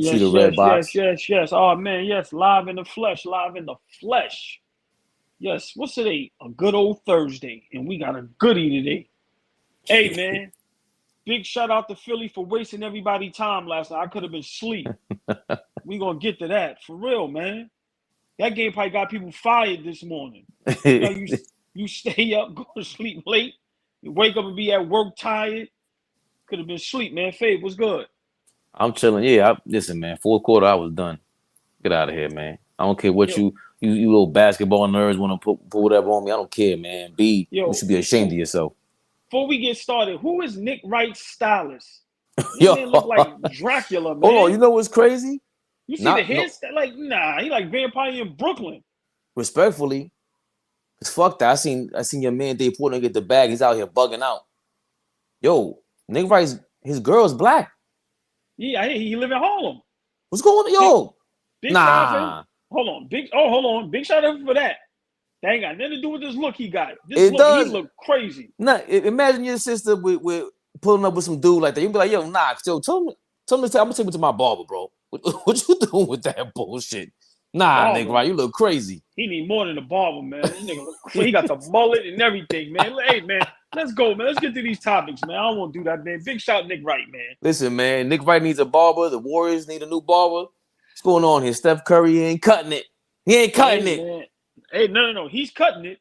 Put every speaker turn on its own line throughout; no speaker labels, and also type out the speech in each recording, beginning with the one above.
See
Yes,
the red
yes, yes,
box.
yes, yes. Oh man, yes, live in the flesh, live in the flesh. Yes, what's today? A good old Thursday, and we got a goodie today. Hey man, big shout out to Philly for wasting everybody time last night. I could have been asleep. We gonna get to that for real, man. That game probably got people fired this morning. You know, you stay up, go to sleep late, you wake up and be at work tired. Could have been asleep, man. Fabe, what's good?
I'm chilling. Yeah, listen, man. Fourth quarter, I was done. Get out of here, man. I don't care what
Yo,
you little basketball nerds want to put whatever on me. I don't care, man. You
yo,
should be ashamed of yourself.
before we get started, who is Nick Wright's stylist? This
Yo,
man look like Dracula,
hold on.
man.
You know what's crazy?
You see the
Not no
hairstyle? Like, nah, he like vampire in Brooklyn.
respectfully, cause fuck that. I seen your man Dave Portnoy get the bag. He's out here bugging out. Yo, Nick Wright's his girl's black.
Yeah, he live in Harlem.
What's going on?
Big
Yo,
big shout out for him.
nah.
Hold on, hold on. Big shout out for that. That ain't got nothing to do with this look he got. This
It
look, he
does.
look crazy.
Nah, imagine your sister with pulling up with some dude like that. You'd be like, yo, nah, yo, tell me, I'm gonna take me to my barber, bro. What you doing with that bullshit? Nah, Nick
Barber.
Wright, you look crazy.
He need more than a barber, man. This nigga look crazy. He got the mullet and everything, man. Hey, man, let's go, man. Let's get to these topics, man. I don't want to do that, man. Big shout Nick Wright, man.
Listen, man, Nick Wright needs a barber. The Warriors need a new barber. What's going on here? Steph Curry ain't cutting it. He ain't cutting
Hey,
it.
man. Hey, no. He's cutting it.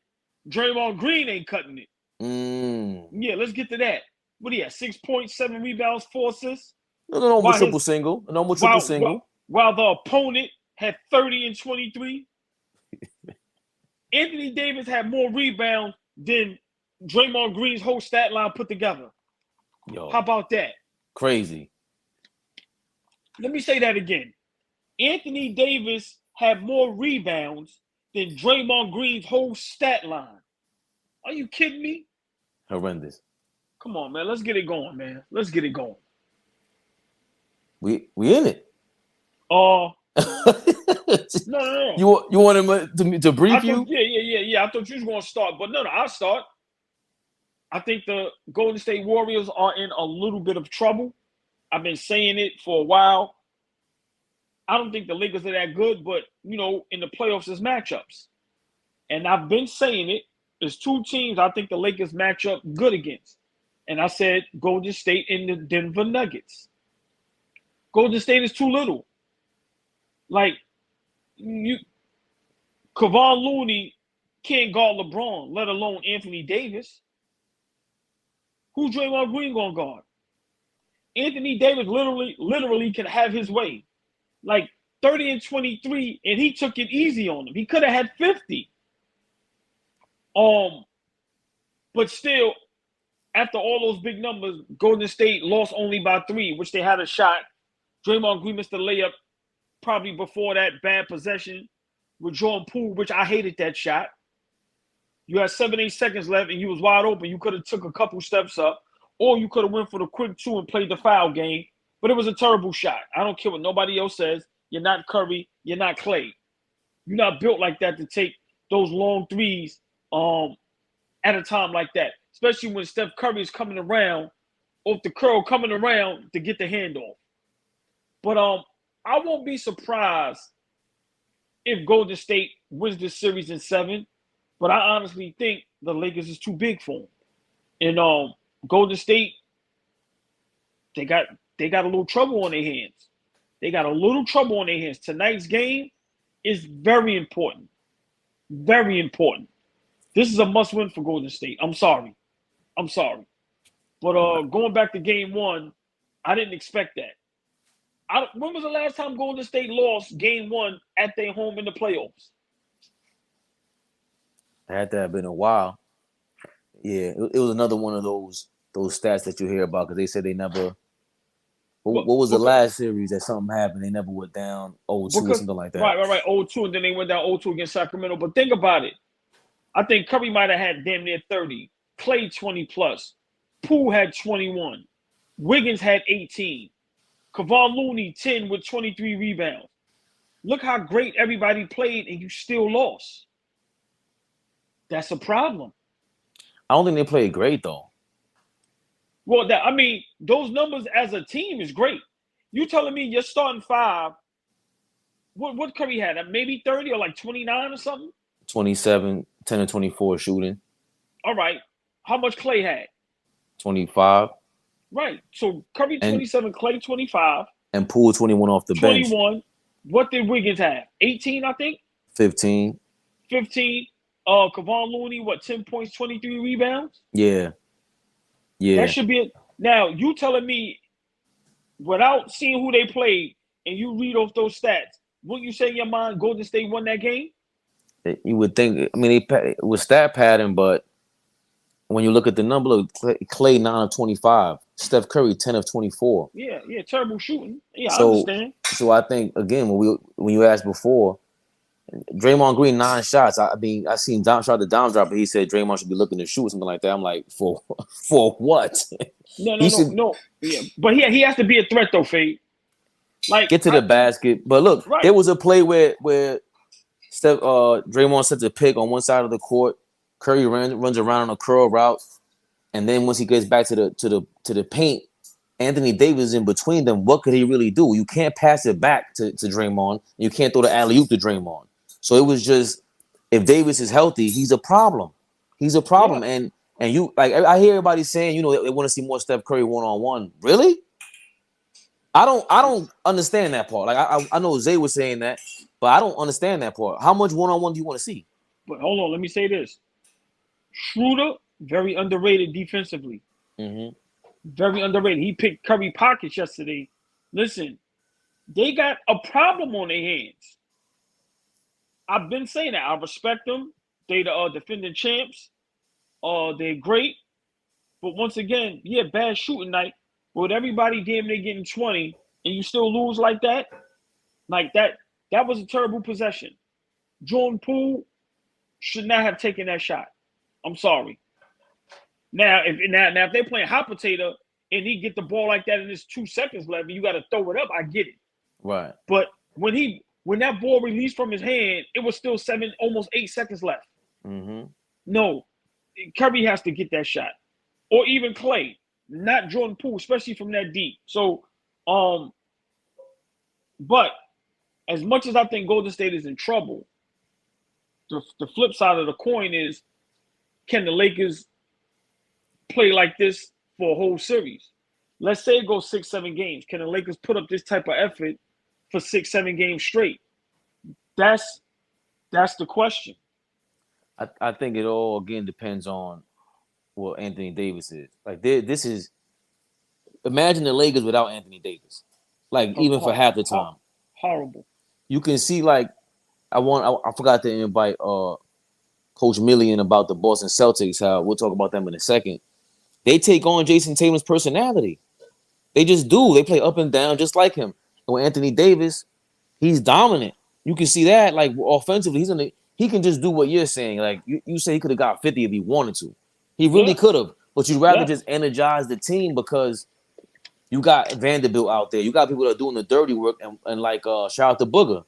Draymond Green ain't cutting it.
Mm.
Yeah, let's get to that. What he had? 6.7 rebounds, 4 assists.
No more
While
triple
his
single. No more triple
while
single.
while the opponent had 30 and 23. Anthony Davis had more rebounds than Draymond Green's whole stat line put together.
Yo,
How about that?
crazy.
Let me say that again. Anthony Davis had more rebounds than Draymond Green's whole stat line. Are you kidding me?
Horrendous.
Come on, man. Let's get it going, man. Let's get it going.
We in it.
No. No.
You want him to
I
brief
thought,
you?
yeah. I thought you was going to start, but no, I'll start. I think the Golden State Warriors are in a little bit of trouble. I've been saying it for a while. I don't think the Lakers are that good, but, you know, in the playoffs, there's matchups. And I've been saying it. There's two teams I think the Lakers match up good against. And I said Golden State and the Denver Nuggets. Golden State is too little. Like, Kevon Looney can't guard LeBron, let alone Anthony Davis. Who's Draymond Green going to guard? Anthony Davis literally can have his way. Like 30 and 23, and he took it easy on him. He could have had 50. But still, after all those big numbers, Golden State lost only by 3, which they had a shot. Draymond Green missed the layup probably before that bad possession with Jordan Poole, which I hated that shot. You had 7-8 seconds left, and you was wide open. You could have took a couple steps up, or you could have went for the quick 2 and played the foul game. But it was a terrible shot. I don't care what nobody else says. You're not Curry. You're not Clay. You're not built like that to take those long threes at a time like that, especially when Steph Curry is coming around, off the curl, coming around to get the handoff. But I won't be surprised if Golden State wins this series in 7. But I honestly think the Lakers is too big for them. And Golden State, they got a little trouble on their hands. They got a little trouble on their hands. Tonight's game is very important. Very important. This is a must-win for Golden State. I'm sorry. But going back to game 1, I didn't expect that. When was the last time Golden State lost game 1 at their home in the playoffs?
Had to have been a while. Yeah, it was another one of those stats that you hear about because they said they never. What was the last series that something happened? They never went down 0-2 or something like that.
Right. 0-2, and then they went down 0-2 against Sacramento. But think about it. I think Curry might have had damn near 30. Clay 20+. Poole had 21. Wiggins had 18. Kevon Looney 10 with 23 rebounds. Look how great everybody played, and you still lost. That's a problem.
I don't think they played great though.
Well, those numbers as a team is great. You telling me you're starting 5? What Curry had? Maybe 30 or like 29 or something?
27, 10 and 24 shooting.
All right. How much Clay had?
25.
Right. So Curry 27, Clay 25.
And Poole 21 off the
21.
bench.
What did Wiggins have? 18, I think?
15.
15. Kevon Looney, 10 points, 23 rebounds?
Yeah. Yeah.
That should be it. Now, you telling me, without seeing who they played, and you read off those stats, wouldn't you say in your mind Golden State won that game?
You would think, I mean, it was stat pattern, but when you look at the number of Clay 9 of 25, Steph Curry 10 of 24.
Yeah, terrible shooting. Yeah, I understand.
So I think, again, when you asked before, Draymond Green 9 shots. I mean, I seen Dom drop, but he said Draymond should be looking to shoot something like that. I'm like, for what?
No. Yeah, but he has to be a threat though, Fade. Like,
get to the basket. But look, there was a play where Draymond sets a pick on one side of the court. Curry runs around on a curl route, and then once he gets back to the paint, Anthony Davis is in between them. What could he really do? You can't pass it back to Draymond. You can't throw the alley-oop to Draymond. So it was just, if Davis is healthy, he's a problem. He's a problem. Yeah. And you, like, I hear everybody saying, you know, they want to see more Steph Curry one-on-one. Really? I don't understand that part. Like I know Zay was saying that, but I don't understand that part. How much one-on-one do you want to see?
But hold on, let me say this. Schroeder, very underrated defensively.
Mm-hmm.
Very underrated. He picked Curry pockets yesterday. Listen, they got a problem on their hands. I've been saying that. I respect them. They the defending champs. They're great. But once again, bad shooting night. But with everybody damn near getting 20 and you still lose like that was a terrible possession. Jordan Poole should not have taken that shot. I'm sorry. Now if they're playing hot potato and he get the ball like that and there's 2 seconds left and you got to throw it up, I get it.
Right.
But when that ball released from his hand, it was still almost 8 seconds left.
Mm-hmm.
No, Curry has to get that shot, or even Clay, not Jordan Poole, especially from that deep. So, but as much as I think Golden State is in trouble, the flip side of the coin is, can the Lakers play like this for a whole series? Let's say it goes 6-7 games. Can the Lakers put up this type of effort for 6-7 games straight? That's the question.
I think it all, again, depends on what Anthony Davis is. Like, this is, imagine the Lakers without Anthony Davis. Like, even for half the time.
Horrible.
You can see, like, I forgot to invite Coach Millian about the Boston Celtics. How we'll talk about them in a second. They take on Jason Tatum's personality. They just do. They play up and down just like him. And with Anthony Davis, he's dominant. You can see that, like, offensively, he can just do what you're saying. Like, you say he could have got 50 if he wanted to. He really could have. But you'd rather just energize the team because you got Vanderbilt out there. You got people that are doing the dirty work. And like, shout out to Booger.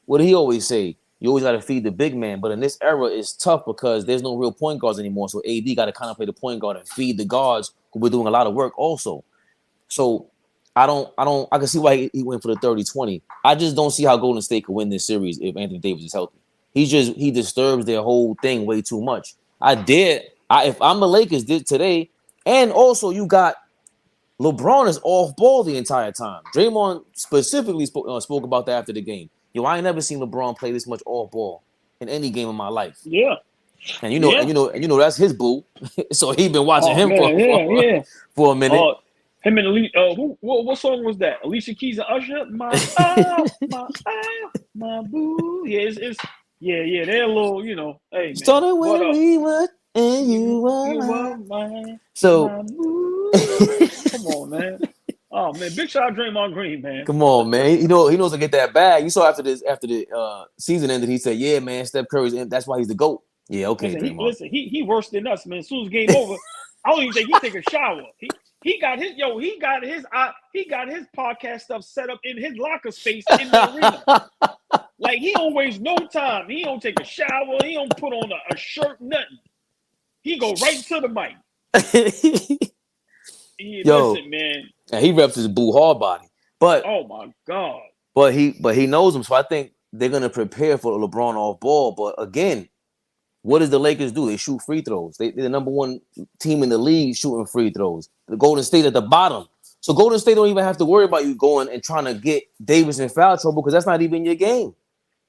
What did he always say? You always got to feed the big man. But in this era, it's tough because there's no real point guards anymore. So AD got to kind of play the point guard and feed the guards who were doing a lot of work also. So I can see why he went for the 30-20. I just don't see how Golden State could win this series if Anthony Davis is healthy. He disturbs their whole thing way too much. If I'm the Lakers did today, and also you got LeBron is off ball the entire time. Draymond specifically spoke about that after the game. I ain't never seen LeBron play this much off ball in any game in my life.
Yeah.
And you know that's his boo. So he been watching him for a minute.
Him and Alicia, what song was that? Alicia Keys and Usher? My boo. Yeah, they're a little, hey, man.
Started when we were and you were mine. So,
come on, man. Oh, man, big shout out Draymond Green, man.
Come on, man. He knows to get that bag. You saw after the season ended, he said, "Yeah, man, Steph Curry's in. That's why he's the GOAT." Yeah, okay, Draymond.
He worse than us, man. As soon as game over, I don't even think he take a shower. He got his podcast stuff set up in his locker space in the arena. Like, he don't waste no time. He don't take a shower. He don't put on a shirt, nothing. He go right to the mic.
Listen,
man.
And he reps his boo hard body. But
oh my God.
But he knows him, so I think they're gonna prepare for LeBron off ball. But again, what does the Lakers do? They shoot free throws. They're the number one team in the league shooting free throws. The Golden State at the bottom. So Golden State don't even have to worry about you going and trying to get Davis in foul trouble because that's not even your game.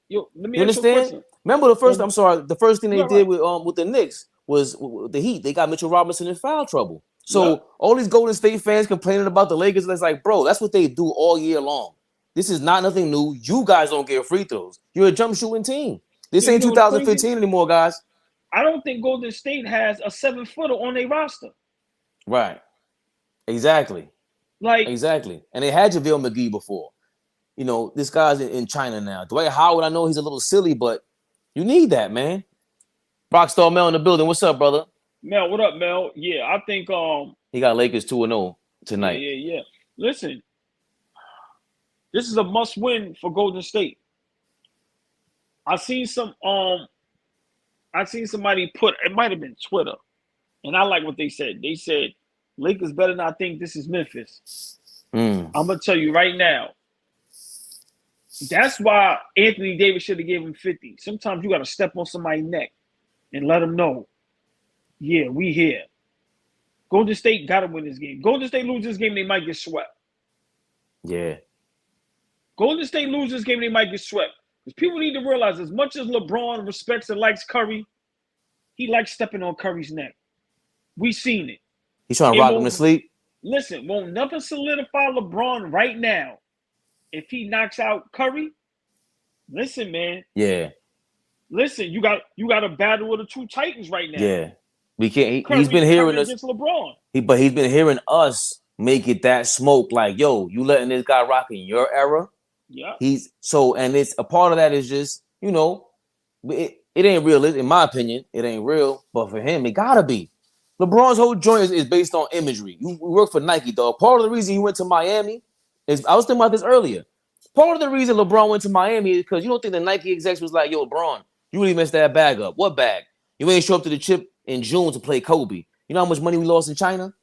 Yo, let me
You
ask you a
understand?
question.
Remember the first thing they
You're
did
right.
with the Knicks was with the Heat. They got Mitchell Robinson in foul trouble.
Yep.
So all these Golden State fans complaining about the Lakers, it's like, bro, that's what they do all year long. This is not nothing new. You guys don't get free throws. You're a jump shooting team. This ain't
You know what's crazy?
2015 anymore, guys.
I don't think Golden State has a 7-footer on their roster.
Right. Exactly.
Like,
Exactly. And they had JaVale McGee before. You know, this guy's in China now. Dwight Howard, I know he's a little silly, but you need that, man. Rockstar Mel in the building. What's up, brother?
Mel, what up, Mel? Yeah, I think
he got Lakers 2-0 tonight.
Yeah. Listen, this is a must-win for Golden State. I seen somebody put, it might have been Twitter, and I like what they said. They said Lakers better not think this is Memphis. I'm gonna tell you right now. That's why Anthony Davis should have gave him 50. Sometimes you got to step on somebody's neck and let them know, yeah, we here. Golden State got to win this game. Golden State lose this game, they might get swept.
Yeah.
Golden State lose this game, they might get swept. Because people need to realize, as much as LeBron respects and likes Curry, he likes stepping on Curry's neck. We seen it.
He's trying to rock him to sleep.
Listen, won't nothing solidify LeBron right now. If he knocks out Curry, listen, man.
Yeah.
Listen, you got a battle with the two Titans right now.
Yeah. We can't. He's been hearing us.
LeBron.
But he's been hearing us make it that smoke. Like, yo, you letting this guy rock in your era?
Yeah.
And it's a part of that is just, you know, it ain't real. In my opinion, it ain't real. But for him, it gotta be. LeBron's whole joint is based on imagery. You work for Nike, dog. Part of the reason he went to Miami is, I was thinking about this earlier. Part of the reason LeBron went to Miami is because you don't think the Nike execs was like, yo, LeBron, you really messed that bag up. What bag? You ain't show up to the chip in June to play Kobe. You know how much money we lost in China?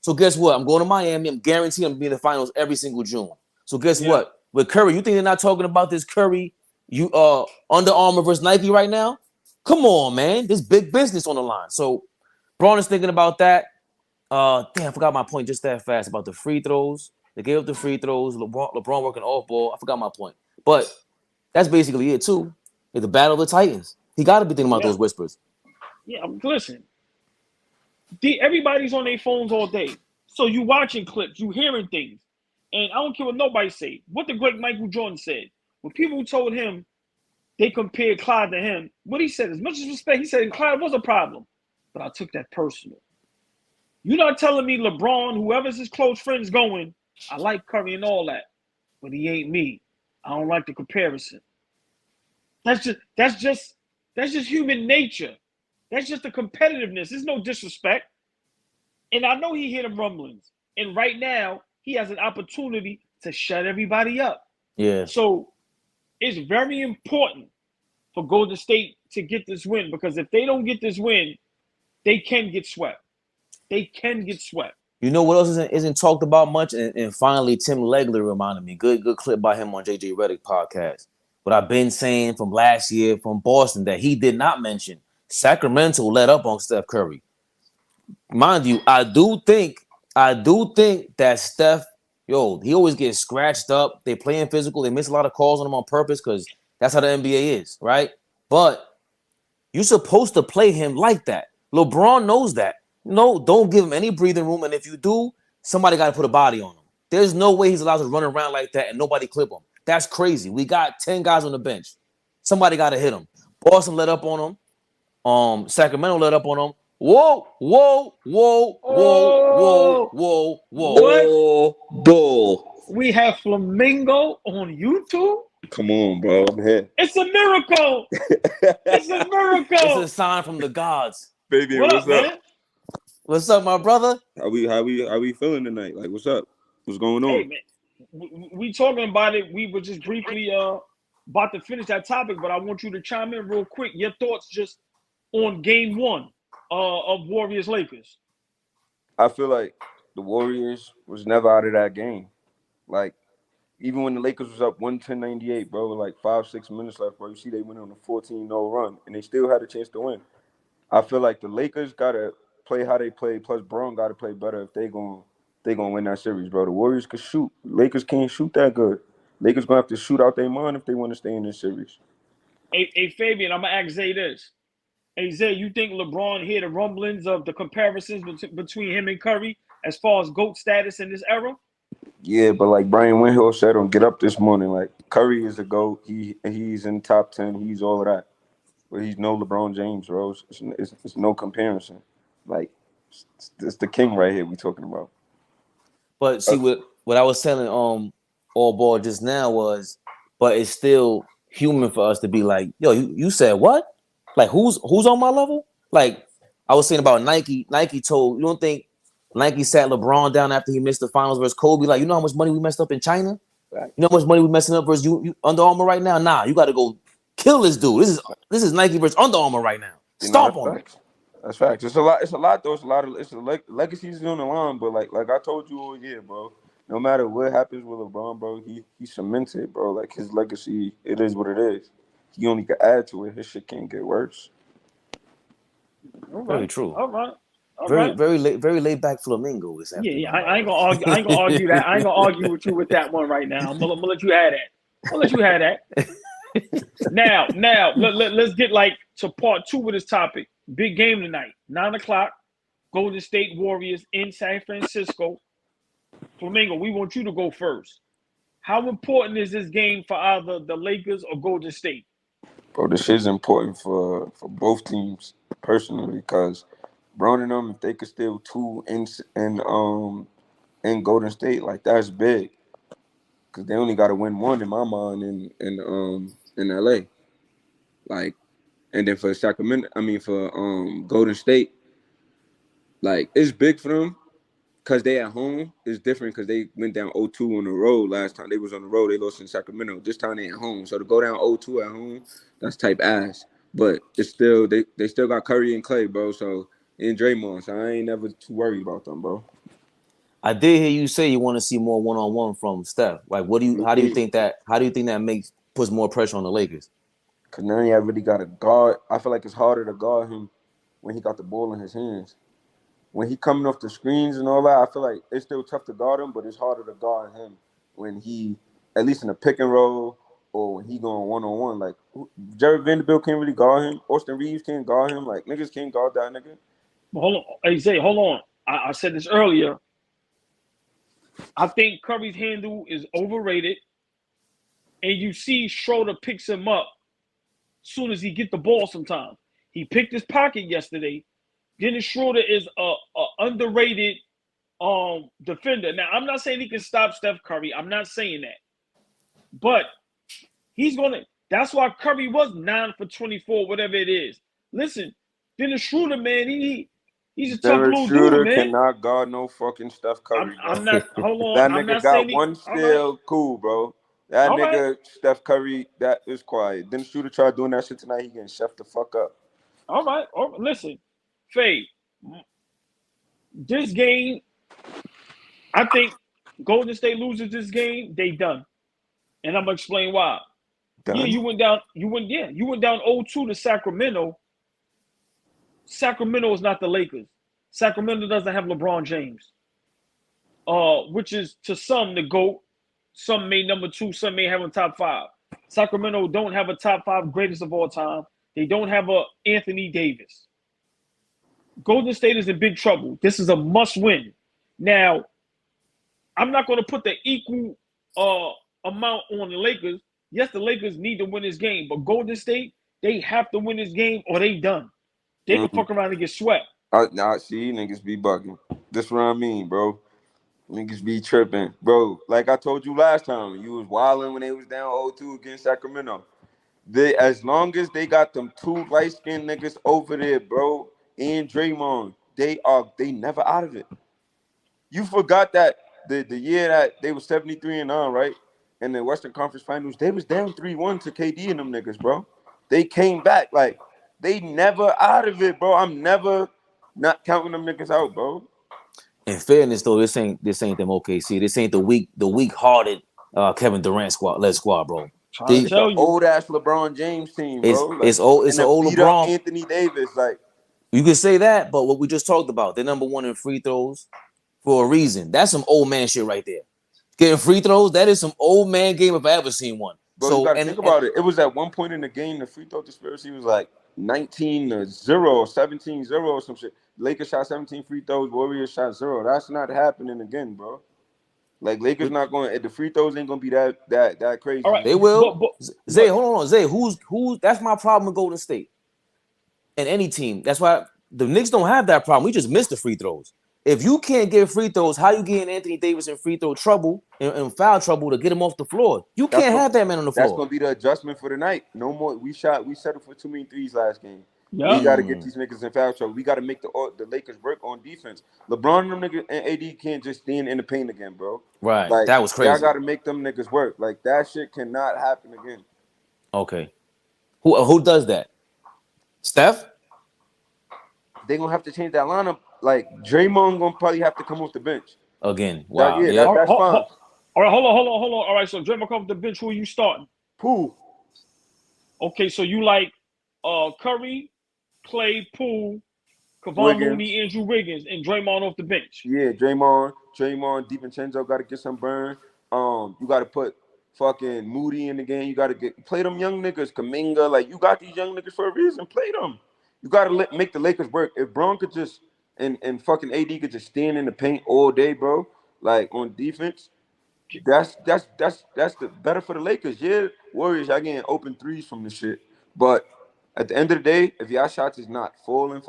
So guess what? I'm going to Miami. I'm guaranteed I'm going to be in the finals every single June. So guess what? With Curry, you think they're not talking about this Curry, Under Armour versus Nike right now? Come on, man. There's big business on the line. So Braun is thinking about that. Damn, I forgot my point just that fast about the free throws. They gave up the free throws. LeBron working off ball. I forgot my point. But that's basically it, too. It's the battle of the Titans. He got to be thinking about those whispers.
Yeah, listen. Everybody's on their phones all day. So you watching clips, you hearing things. And I don't care what nobody say. What the great Michael Jordan said. When people told him they compared Clyde to him, what he said, as much as respect, he said Clyde was a problem. But I took that personal. You're not telling me LeBron, whoever's his close friends going, I like Curry and all that, but he ain't me. I don't like the comparison. That's just human nature. That's just the competitiveness. There's no disrespect. And I know he hear them rumblings. And right now, he has an opportunity to shut everybody up.
Yeah.
So it's very important for Golden State to get this win, because if they don't get this win, they can get swept. They can get swept.
You know what else isn't talked about much? And finally, Tim Legler reminded me. Good clip by him on JJ Redick podcast. What I've been saying from last year from Boston that he did not mention. Sacramento let up on Steph Curry. Mind you, I do think that Steph, he always gets scratched up. They playing physical. They miss a lot of calls on him on purpose because that's how the NBA is, right? But you're supposed to play him like that. LeBron knows that. No, don't give him any breathing room. And if you do, somebody got to put a body on him. There's no way he's allowed to run around like that and nobody clip him. That's crazy. We got 10 guys on the bench. Somebody got to hit him. Boston let up on him. Sacramento let up on him. Whoa.
Bull.
We have Flamingo on YouTube.
Come on, bro. I'm here.
It's a miracle. It's a miracle.
It's a sign from the gods.
Fabian, what's up?
Man?
What's up, my brother?
How we feeling tonight? Like, what's up? What's going on?
Hey, man. We talking about it. We were just briefly about to finish that topic, but I want you to chime in real quick. Your thoughts just on game one of Warriors Lakers.
I feel like the Warriors was never out of that game. Like, even when the Lakers was up 110-98, bro, with like 5-6 minutes left, bro, you see they went on a 14-0 run, and they still had a chance to win. I feel like the Lakers gotta play how they play, plus Braun gotta play better if they gonna win that series, bro. The Warriors could shoot. Lakers can't shoot that good. Lakers gonna have to shoot out their mind if they want to stay in this series.
Hey, Fabian, I'm gonna ask Zay this. Hey, Zay, you think LeBron hear the rumblings of the comparisons between him and Curry as far as GOAT status in this era?
Yeah, but like Brian Windhorst said on Get Up this morning, like Curry is a GOAT. He's in top 10. He's all of that. But he's no LeBron James, bro. It's no comparison. Like, it's the king right here we talking about.
But see, what I was telling AllBall just now was, but it's still human for us to be like, yo, you said what? Like, who's on my level? Like, I was saying about Nike. Nike told, you don't think Nike sat LeBron down after he missed the finals versus Kobe? Like, you know how much money we messed up in China? Right. You know how much money we messing up versus you Under Armour right now? Nah, you got to go kill this dude. This is Nike versus Under Armour right now. Stomp on him.
That's facts. It's a lot though. It's a legacies on the line. But like I told you all year, bro. No matter what happens with LeBron, bro, he cemented, bro. Like his legacy, it is what it is. He only can add to it. His shit can't get worse.
All right.
Very true.
All right.
Very laid back flamingo this afternoon.
Yeah. I ain't gonna argue. I ain't gonna argue that. I ain't gonna argue with you with that one right now. I'm gonna let you have that. Now, let's get like to part 2 of this topic. Big game tonight, 9:00. Golden State Warriors in San Francisco. Flamingo, we want you to go first. How important is this game for either the Lakers or Golden State?
Bro, this is important for both teams personally, because Brown and them, if they could steal 2 in Golden State, like that's big, because they only got to win 1 in my mind in LA, like, and then for Golden State, like it's big for them. Because they at home is different, because they went down 0-2 on the road last time. They was on the road. They lost in Sacramento. This time they at home. So to go down 0-2 at home, that's type ass. But it's still they still got Curry and Clay, bro. So and Draymond. So I ain't never too worried about them, bro.
I did hear you say you want to see more one-on-one from Steph. Like, how do you think that puts more pressure on the Lakers?
Because now you really got to guard. I feel like it's harder to guard him when he got the ball in his hands. When he coming off the screens and all that, I feel like it's still tough to guard him, but it's harder to guard him when he, at least in a pick and roll, or when he going one-on-one. Like, Jared Vanderbilt can't really guard him. Austin Reeves can't guard him. Like, niggas can't guard that nigga.
Hold on. Hey, Zay, hold on. I said this earlier. I think Curry's handle is overrated, and you see Schroeder picks him up as soon as he get the ball sometimes. He picked his pocket yesterday. Dennis Schroeder is a underrated defender. Now, I'm not saying he can stop Steph Curry. I'm not saying that. But he's going to – that's why Curry was 9 for 24, whatever it is. Listen, Dennis Schroeder, man, he's a tough little dude, man.
Cannot guard no fucking Steph Curry, bro.
I'm not – hold on.
That
I'm
nigga
not
got
saying
one steal, cool, bro. That
all
nigga,
right.
Steph Curry, that is quiet. Dennis Schroeder tried doing that shit tonight. He getting chef the fuck up.
All right. Listen. Faye, this game, I think Golden State loses this game, they done. And I'm gonna explain why.
Done?
Yeah, you went down 0-2 to Sacramento. Sacramento is not the Lakers. Sacramento doesn't have LeBron James. Which is to some the GOAT. Some may number 2, some may have a top 5. Sacramento don't have a top 5 greatest of all time. They don't have a Anthony Davis. Golden State is in big trouble. This is a must-win. Now, I'm not going to put the equal amount on the Lakers. Yes, the Lakers need to win this game, but Golden State, they have to win this game or they done. They can fuck around and get swept.
See, niggas be bugging. This what I mean, bro. Niggas be tripping. Bro, like I told you last time, you was wilding when they was down 0-2 against Sacramento. As long as they got them 2 light-skinned niggas over there, bro, and Draymond, they never out of it. You forgot that the year that they were 73-9, right? In the Western Conference Finals, they was down 3-1 to KD and them niggas, bro. They came back. Like, they never out of it, bro. I'm never not counting them niggas out, bro.
In fairness, though, this ain't them OKC. This ain't the weak-hearted Kevin Durant led squad, bro.
Trying to tell you,
old ass LeBron James team, bro.
It's old. It's an old
beat up
LeBron.
Anthony Davis, like
you can say that, but what we just talked about, they're number one in free throws for a reason. That's some old man shit right there. Getting free throws, that is some old man game if I ever seen one.
Bro,
So
you got to think about it. It was at one point in the game, the free throw disparity was like 19-0 or 17-0 or some shit. Lakers shot 17 free throws, Warriors shot 0. That's not happening again, bro. Like Lakers not going. The free throws ain't gonna be that crazy.
all right,
they will. Zay,
but,
hold on, Zay. Who's? That's my problem with Golden State and any team. That's why the Knicks don't have that problem. We just miss the free throws. If you can't get free throws, how you getting Anthony Davis in free throw trouble and foul trouble to get him off the floor? You can't have that man on the floor.
That's gonna be the adjustment for the night. No more. We settled for too many threes last game.
Yeah.
We got to get these niggas in foul trouble. We got to make the Lakers work on defense. LeBron and them niggas and AD can't just stand in the paint again, bro.
Right.
Like,
that was crazy.
Y'all got to make them niggas work. Like that shit cannot happen again.
Okay. Who does that? Steph?
They gonna have to change that lineup. Like Draymond gonna probably have to come off the bench
again. Wow.
That's fine.
All right, hold on. All right, so Draymond come off the bench. Who are you starting?
Poole.
Okay, so you like Curry, Clay, Poole, Kevon Looney, Andrew Wiggins, and Draymond off the bench.
Yeah, Draymond, DiVincenzo got to get some burn. You got to put fucking Moody in the game. You got to play them young niggas, Kuminga. Like you got these young niggas for a reason. Play them. You got to make the Lakers work. If Braun could just and fucking AD could just stand in the paint all day, bro. Like on defense, that's the better for the Lakers. Yeah, Warriors, y'all getting open threes from this shit. But at the end of the day, if y'all shots is not falling,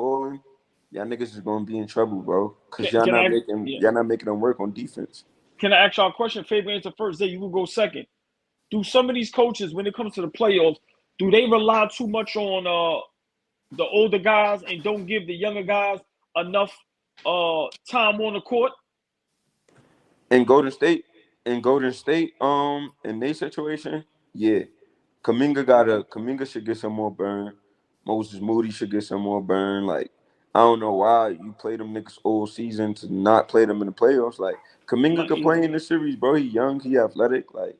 y'all niggas is gonna be in trouble, bro. Cause y'all not making them work on defense.
Can I ask y'all a question? Fabian answer first. Then you will go second. Do some of these coaches, when it comes to the playoffs, do they rely too much on the older guys and don't give the younger guys enough time on the court?
In Golden State, in their situation, yeah. Kuminga should get some more burn. Moses Moody should get some more burn. Like, I don't know why you play them niggas all season to not play them in the playoffs. Like, Kuminga could play in the series, bro. He young, he athletic. Like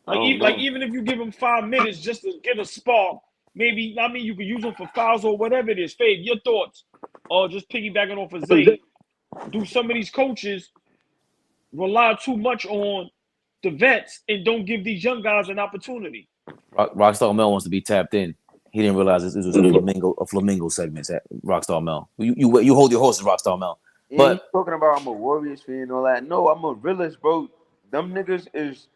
even if you give him 5 minutes just to get a spark, maybe, I mean, you could use him for fouls or whatever it is. Fave, your thoughts? Or just piggybacking off of Zay, do some of these coaches rely too much on the vets and don't give these young guys an opportunity?
Rockstar Mel wants to be tapped in. He didn't realize this was a flamingo segment. Rockstar Mel, you hold your horses, Rockstar Mel. But
talking about I'm a Warriors fan and all that. No, I'm a realist, bro. Them niggas is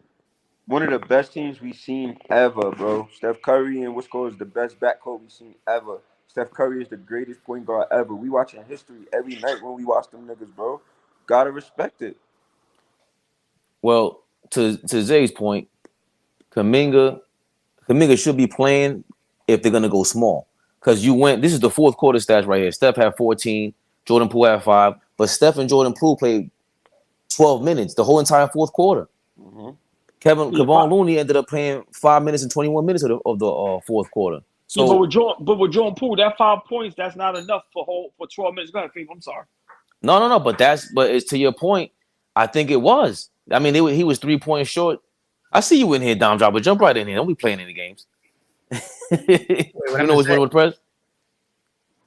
one of the best teams we've seen ever, bro. Steph Curry and what's called is the best backcourt we've seen ever. Steph Curry is the greatest point guard ever. We watching history every night when we watch them niggas, bro. Gotta respect it.
Well, to Zay's point, Kuminga should be playing if they're gonna go small. Because this is the fourth quarter stats right here. Steph had 14, Jordan Poole had 5, but Steph and Jordan Poole played 12 minutes the whole entire fourth quarter.
Mm-hmm.
Kevon Looney ended up playing 5 minutes and 21 minutes of the fourth quarter. So,
but with Jordan Poole, that 5 points, that's not enough for 12 minutes. Go ahead, Fave. I'm sorry.
No. But it's to your point. I think it was. I mean, he was 3 points short. I see you in here, Dom Dropper. Jump right in here. Don't be playing any games.
Wait,
you know what's going with Press?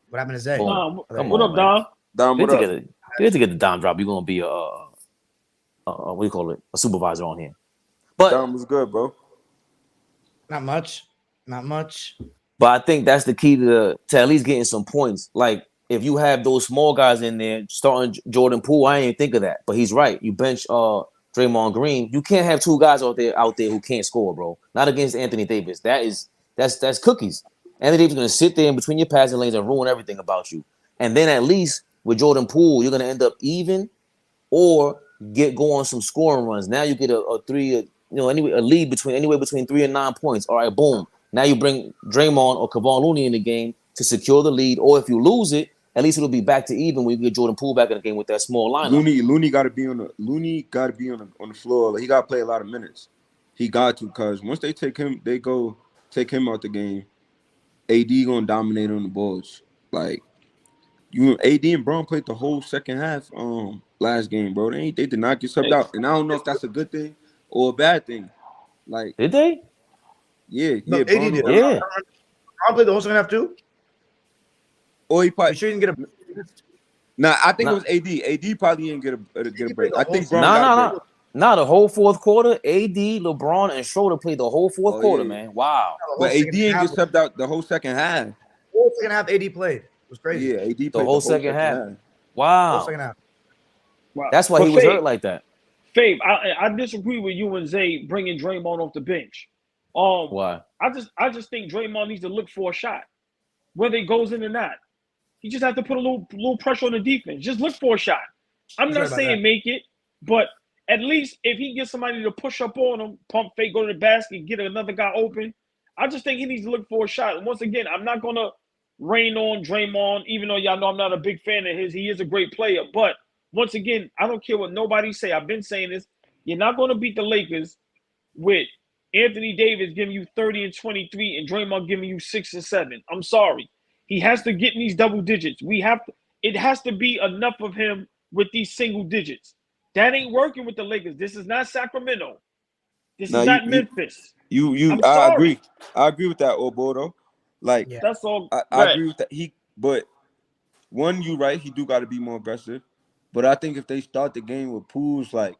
What happened to Zay?
What up, Dom?
Dom, what up?
You have to get the Dom Drop. You're gonna be what do you call it? A supervisor on here. But
Dom was good, bro.
Not much.
But I think that's the key to at least getting some points. Like if you have those small guys in there, starting Jordan Poole, I didn't think of that. But he's right. You bench Draymond Green. You can't have 2 guys out there who can't score, bro. Not against Anthony Davis. That's cookies. Anthony Davis is gonna sit there in between your passing lanes and ruin everything about you. And then at least with Jordan Poole, you're gonna end up even or go on some scoring runs. Now you get a lead between 3 and 9 points. All right, boom. Now you bring Draymond or Kevon Looney in the game to secure the lead. Or if you lose it, at least it'll be back to even when you get Jordan Poole back in the game with that small lineup.
Looney got to be on the floor. Like, he got to play a lot of minutes. He got to, because once they take him out the game. AD gonna dominate on the balls. Like AD and Braun played the whole second half last game, bro. They did not get subbed out, and I don't know if that's a good thing or a bad thing. Like,
did they?
Yeah,
No,
yeah,
AD did.
Bron.
Yeah.
I'll play the whole second half too.
Or he
You
probably.
sure you didn't get a?
Nah, I think it
Nah.
was AD. AD probably didn't get a
He
break.
played the
I
whole
think
season.
Bron got a break.
Nah, the whole fourth quarter, AD, LeBron, and Schroeder played the whole fourth
Oh,
quarter,
yeah.
man. Wow.
The whole
But AD
second
didn't
half.
get subbed out the whole second half.
Whole second half, AD played. It was crazy.
Yeah, AD
The
played
whole second half.
Whole
Wow.
second half.
Wow.
That's why
But
he was
Fabe,
hurt like that.
Fabe, I disagree with you and Zay bringing Draymond off the bench.
Why?
I just think Draymond needs to look for a shot, whether it goes in or not. He just have to put a little pressure on the defense. Just look for a shot. I'm not saying make it, but at least if he gets somebody to push up on him, pump fake, go to the basket, get another guy open, I just think he needs to look for a shot. And once again, I'm not going to rain on Draymond, even though y'all know I'm not a big fan of his. He is a great player. But once again, I don't care what nobody say. I've been saying this. You're not going to beat the Lakers with Anthony Davis giving you 30 and 23 and Draymond giving you 6 and 7. I'm sorry. He has to get in these double digits. It has to be enough of him with these single digits. That ain't working with the Lakers. This is not Sacramento. This is not Memphis. I'm
I
sorry.
agree. I agree with that, AllBall, though. Like,
that's all.
I agree with that. But one, you right. He do got to be more aggressive. But I think if they start the game with Poole's, like,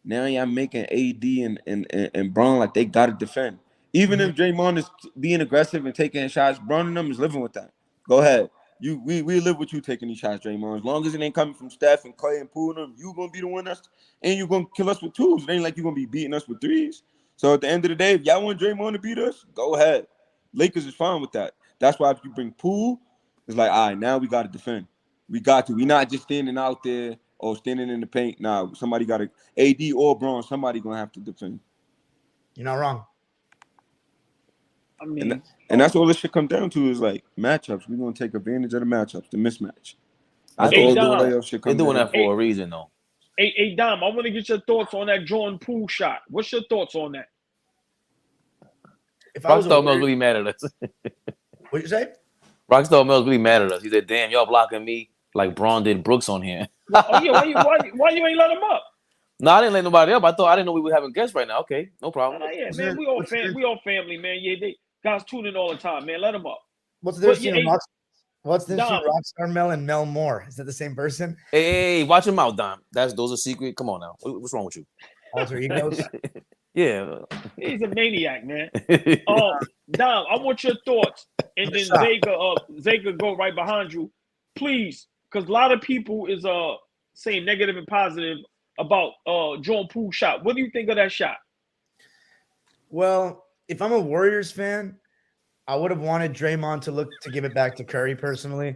now y'all making AD and Bron like they got to defend. Even if Draymond is being aggressive and taking shots, Bron and them is living with that. Go ahead. We live with you taking these shots, Draymond. As long as it ain't coming from Steph and Clay and Poole and them, you gonna be the one and you gonna kill us with twos. It ain't like you gonna be beating us with threes. So at the end of the day, if y'all want Draymond to beat us, go ahead. Lakers is fine with that. That's why if you bring Poole, it's like, all right, now we gotta defend. We got to. We not just standing out there or standing in the paint. Nah, somebody got to AD or Bron. Somebody gonna have to defend.
You're not wrong.
I mean,
and that's all this shit come down to is like matchups. We're gonna take advantage of the matchups, the mismatch. That's
Hey,
all
Dom,
the playoff shit
They're
comes
doing
down
that for a reason, though.
Hey, Dom, I want to get your thoughts on that Jordan Poole shot. What's your thoughts on that?
If I was
Rockstar Mel's really mad at us.
What'd you say?
Rockstar Mel's really mad at us. He said, "Damn, y'all blocking me like Bron did Brooks on here."
Oh yeah, why you ain't let him up?
No, I didn't let nobody up. I didn't know we were having guests right now. Okay, no problem.
Yeah, man, we all family, man. Yeah, they guys tune in all the time, man. Let them up.
What's the difference between Rockstar Mel and Mel Moore? Is that the same person?
Hey, watch him out, Dom. Those are secret. Come on now. What's wrong with you?
Alter egos.
Yeah.
He's a maniac, man. Dom, I want your thoughts, and then Zay go right behind you, please, because a lot of people is saying negative and positive about Jordan Poole shot. What do you think of that shot?
Well, if I'm a Warriors fan, I would have wanted Draymond to give it back to Curry personally.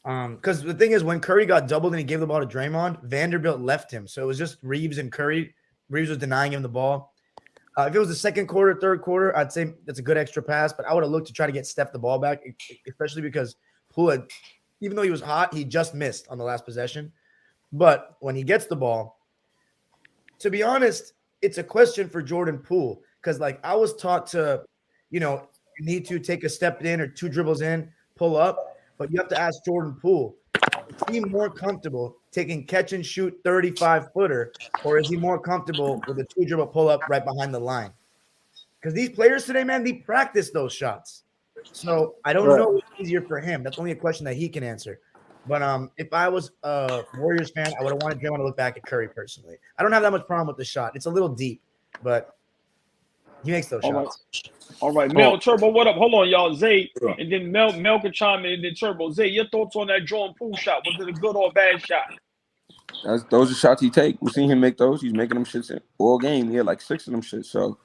Because the thing is, when Curry got doubled and he gave the ball to Draymond, Vanderbilt left him. So it was just Reeves and Curry. Reeves was denying him the ball. If it was the second quarter, third quarter, I'd say that's a good extra pass. But I would have looked to try to get Steph the ball back, especially because Poole had, even though he was hot, he just missed on the last possession. But when he gets the ball, to be honest, it's a question for Jordan Poole. Because, like, I was taught to, you need to take a step in or 2 dribbles in, pull up. But you have to ask Jordan Poole, is he more comfortable taking catch and shoot 35-footer, or is he more comfortable with a 2 dribble pull up right behind the line? Because these players today, man, they practice those shots. So I don't know what's easier for him. That's only a question that he can answer. But if I was a Warriors fan, I would have wanted Draymond to look back at Curry personally. I don't have that much problem with the shot. It's a little deep, but he makes those shots.
All right. Mel, Turbo, what up? Hold on, y'all. Zay, and then Mel can chime in, and then Turbo. Zay, your thoughts on that Jordan Poole shot? Was it a good or a bad shot?
Those are shots he take. We've seen him make those. He's making them shits in all game. He had like 6 of them shits. So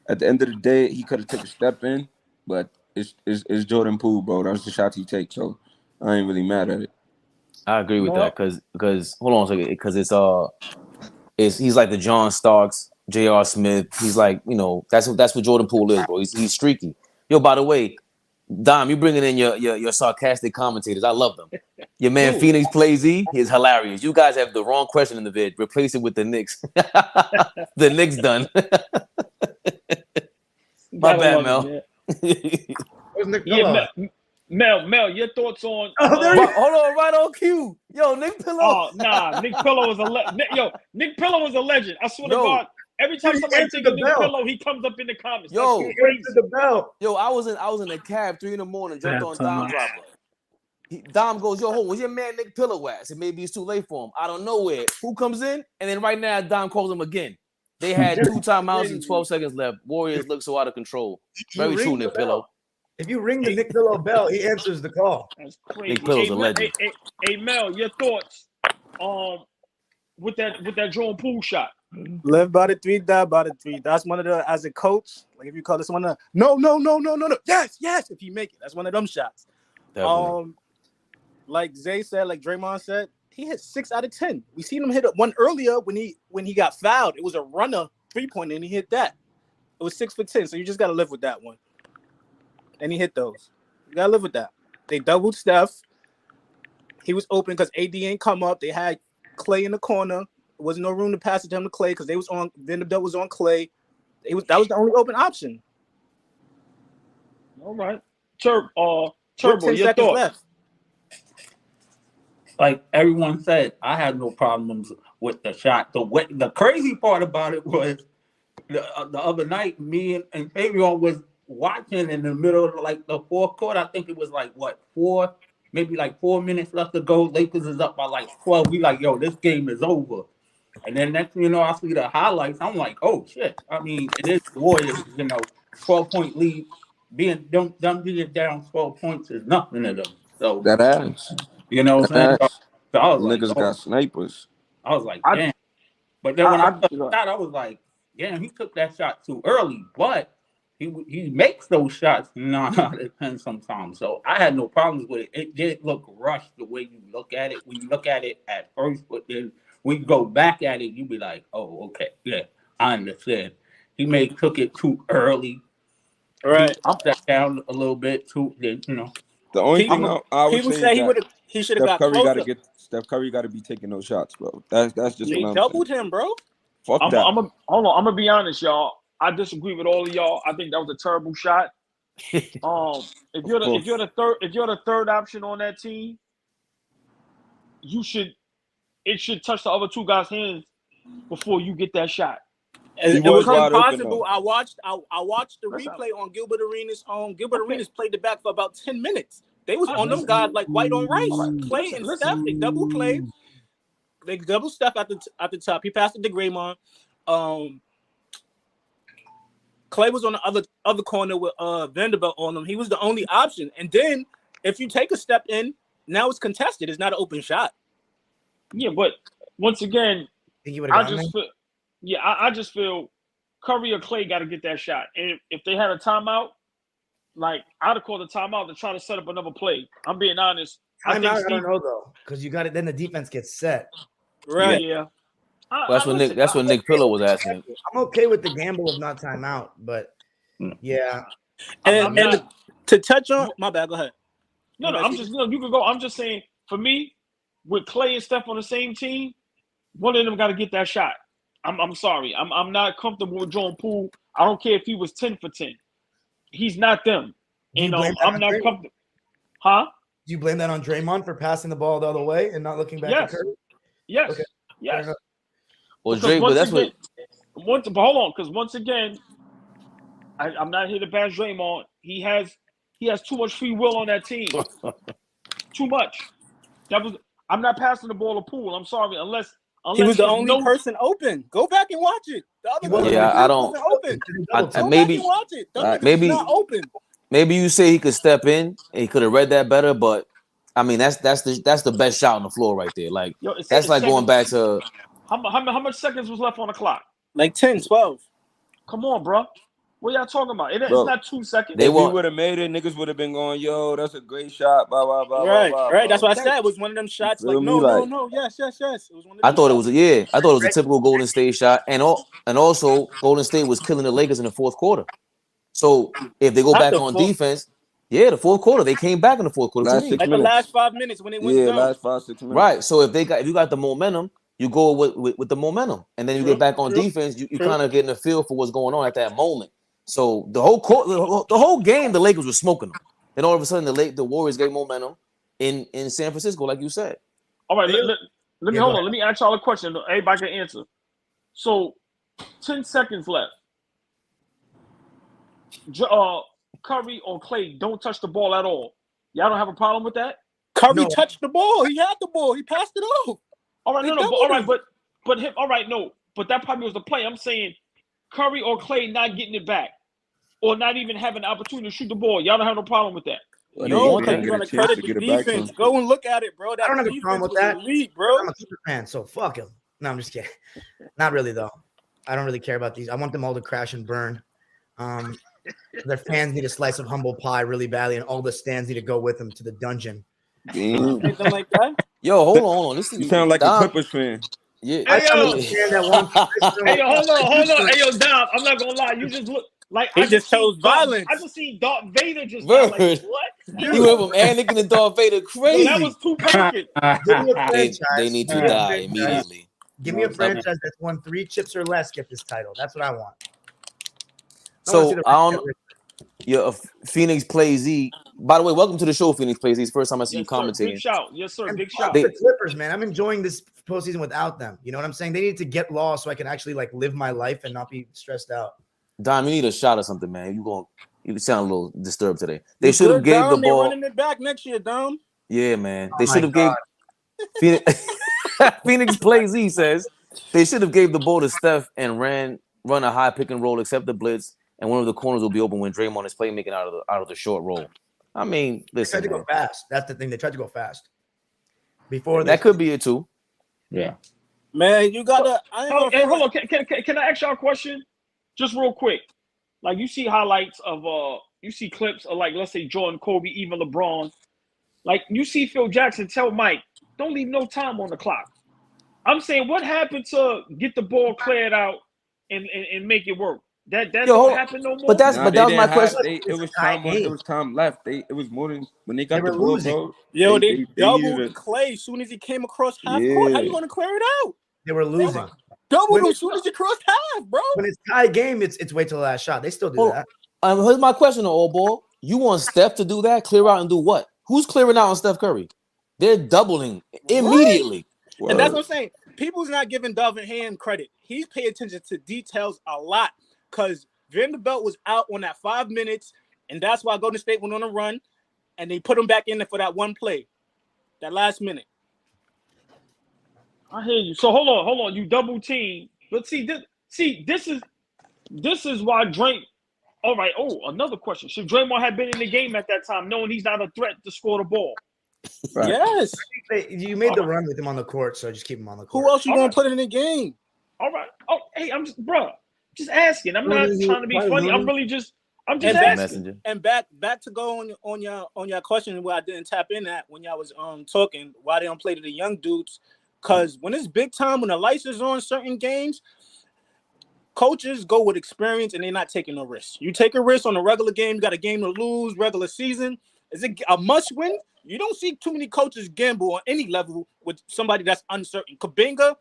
at the end of the day, he could have taken a step in, but it's Jordan Poole, bro. That's the shots he takes. So I ain't really mad at it.
I agree with that because hold on a second, because he's like the John Starks, J.R. Smith. He's like, that's what Jordan Poole is, bro. He's streaky. Yo, by the way, Dom, you bringing in your sarcastic commentators. I love them. Your man Phoenix Plays E is hilarious. You guys have the wrong question in the vid. Replace it with the Knicks. The Knicks done. My bad, Mel.
Mel, your thoughts on?
Hold on, right on cue. Yo, Nick Pillow.
Oh, nah, Nick Pillow was Nick Pillow was a legend. I swear to God, Every time
He
somebody
answered
take a
the
Nick
bell.
Pillow, he comes up in the comments.
Yo,
That's
He
crazy.
answered the bell.
Yo, I was in a cab 3 a.m, jumped on Dom
Time.
Dropper. Dom goes, yo, where's your man Nick Pillow at? I said, maybe it's too late for him. Out of nowhere. Who comes in? And then right now, Dom calls him again. They had 2 timeouts and 12 seconds left. Warriors look so out of control. Very true, Nick Pillow.
If you ring the Nick Pillow bell, he answers the call.
That's crazy.
Nick Pillow's a legend.
Hey, Mel, your thoughts with that drone Poole shot?
Live by the 3, die by the 3. That's one of the, as a coach, like if you call this one a no. Yes. If you make it, that's one of them shots.
Definitely.
Like Zay said, like Draymond said, he hit 6 out of 10. We seen him hit one earlier when he got fouled. It was a runner 3-pointer and he hit that. It was 6 for 10. So you just gotta live with that one. And he hit those. You gotta live with that. They doubled Steph. He was open because AD ain't come up. They had Clay in the corner. There wasn't no room to pass it to him to Clay because they was on Vanderbilt was on Clay. That was the only open option.
All right. Turbo, your thoughts?
Left.
Like everyone said, I had no problems with the shot. The crazy part about it was the other night, me and Fabian was watching in the middle of like the fourth quarter. I think it was like 4 minutes left to go. Lakers is up by like 12. We like, yo, this game is over. And then next thing you know, I see the highlights. I'm like, oh shit. I mean, it is Warriors, 12-point lead. Being them being down 12 points is nothing to them. So
That ass.
you know what I'm saying? So I was like,
niggas got snipers.
I was like, damn. But then when I took the shot, I was like, damn, he took that shot too early. But he makes those shots 9 out of 10 sometimes. So I had no problems with it. It did look rushed the way you look at it. When you look at it at first, but then when you go back at it, you be like, oh, okay, yeah, I understand. He took it too early.
Right.
He upped that down a little bit too. The
only thing I would say is
he should have got closer.
Steph Curry got to be taking those shots, bro. That's just
They
what I'm
doubled
saying.
him, bro.
Fuck that.
Hold on. I'm gonna be honest, y'all. I disagree with all of y'all. I think that was a terrible shot. If you're the third option on that team, it should touch the other 2 guys' hands before you get that shot.
It was
open,
impossible. I watched the replay on Gilbert Arenas. Gilbert Arenas played it back for about 10 minutes. They was on them guys like white on rice. Clay and Steph. They double Clay. They double Steph at the top. He passed it to Draymond. Clay was on the other corner with Vanderbilt on him. He was the only option. And then if you take a step in, now it's contested. It's not an open shot.
Yeah, but once again, I just feel Curry or Clay got to get that shot. And if they had a timeout, like I'd have called a timeout to try to set up another play. I'm being honest.
I don't know though, because you got it. Then the defense gets set.
Right. Yeah.
That's what Nick Pillow was asking.
I'm okay with the gamble of not timeout, but yeah.
And to touch on my bad, go ahead.
No, I'm just you can go. I'm just saying for me, with Clay and Steph on the same team, one of them got to get that shot. I'm sorry. I'm not comfortable with Jordan Poole. I don't care if he was 10 for 10. He's not them. And I'm not comfortable. Huh?
Do you blame that on Draymond for passing the ball the other way and not looking back at Curry?
Yes.
Okay.
Yes.
Well, Drake, but that's
but hold on, because once again, I'm not here to bash Draymond. He has too much free will on that team. Too much. I'm not passing the ball to Poole. I'm sorry, unless
he was the only person open. Go back and watch it. The other
I don't. Maybe
watch it. Maybe not open.
Maybe you say he could step in and he could have read that better, but I mean that's the best shot on the floor right there. Like that's like going back to
how much seconds was left on the clock?
Like 10, 12.
Come on, bro. What y'all talking about? It's not 2 seconds.
If we would have made it, niggas would have been going, yo, that's a great shot. Blah, blah, blah,
right,
blah,
right.
Blah,
that's what I said. It was one of them shots. Like, no. Yes. It was one of them
I thought it was a typical Golden State shot. And also Golden State was killing the Lakers in the fourth quarter. So if they go back on defense, the fourth quarter, they came back in the fourth quarter.
Like the last 5 minutes when it went down.
Last 5-6 minutes.
Right. So if you got the momentum, you go with the momentum. And then you get back on defense, you kind of getting a feel for what's going on at that moment. So the whole game, the Lakers were smoking them. Then all of a sudden, the Warriors gave momentum in San Francisco, like you said.
All right, let me hold on. Let me ask y'all a question. Everybody can answer. So 10 seconds left. Curry or Clay don't touch the ball at all. Y'all don't have a problem with that?
Curry touched the ball. He had the ball. He passed it off.
All right, but him. All right, no, but that probably was the play. I'm saying Curry or Clay not getting it back, or not even having the opportunity to shoot the ball. Y'all don't have no problem with that.
No, because you're gonna credit the defense. Go and look at it, bro. That
I don't have a problem with that.
Elite, bro.
I'm a Clipper fan, so fuck him. No, I'm just kidding. Not really though. I don't really care about these. I want them all to crash and burn. Their fans need a slice of humble pie really badly, and all the stands need to go with them to the dungeon.
Anything like that?
Yo, hold on.
You sound like a Clippers fan.
Yeah.
Hey, yo.
Hey,
hold on. Hey, yo, Dom, I'm not gonna lie. You just look like
he just chose violence.
I just seen Darth Vader just like, what?
You went from Anakin to Darth Vader crazy.
That was too perfect.
They need to die immediately.
Give me a franchise that's won 3 chips or less get this title. That's what I want.
So I don't. Yeah, Phoenix Plays Z. By the way, welcome to the show, Phoenix Plays Z. It's the first time I see you commentating.
Big shout, yes sir, big shout.
The Clippers, man, I'm enjoying this postseason without them. You know what I'm saying? They need to get lost so I can actually like live my life and not be stressed out.
Dom, you need a shot or something, man. You sound a little disturbed today. They should have gave the ball.
They're running it back next year, Dom.
Yeah, man. They should have gave. Phoenix Plays Z says they should have gave the ball to Steph and run a high pick and roll, accept the blitz, and one of the corners will be open when Draymond is playmaking out of the short roll. I mean, listen,
they tried to go fast. That's the thing. They tried to go fast. Before
that could be it too.
Yeah,
man, you gotta.
Hey, hold on. Can I ask y'all a question, just real quick? Like you see highlights of you see clips of like let's say Jordan, Kobe, even LeBron. Like you see Phil Jackson tell Mike, "Don't leave no time on the clock." I'm saying, what happened to get the ball cleared out and make it work? That don't happen no more.
But that was my question.
It was time left. It was more than when they got the ball, bro.
Yo, they doubled Clay as soon as he came across half court. How you gonna clear it out?
They were losing.
Doubled him as soon as he crossed half, bro.
When it's tie game, it's wait till the last shot. They still do that.
Here's my question on AllBall. You want Steph to do that? Clear out and do what? Who's clearing out on Steph Curry? They're doubling immediately.
Right. And that's what I'm saying. People's not giving Dalvin Ham credit. He's paying attention to details a lot because Vanderbilt was out on that 5 minutes, and that's why Golden State went on a run, and they put him back in there for that one play, that last minute.
I hear you. So hold on. You double team, but this is why Drake. All right. Oh, another question. Should Draymond have been in the game at that time, knowing he's not a threat to score the ball?
Right. Yes.
You made the run with him on the court, so just keep him on the court.
Who else you gonna put in the game?
All right. Oh, hey, I'm just asking. I'm not trying to be funny. I'm just asking.
And back to go on your question where I didn't tap in at when y'all was talking why they don't play to the young dudes. Because when it's big time, when the lights is on certain games, coaches go with experience and they're not taking no risks. You take a risk on a regular game, you got a game to lose, regular season. Is it a must win? You don't see too many coaches gamble on any level with somebody that's uncertain. Kaminga,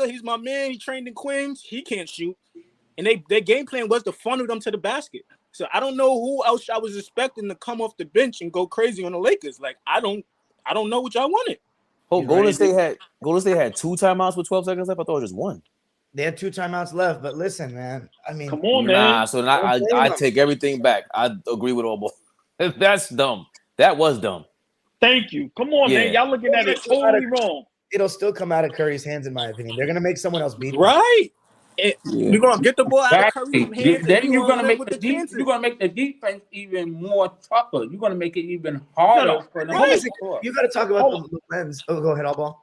he's my man. He trained in Queens. He can't shoot. And their game plan was to funnel them to the basket. So I don't know who else I was expecting to come off the bench and go crazy on the Lakers. Like, I don't know what y'all wanted.
Oh, Golden State had 2 timeouts with 12 seconds left. I thought it was just 1.
They had 2 timeouts left, but listen, man. I mean,
come on, man.
So I take everything back. I agree with AllBall. That's dumb. That was dumb.
Thank you. Come on, man. Y'all looking at it totally wrong.
It'll still come out of Curry's hands, in my opinion. They're gonna make someone else beat them.
Right. You're gonna get the ball out of Curry's hands.
Then you're gonna make the defense even more tougher. You're gonna make it even harder for them.
You got to talk about the lens. Oh, go ahead, AllBall.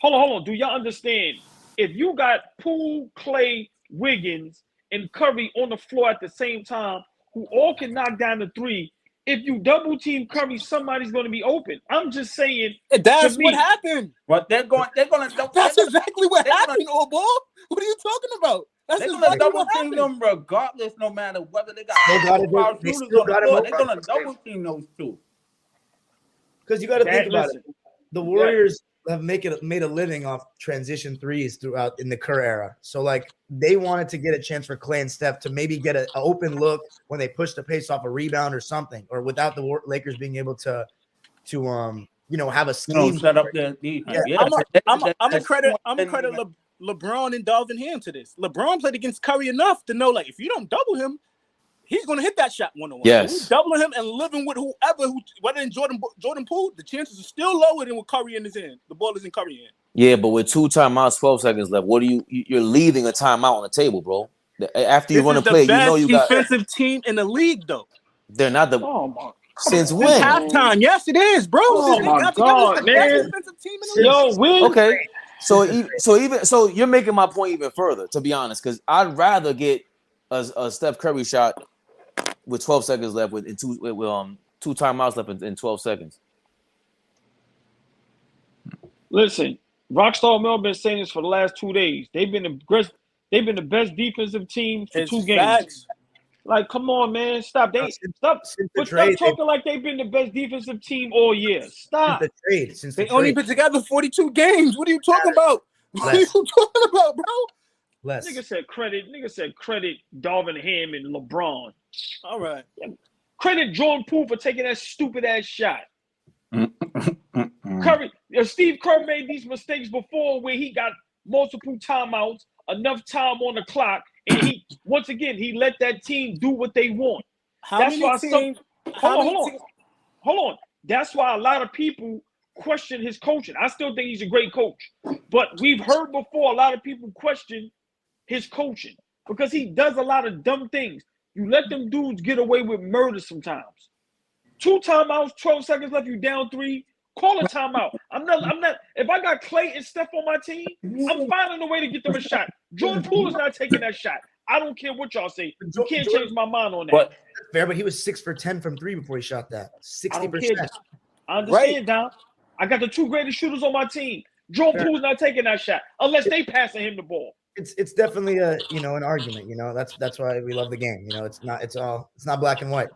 Hold on. Do y'all understand? If you got Poole, Clay, Wiggins, and Curry on the floor at the same time, who all can knock down the 3, if you double team Curry, somebody's going to be open. I'm just saying.
That's what happened.
But they're going.
That's exactly what happened, AllBall. What are you talking about? That's
they're going to double team them regardless, no matter whether they got shooters on the floor. They're going to double team those 2.
Because you got to think about it. The Warriors have made a living off transition threes throughout in the Kerr era. So like they wanted to get a chance for Clay and Steph to maybe get an open look when they push the pace off a rebound or something, or without the Lakers being able to have a scheme
set up their defense.
I'm a credit LeBron and Darvin Ham to this. LeBron played against Curry enough to know, like, if you don't double him, he's going to hit that shot one-on-one.
Yes.
So we doubling him and living with whoever, whether in Jordan Poole, the chances are still lower than with Curry in his hand. The ball is in Curry's hand.
Yeah, but with 2 timeouts, 12 seconds left, what do you're leaving a timeout on the table, bro. After you run a play, you know you got
defensive team in the league, though.
They're not the since when?
Since halftime. Yes, it is, bro.
Oh my God, man.
Defensive team in the league.
Yo,
Okay. So you're making my point even further, to be honest, because I'd rather get a Steph Curry shot with 12 seconds left with 2 timeouts left in 12 seconds.
Listen, Rockstar Mel been saying this for the last 2 days. They've been the best defensive team for 2 games.
Facts.
Like, come on, man, stop. Stop talking like they've been the best defensive team all year. Stop.
They only been together 42 games. What are you talking about? What are you talking about, bro?
Nigga said credit Darvin Ham and LeBron.
All right.
Credit Jordan Poole for taking that stupid ass shot. Steve Kerr made these mistakes before where he got multiple timeouts, enough time on the clock, and he let that team do what they want. Hold on. That's why a lot of people question his coaching. I still think he's a great coach, but we've heard before a lot of people question his coaching because he does a lot of dumb things. You let them dudes get away with murder sometimes. 2 timeouts, 12 seconds left, you down 3. Call a timeout. I'm not. If I got Clay and Steph on my team, I'm finding a way to get them a shot. Jordan Poole is not taking that shot. I don't care what y'all say. You can't change my mind on that.
But fair, but he was 6 for 10 from 3 before he shot that. 60%.
I understand, Dom. I got the 2 greatest shooters on my team. Jordan Poole's not taking that shot unless they passing him the ball.
It's definitely an argument. That's why we love the game. It's not black and white.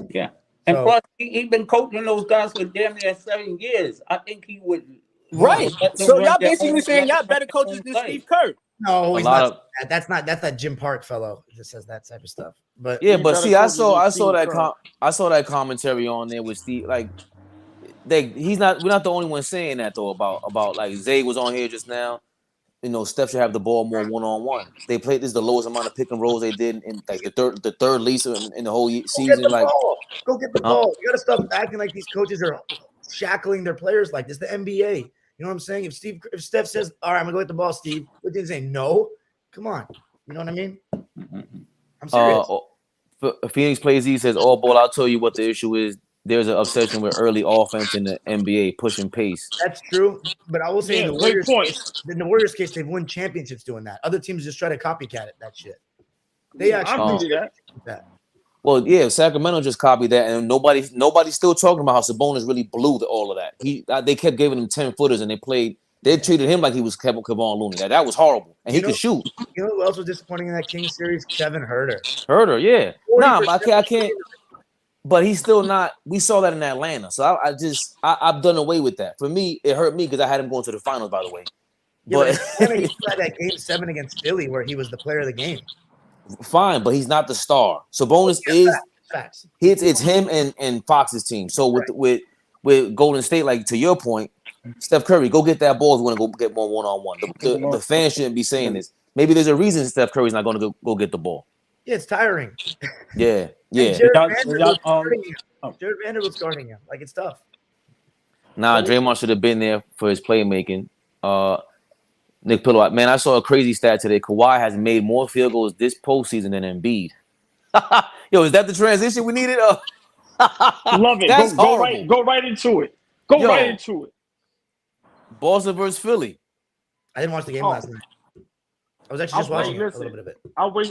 Yeah. And plus, he's been coaching those guys for damn near 7 years. I think he would.
Right. So y'all basically saying y'all better coaches than Steve Kerr.
No, he's not. That's that Jim Park fellow who just says that type of stuff. But
yeah, but see, I saw that commentary on there with Steve. Like, we're not the only one saying that though. About like Zay was on here just now. Steph should have the ball more one-on-one. They played this the lowest amount of pick and rolls they did in like the third least in the whole season.
Go get the ball. You gotta stop acting like these coaches are shackling their players like this. The NBA. You know what I'm saying? If Steph says, "All right, I'm gonna go get the ball," Steve, what did he say? No. Come on. You know what I mean? I'm serious.
Phoenix Plays Z says, "AllBall, I'll tell you what the issue is. There's an obsession with early offense in the NBA, pushing pace."
That's true, but I will say in the Warriors case, they've won championships doing that. Other teams just try to copycat that shit. They actually
do
that.
Well, yeah, Sacramento just copied that, and nobody's still talking about how Sabonis really blew all of that. They kept giving him 10-footers, and they treated him like he was Kevin Looney. That was horrible, and he could shoot.
You know who else was disappointing in that Kings series? Kevin Huerter.
Yeah. Nah, I can't. But he's still not. We saw that in Atlanta, so I've done away with that. For me, it hurt me because I had him going to the finals. By the way,
but he had that Game 7 against Philly where he was the player of the game.
Fine, but he's not the star. Sabonis is.
Facts.
It's him and Fox's team. So with Golden State, like to your point, Steph Curry, go get that ball if you want to go get more one-on-one. The fans shouldn't be saying this. Maybe there's a reason Steph Curry's not going to go get the ball.
Yeah, it's tiring.
Yeah.
Jared Vanderbilt's guarding him. Like, it's tough.
Nah, Draymond should have been there for his playmaking. Nick Pillow, man, I saw a crazy stat today. Kawhi has made more field goals this postseason than Embiid. Yo, is that the transition we needed?
Love it.
That's
go right into it. Right into it.
Boston versus Philly.
I didn't watch the game last night. I was actually just watching a little bit of it.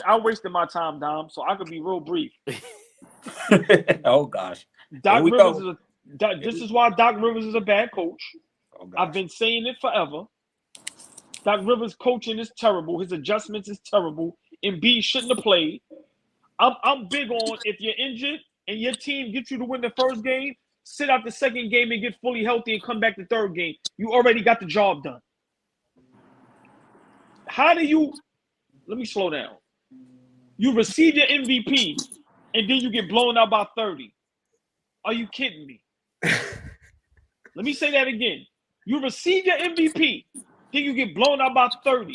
I wasted my time, Dom, so I could be real brief.
Oh gosh.
This is why Doc Rivers is a bad coach. Oh, I've been saying it forever. Doc Rivers' coaching is terrible. His adjustments is terrible. Embiid shouldn't have played. I'm big on if you're injured and your team gets you to win the first game, sit out the second game and get fully healthy and come back the third game. You already got the job done. Let me slow down. You receive your MVP and then you get blown out by 30. Are you kidding me? Let me say that again. You receive your MVP, then you get blown out by 30.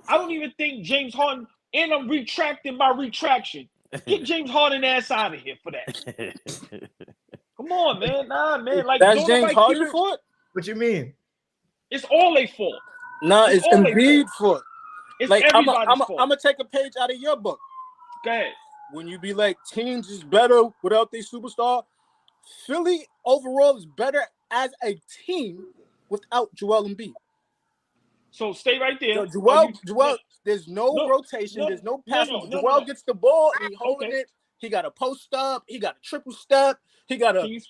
I don't even think James Harden, and I'm retracting my retraction. Get James Harden ass out of here for that. Come on, man. Nah, man. Like,
that's
don't
James
nobody
Harden
keep it.
fault?
What you mean?
It's all their fault.
No, it's
all they
Embiid fault.
It's
Like, I'm
everybody's fault.
gonna take a page out of your book.
Go ahead.
When you be like, teams is better without their superstar, Philly overall is better as a team without Joel Embiid.
So stay right there.
Joel, there's no rotation. There's no passing. Joel gets the ball and he holding it. He got a post up. He got a triple step. He got a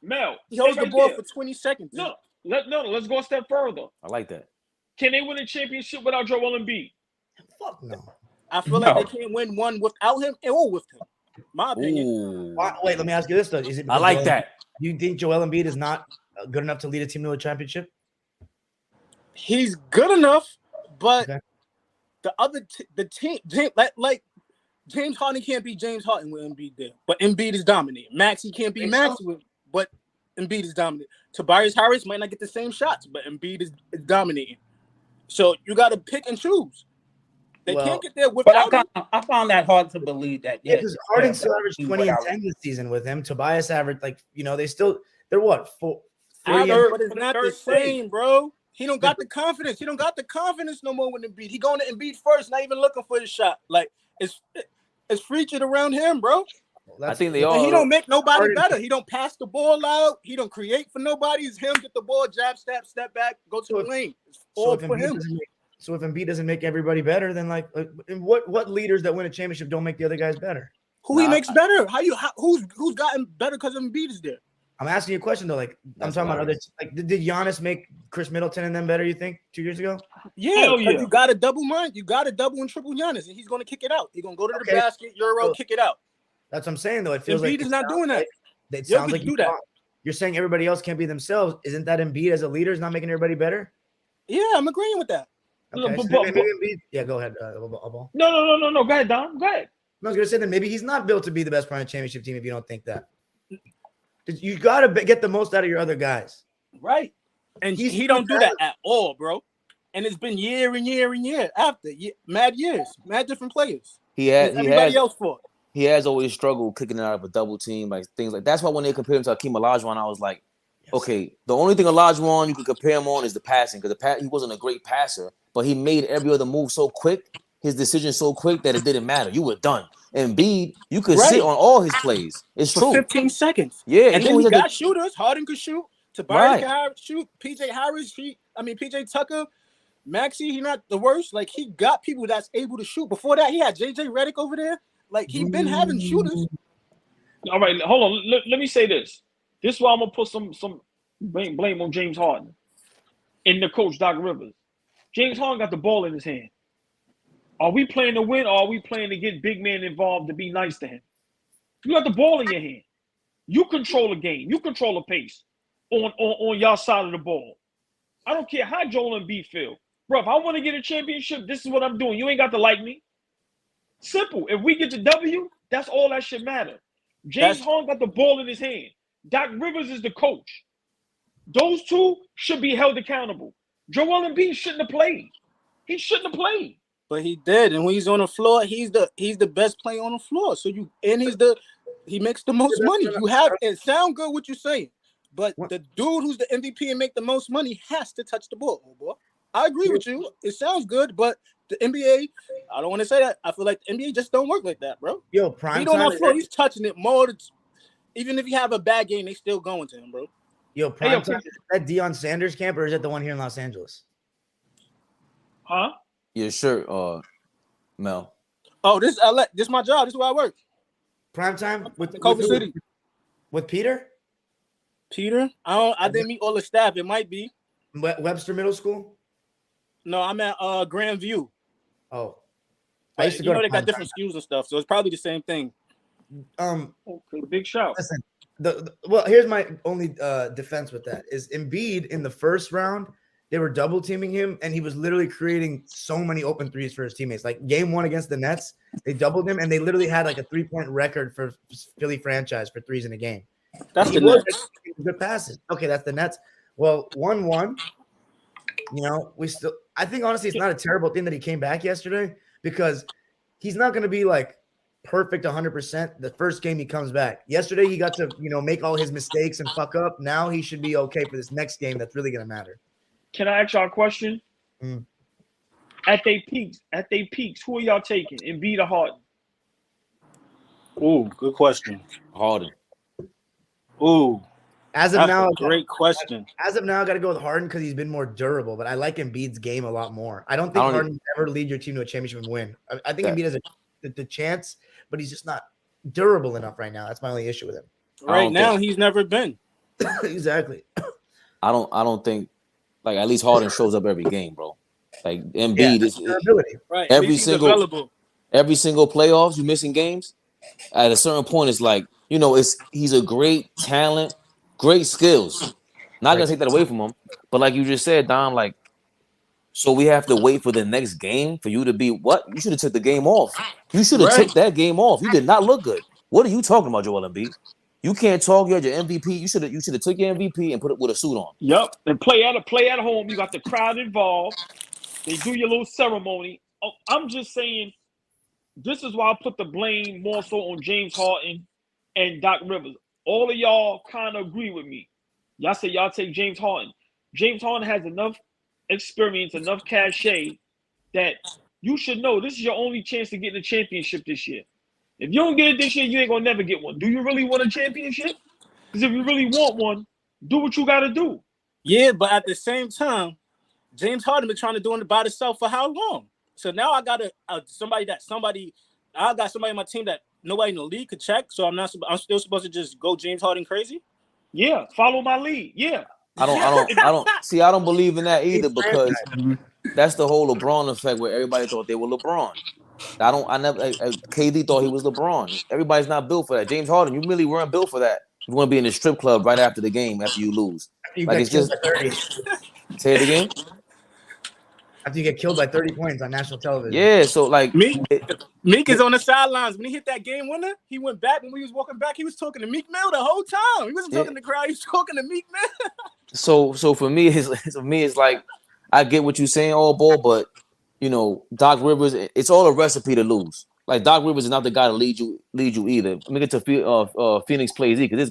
Mel.
He holds the ball for 20 seconds.
Let's go a step further.
I like that.
Can they win a championship without Joel Embiid?
Fuck no.
I feel like they can't win one without him or with him. My opinion.
Wait, let me ask you this though: Is it?
I like that.
Do you think Joel Embiid is not good enough to lead a team to a championship?
He's good enough, but the other team, like James Harden can't be James Harden with Embiid there, but Embiid is dominating. Maxey can't be Maxey with, but Embiid is dominant. Tobias Harris might not get the same shots, but Embiid is dominating. So you got to pick and choose. They can't get there without him.
I found that hard to believe that.
Yeah, because Harden still averaged 20 and 10 this season with him. Tobias averaged they're what? 4, 3
but it's not the same, bro. He don't got the confidence. He don't got the confidence no more with Embiid. He going to Embiid first, not even looking for his shot. Like it's featured around him, bro.
I think they all.
And he don't make nobody better. He don't pass the ball out. He don't create for nobody. It's him get the ball, jab, step back, go to the lane. It's all for him.
So if Embiid doesn't make everybody better, then what leaders that win a championship don't make the other guys better?
Who he makes better? Who's gotten better because Embiid is there?
I'm asking you a question though. Like I'm talking about others. Like did Giannis make Chris Middleton and them better? You think 2 years ago?
Yeah. You got to double mine. You got to double and triple Giannis, and he's going to kick it out. He's going to go to the basket, kick it out.
That's what I'm saying though. It feels
Embiid is not doing that.
It sounds like you're saying everybody else can't be themselves. Isn't that Embiid as a leader is not making everybody better?
Yeah, I'm agreeing with that.
Okay. So maybe Embiid, yeah, go ahead. AllBall.
No. Go ahead, Dom. Go ahead.
I was gonna say that maybe he's not built to be the best part of the championship team. If you don't think that, you got to get the most out of your other guys,
right? And he don't do that at all, bro. And it's been year and year and year after mad different players. Everybody else for it.
He has always struggled kicking it out of a double team, like things like that's why when they compared him to Hakeem Olajuwon, I was like, okay, the only thing Olajuwon you could compare him on is the passing because he wasn't a great passer, but he made every other move so quick, his decision so quick that it didn't matter. You were done. And Embiid, you could sit on all his plays. It's
for
true.
15 seconds.
Yeah,
and then he got shooters. Harden could shoot. Tobias can shoot. PJ Harris, PJ Tucker, Maxey. He not the worst. Like he got people that's able to shoot. Before that, he had JJ Redick over there. Like he been having shooters.
All right, hold on. Let me say this. This is why I'm gonna put some blame on James Harden and the coach Doc Rivers. James Harden got the ball in his hand. Are we playing to win, or are we playing to get big man involved to be nice to him? You got the ball in your hand. You control the game. You control the pace on your side of the ball. I don't care how Joel Embiid feel, bro. If I want to get a championship, this is what I'm doing. You ain't got to like me. Simple. If we get the W, that's all that should matter. James Harden got the ball in his hand. Doc Rivers is the coach. Those two should be held accountable. Joel Embiid shouldn't have played. He shouldn't have played.
But he did, and when he's on the floor, he's the best player on the floor. So he makes the most money. It sound good what you're saying, but the dude who's the MVP and make the most money has to touch the ball, boy. I agree with you. It sounds good, but the NBA, I don't want to say that. I feel like the NBA just don't work like that, bro.
Yo, prime
time. On the floor, he's touching it more. Even if you have a bad game, they still going to him, bro.
Yo, prime time. Is that Deion Sanders camp or is it the one here in Los Angeles?
Huh?
Yeah, sure, Mel.
Oh, this LA. This my job. This is where I work.
Prime time with
Culver City.
With Peter?
I didn't meet all the staff. It might be
Webster Middle School.
No, I'm at Grandview.
Oh,
I used to go. They got different schools and stuff, so it's probably the same thing.
Okay, big shout.
Listen, well, here's my only defense with that is Embiid in the first round. They were double teaming him, and he was literally creating so many open threes for his teammates. Like game 1 against the Nets, they doubled him, and they literally had like a 3-point record for Philly franchise for threes in a game.
That's the Nets.
Good passes. Okay, that's the Nets. Well, 1-1. You know, I think honestly, it's not a terrible thing that he came back yesterday because he's not going to be like perfect 100% the first game he comes back. Yesterday, he got to, make all his mistakes and fuck up. Now he should be okay for this next game. That's really going to matter.
Can I ask y'all a question? At their peaks, who are y'all taking? Embiid or Harden?
Ooh, good question.
Harden.
Ooh.
As of now,
great question.
As of now, I got to go with Harden because he's been more durable, but I like Embiid's game a lot more. I don't think Harden will ever lead your team to a championship and win. I think Embiid has the chance, but he's just not durable enough right now. That's my only issue with him.
Right now, he's never been.
Exactly.
I don't think, like, at least Harden shows up every game, bro. Like Embiid is
right.
Every single playoffs, you missing games. At a certain point, it's like, he's a great talent, great skills. Not gonna take that away from him, but like you just said, Dom, like, so we have to wait for the next game for you to be what? You should have took the game off. You should have took that game off. You did not look good. What are you talking about, Joel Embiid? You can't talk. You had your MVP. You should have took your MVP and put it with a suit on.
Yep, and play at home. You got the crowd involved. They do your little ceremony. Oh, I'm just saying, this is why I put the blame more so on James Harden and Doc Rivers. All of y'all kind of agree with me. Y'all say y'all take James Harden. James Harden has enough experience, enough cachet that you should know this is your only chance to get the championship this year. If you don't get it this year, you ain't gonna never get one. Do you really want a championship? Because if you really want one, do what you got to do.
Yeah, but at the same time, James Harden been trying to do it by himself for how long? So now I got somebody in my team that nobody in the league could check. So I'm still supposed to just go James Harden crazy?
Yeah, follow my lead. Yeah.
I don't believe in that either because that's the whole LeBron effect where everybody thought they were LeBron. KD thought he was LeBron. Everybody's not built for that. James Harden, you really weren't built for that. You want to be in a strip club right after the game after you lose. It's just
30.
Say it again.
After you get killed by 30 points on national television.
Yeah, so like
Meek is on the sidelines. When he hit that game winner, he went back. When we was walking back, he was talking to Meek Mill the whole time. He wasn't talking to the crowd. He was talking to Meek Mill.
So for me, it's like I get what you're saying, AllBall, but Doc Rivers, it's all a recipe to lose. Like Doc Rivers is not the guy to lead you either. Let me get to Phoenix plays because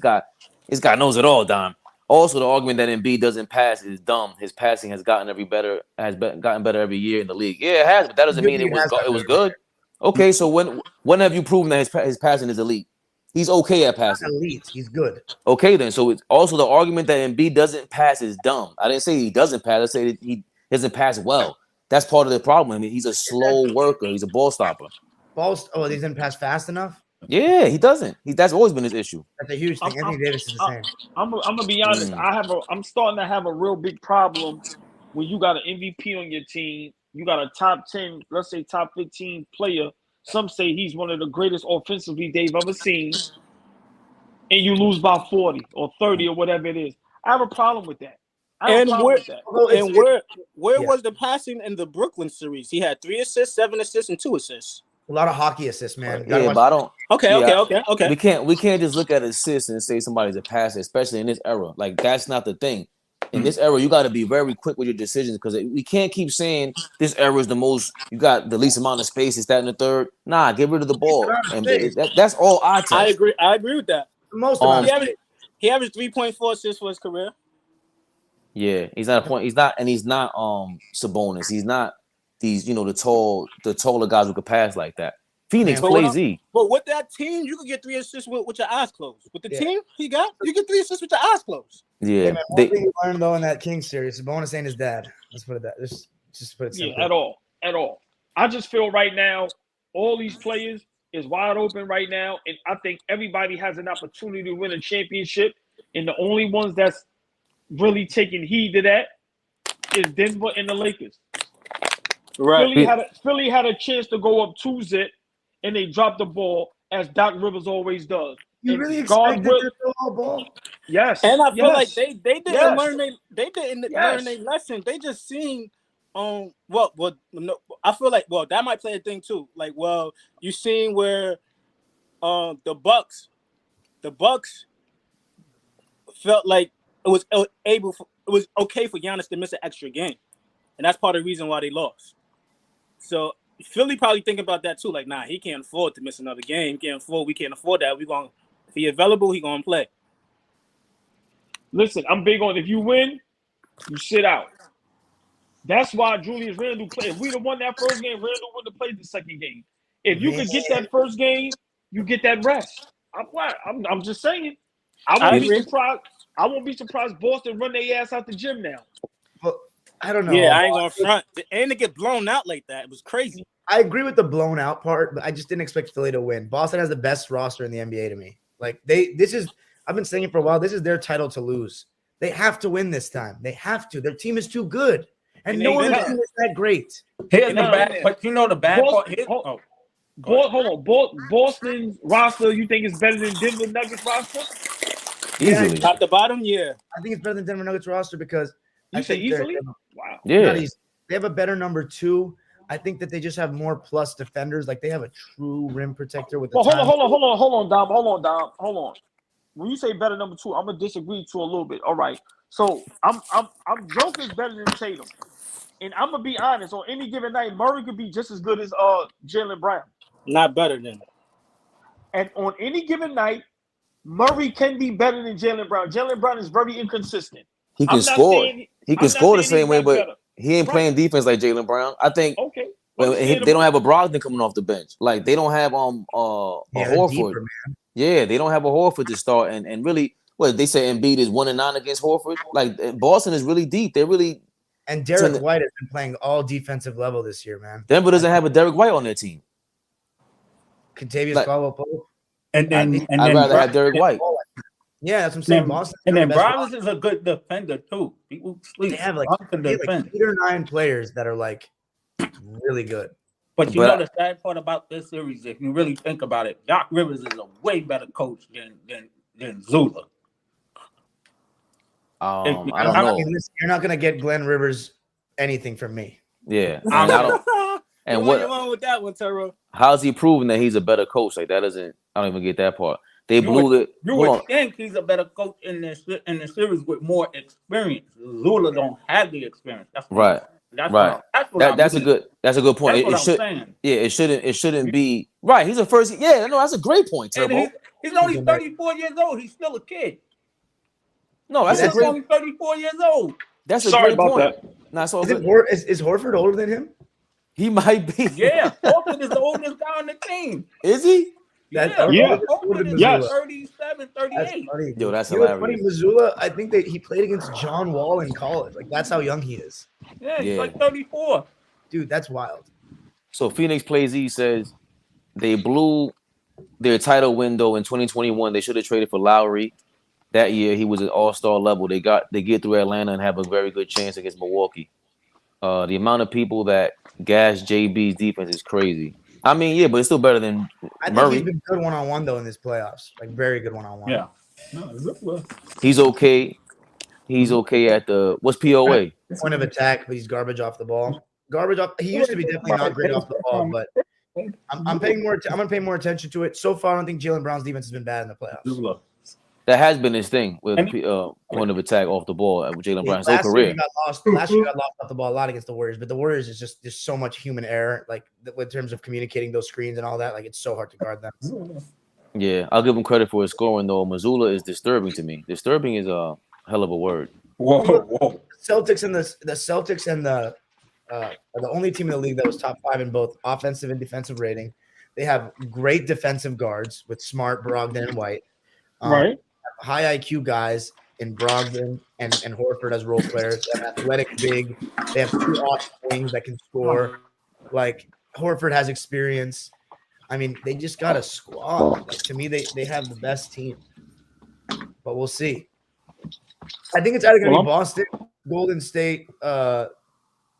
this guy knows it all, Dom. Also, the argument that Embiid doesn't pass is dumb. His passing has gotten better every year in the league. Yeah, it has, but that doesn't mean it was good. Okay, so when have you proven that his passing is elite? He's okay at passing.
Elite, he's good.
Okay, then. So it's also the argument that Embiid doesn't pass is dumb. I didn't say he doesn't pass. I said he doesn't pass well. That's part of the problem. I mean, he's a slow worker. He's a ball stopper.
He didn't pass fast enough?
Yeah, he doesn't. That's always been his issue.
That's a huge thing. Anthony Davis is the same.
I'm gonna be honest. I'm starting to have a real big problem when you got an MVP on your team. You got a top 10, let's say top 15 player. Some say he's one of the greatest offensively they've ever seen, and you lose by 40 or 30 or whatever it is. I have a problem with that.
Where was the passing in the Brooklyn series? He had 3 assists, 7 assists, and 2 assists.
A lot of hockey assists, man.
Yeah, but I don't.
Okay.
We can't just look at assists and say somebody's a passer, especially in this era. Like that's not the thing. In this era, you got to be very quick with your decisions because we can't keep saying this era is the most. You got the least amount of space. Is that in the third? Nah, get rid of the ball. And that's all I tell.
I agree with that.
The most
he averaged 3.4 assists for his career.
Yeah, he's not a point. He's not Sabonis. He's not these, the taller guys who could pass like that. Phoenix plays Z.
But with that team, you could get 3 assists with your eyes closed. With the team you get 3 assists with your eyes closed.
Yeah.
Man, one thing you learned though in that Kings series, Sabonis ain't his dad. Let's put it that. Just put it simple.
Yeah, at all. I just feel right now, all these players is wide open right now, and I think everybody has an opportunity to win a championship, and the only ones that's really taking heed to that is Denver and the Lakers.
Right.
Philly had a chance to go up 2-0, and they dropped the ball as Doc Rivers always does.
You really expected to throw a ball?
Yes.
And I feel like they didn't learn their lesson. They just seen I feel like that might play a thing too. Like, you seen where the Bucks felt like it was okay for Giannis to miss an extra game. and that's part of the reason why they lost. So Philly probably thinking about that too. Like, nah, he can't afford to miss another game. We can't afford that. If he available, he gonna play.
Listen, I'm big on if you win, you sit out. That's why Julius Randle played. If we'd have won that first game, Randle wouldn't have played the second game. If you could get that first game, you get that rest. I'm just saying. I won't be surprised. I won't be surprised Boston run their ass out the gym now.
Well, I don't know.
Yeah, I ain't gonna front. And to get blown out like that, it was crazy.
I agree with the blown out part, but I just didn't expect Philly to win. Boston has the best roster in the NBA to me. Like I've been saying it for a while. This is their title to lose. They have to win this time. They have to. Their team is too good. And no other team is that great.
Here's the bad, but you know the bad part.
Hold on. Boston's roster, you think is better than Denver Nuggets roster?
Easily.
Top to bottom, yeah.
I think it's better than Denver Nuggets roster because
you say easily. Wow.
Yeah.
They have a better number 2. I think that they just have more plus defenders. Like they have a true rim protector with.
Hold on, Dom. When you say better number 2, I'm gonna disagree to a little bit. All right. So I'm Joker's better than Tatum, and I'm gonna be honest. On any given night, Murray could be just as good as Jaylen Brown.
Not better than.
And on any given night, Murray can be better than Jaylen Brown. Jaylen Brown is very inconsistent.
He can score. He can score the same way, but he ain't playing defense like Jaylen Brown. I think.
Okay.
They don't have a Brogdon coming off the bench. Like they don't have a Horford.
Deeper,
yeah, they don't have a Horford to start. And really, what they say Embiid is 1-9 against Horford. Like Boston is really deep. They're really.
And Derek White has been playing all defensive level this year, man.
Denver doesn't have a Derek White on their team.
Contavious Caldwell-Pope.
I'd rather have Derek White.
Yeah, that's what I'm saying. Boston.
And then Brown is a good defender too. People sleep.
They have like 8 or 9 players that are like really good.
But you know the sad part about this series, if you really think about it, Doc Rivers is a way better coach than Zula.
I don't know.
You're not gonna get Glenn Rivers anything from me.
Yeah, I don't. And what?
On with that one, Taro?
How's he proving that he's a better coach? Like that doesn't. I don't even get that part. They blew it.
You would think he's a better coach in the series with more experience. Zula don't have the experience. That's
right.
That's
right. That's a good point.
It
shouldn't be right. He's a first. Yeah, no, that's a great point, Turbo.
He's only 34 years old. He's still a kid.
No,
he's only 34 years old.
That's a great point. Nah, so
is Horford older than him?
He might be.
Yeah, Horford is the oldest guy on the team.
Is he?
Horford is 37, 38.
Yo, that's hilarious.
Funny, Missoula, I think he played against John Wall in college. Like that's how young he is.
Yeah, he's like 34.
Dude, that's wild.
So Phoenix Plays E says they blew their title window in 2021. They should have traded for Lowry. That year he was at all-star level. They get through Atlanta and have a very good chance against Milwaukee. The amount of people that gas JB's defense is crazy. I mean, yeah, but it's still better than
I
Murray.
think he's been good one-on-one though in this playoffs. Like very good one-on-one.
Yeah.
He's okay. He's okay at what's POA?
Point of attack, but he's garbage off the ball. Garbage off. He used to be definitely not great off the ball, but I'm paying more. I'm gonna pay more attention to it. So far, I don't think Jaylen Brown's defense has been bad in the playoffs.
That has been his thing with point of attack off the ball with Jaylen Brown's whole career.
Last year, got lost off the ball a lot against the Warriors, but the Warriors is just there's so much human error, like in terms of communicating those screens and all that. Like it's so hard to guard them.
Yeah, I'll give him credit for his scoring though. Missoula is disturbing to me. Disturbing is a hell of a word.
Whoa.
The Celtics and the are the only team in the league that was top 5 in both offensive and defensive rating. They have great defensive guards with Smart, Brogdon, and White.
Right.
High IQ guys in Brogdon and Horford as role players. They have athletic big. They have 2 awesome wings that can score. Like Horford has experience. I mean, they just got a squad. Like, to me, they have the best team. But we'll see. I think it's either going to be Boston, Golden State,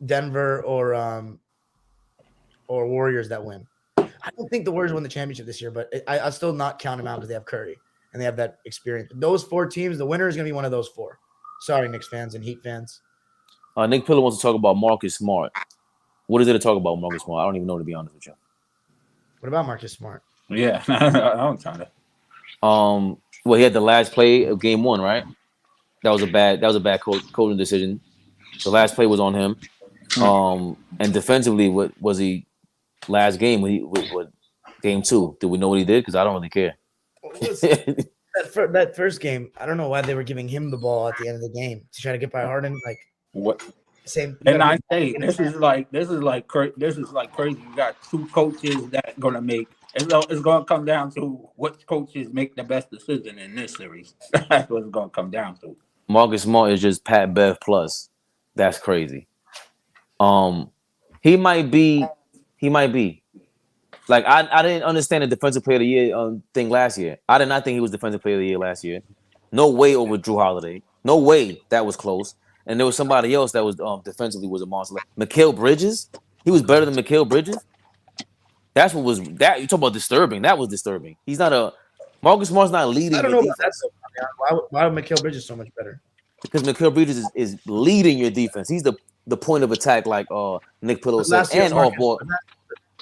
Denver, or Warriors that win. I don't think the Warriors won the championship this year, but I'll still not count them out because they have Curry and they have that experience. Those 4 teams, the winner is going to be one of those 4. Sorry, Knicks fans and Heat fans.
Nick Pillar wants to talk about Marcus Smart. What is there to talk about Marcus Smart? I don't even know, to be honest with you.
What about Marcus Smart?
Yeah, I'm trying to.
Well, he had the last play of game 1, right? That was a bad coaching decision. The last play was on him. And defensively, what was he last game? What game 2? Did we know what he did? Because I don't really care.
That first game, I don't know why they were giving him the ball at the end of the game to try to get by Harden. Like
What?
same.
And I say this is like crazy. You got two coaches that are gonna make. It's gonna come down to what coaches make the best decision in this series. That's what it's gonna come down to.
Marcus Smart is just Pat Bev plus. That's crazy. He might be. Like I didn't understand the defensive player of the year thing last year. I did not think he was defensive player of the year last year. No way over Drew Holiday. No way that was close. And there was somebody else that was defensively was a monster. Mikal Bridges. He was better than Mikal Bridges. That's what was that. You talk about disturbing. That was disturbing. He's not a Marcus Smart's not leading.
I don't know about that. Why would Mikal Bridges so much better?
Because Mikal Bridges is leading your defense. He's the point of attack, like Nick Pillow said, and off ball.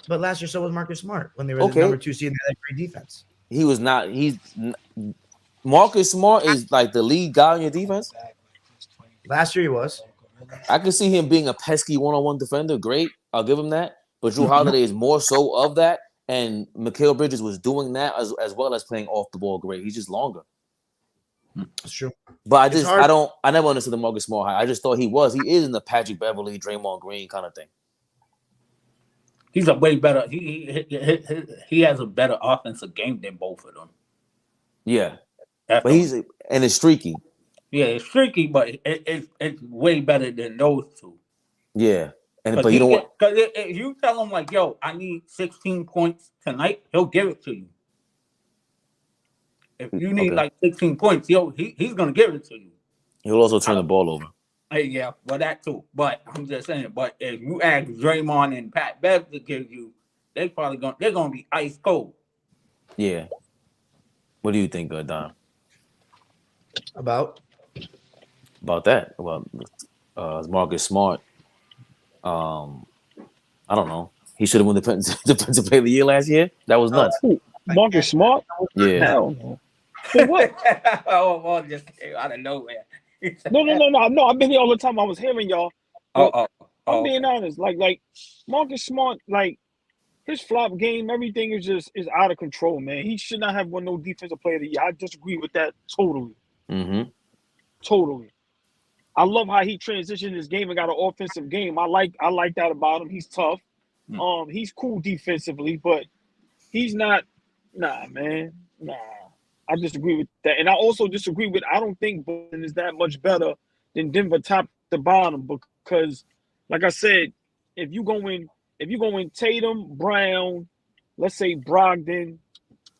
But last year, so was Marcus Smart when they were the number 2 seed in that great defense.
He was not. Marcus Smart is like the lead guy on your defense.
Last year he was.
I can see him being a pesky one-on-one defender. Great, I'll give him that. But Drew Holiday is more so of that, and Mikal Bridges was doing that as well as playing off the ball great. He's just longer.
That's true.
But I never understood the Marcus Smart high. I just thought he is in the Patrick Beverly, Draymond Green kind of thing.
He's a way better. He has a better offensive game than both of them.
Yeah, but it's streaky.
Yeah, it's streaky, but it's way better than those two.
Yeah, but you know what?
Because if you tell him like, "Yo, I need 16 points tonight," he'll give it to you. If you need like 16 points, he's gonna give it to you.
He'll also turn the ball over.
Yeah, well, that too. But I'm just saying. But if you ask Draymond and Pat Bev to give you, they're gonna be ice cold.
Yeah. What do you think, Don?
About
that? Well, Marcus Smart. I don't know. He should have won the defensive player of the year last year. That was nuts.
Marcus Smart?
Yeah.
Hell no. For what?
Oh, just out of nowhere.
No. I've been here all the time. I was hearing y'all. I'm being
okay.
honest. Like Marcus Smart, like his flop game, everything is out of control, man. He should not have won no defensive player of the year. I disagree with that totally.
Mm-hmm.
Totally. I love how he transitioned his game and got an offensive game. I like that about him. He's tough. He's cool defensively, but he's not. Nah, man. Nah. I disagree with that. And I also disagree with, I don't think Boston is that much better than Denver top to bottom, because like I said, if you go in Tatum, Brown, let's say Brogdon,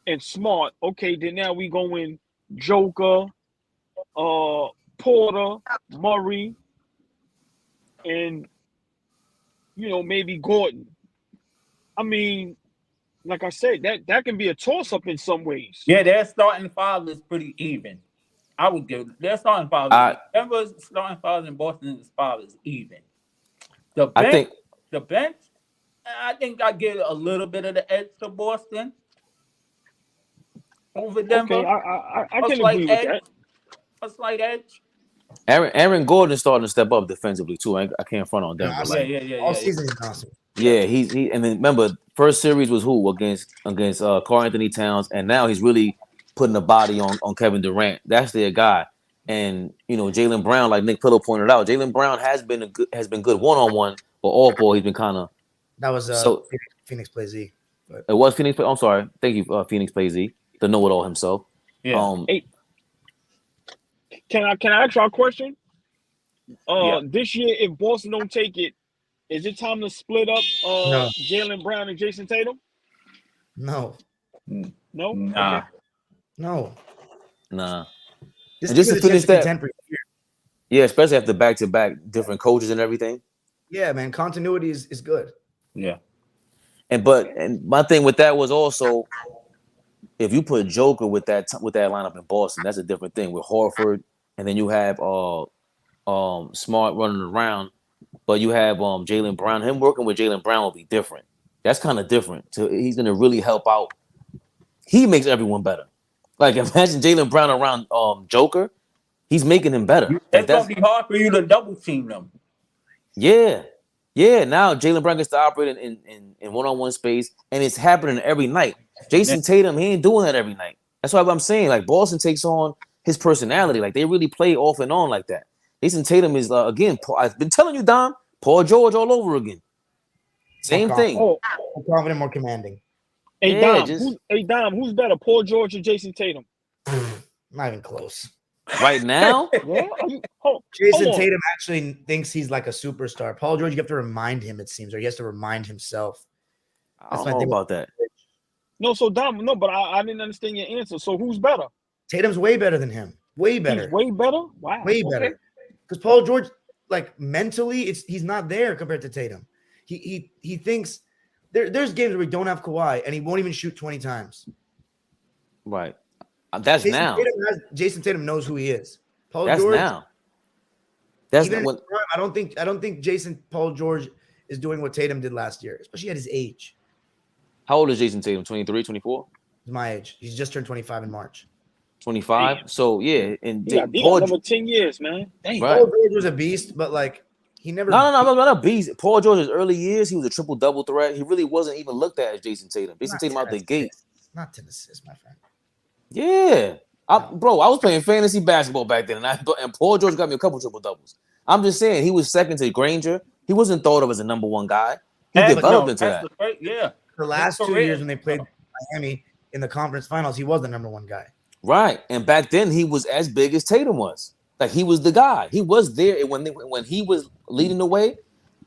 and Smart, okay, then now we go in Joker, Porter, Murray, and maybe Gordon. I mean, like I said, that can be a toss-up in some ways.
Yeah, their starting five is pretty even. I would give their starting five. Denver's starting five and Boston's five is even. The bench, I think I give a little bit of the edge to Boston over Denver.
Okay, I can agree with that.
A slight edge.
Aaron Gordon is starting to step up defensively too. I can't front on Denver.
Yeah.
All season is awesome.
Yeah, he and then remember, first series was who against Karl Anthony Towns, and now he's really putting a body on Kevin Durant. That's their guy. And Jaylen Brown, like Nick Pillow pointed out, Jaylen Brown has been good one-on-one, but all ball he's been kind of.
That was Phoenix Play Z. But. It
was Phoenix Play. I'm sorry, thank you, Phoenix Play Z, the know-it-all himself.
Yeah.
Hey, can I ask y'all a question? This year, if Boston don't take it, is it time to split up
No.
Jaylen Brown and Jason Tatum?
No.
No?
Nah.
Okay.
No.
Nah.
Just to finish that.
Yeah, especially after back-to-back different coaches and everything.
Yeah, man. Continuity is good.
Yeah.
And my thing with that was also, if you put Joker with that lineup in Boston, that's a different thing with Horford, and then you have Smart running around. But you have Jaylen Brown. Him working with Jaylen Brown will be different. That's kind of different. So he's going to really help out. He makes everyone better. Like, imagine Jaylen Brown around Joker. He's making him better.
It's going to be hard for you to double team them.
Yeah. Yeah, now Jaylen Brown gets to operate in one-on-one space, and it's happening every night. Jason Tatum, he ain't doing that every night. That's why I'm saying, like, Boston takes on his personality. Like, they really play off and on like that. Jason Tatum is, again, I've been telling you, Dom, Paul George all over again. Same thing.
More confident, more commanding.
Hey, Dom, who's better, Paul George or Jason Tatum?
Not even close.
Right now?
Jason Tatum actually thinks he's like a superstar. Paul George, you have to remind him, it seems, or he has to remind himself.
I don't know about that.
No, so Dom, but I didn't understand your answer. So who's better?
Tatum's way better than him. Way better.
He's way better? Wow.
Way better. Because Paul George, like, mentally, he's not there compared to Tatum. He thinks there's games where we don't have Kawhi and he won't even shoot 20 times.
Right. That's now.
Jason Tatum knows who he is. Paul
That's
George.
Now. That's
even
what
I don't think Paul George is doing what Tatum did last year, especially at his age.
How old is Jason Tatum? 23, 24?
He's my age. He's just turned 25 in March.
25. So yeah, and
Paul over 10 years, man.
Right.
Paul George was a beast, but like he never.
No, not a beast. Paul George's early years, he was a triple double threat. He really wasn't even looked at as Jason Tatum. Jason Tatum out the gate.
Not 10 assists, my friend.
Yeah, I was playing fantasy basketball back then, and Paul George got me a couple triple doubles. I'm just saying he was second to Granger. He wasn't thought of as a number one guy. He developed into that.
The last 2 years when they played Miami in the conference finals, he was the number one guy.
Right, and back then he was as big as Tatum was. Like he was the guy. He was there when he was leading the way.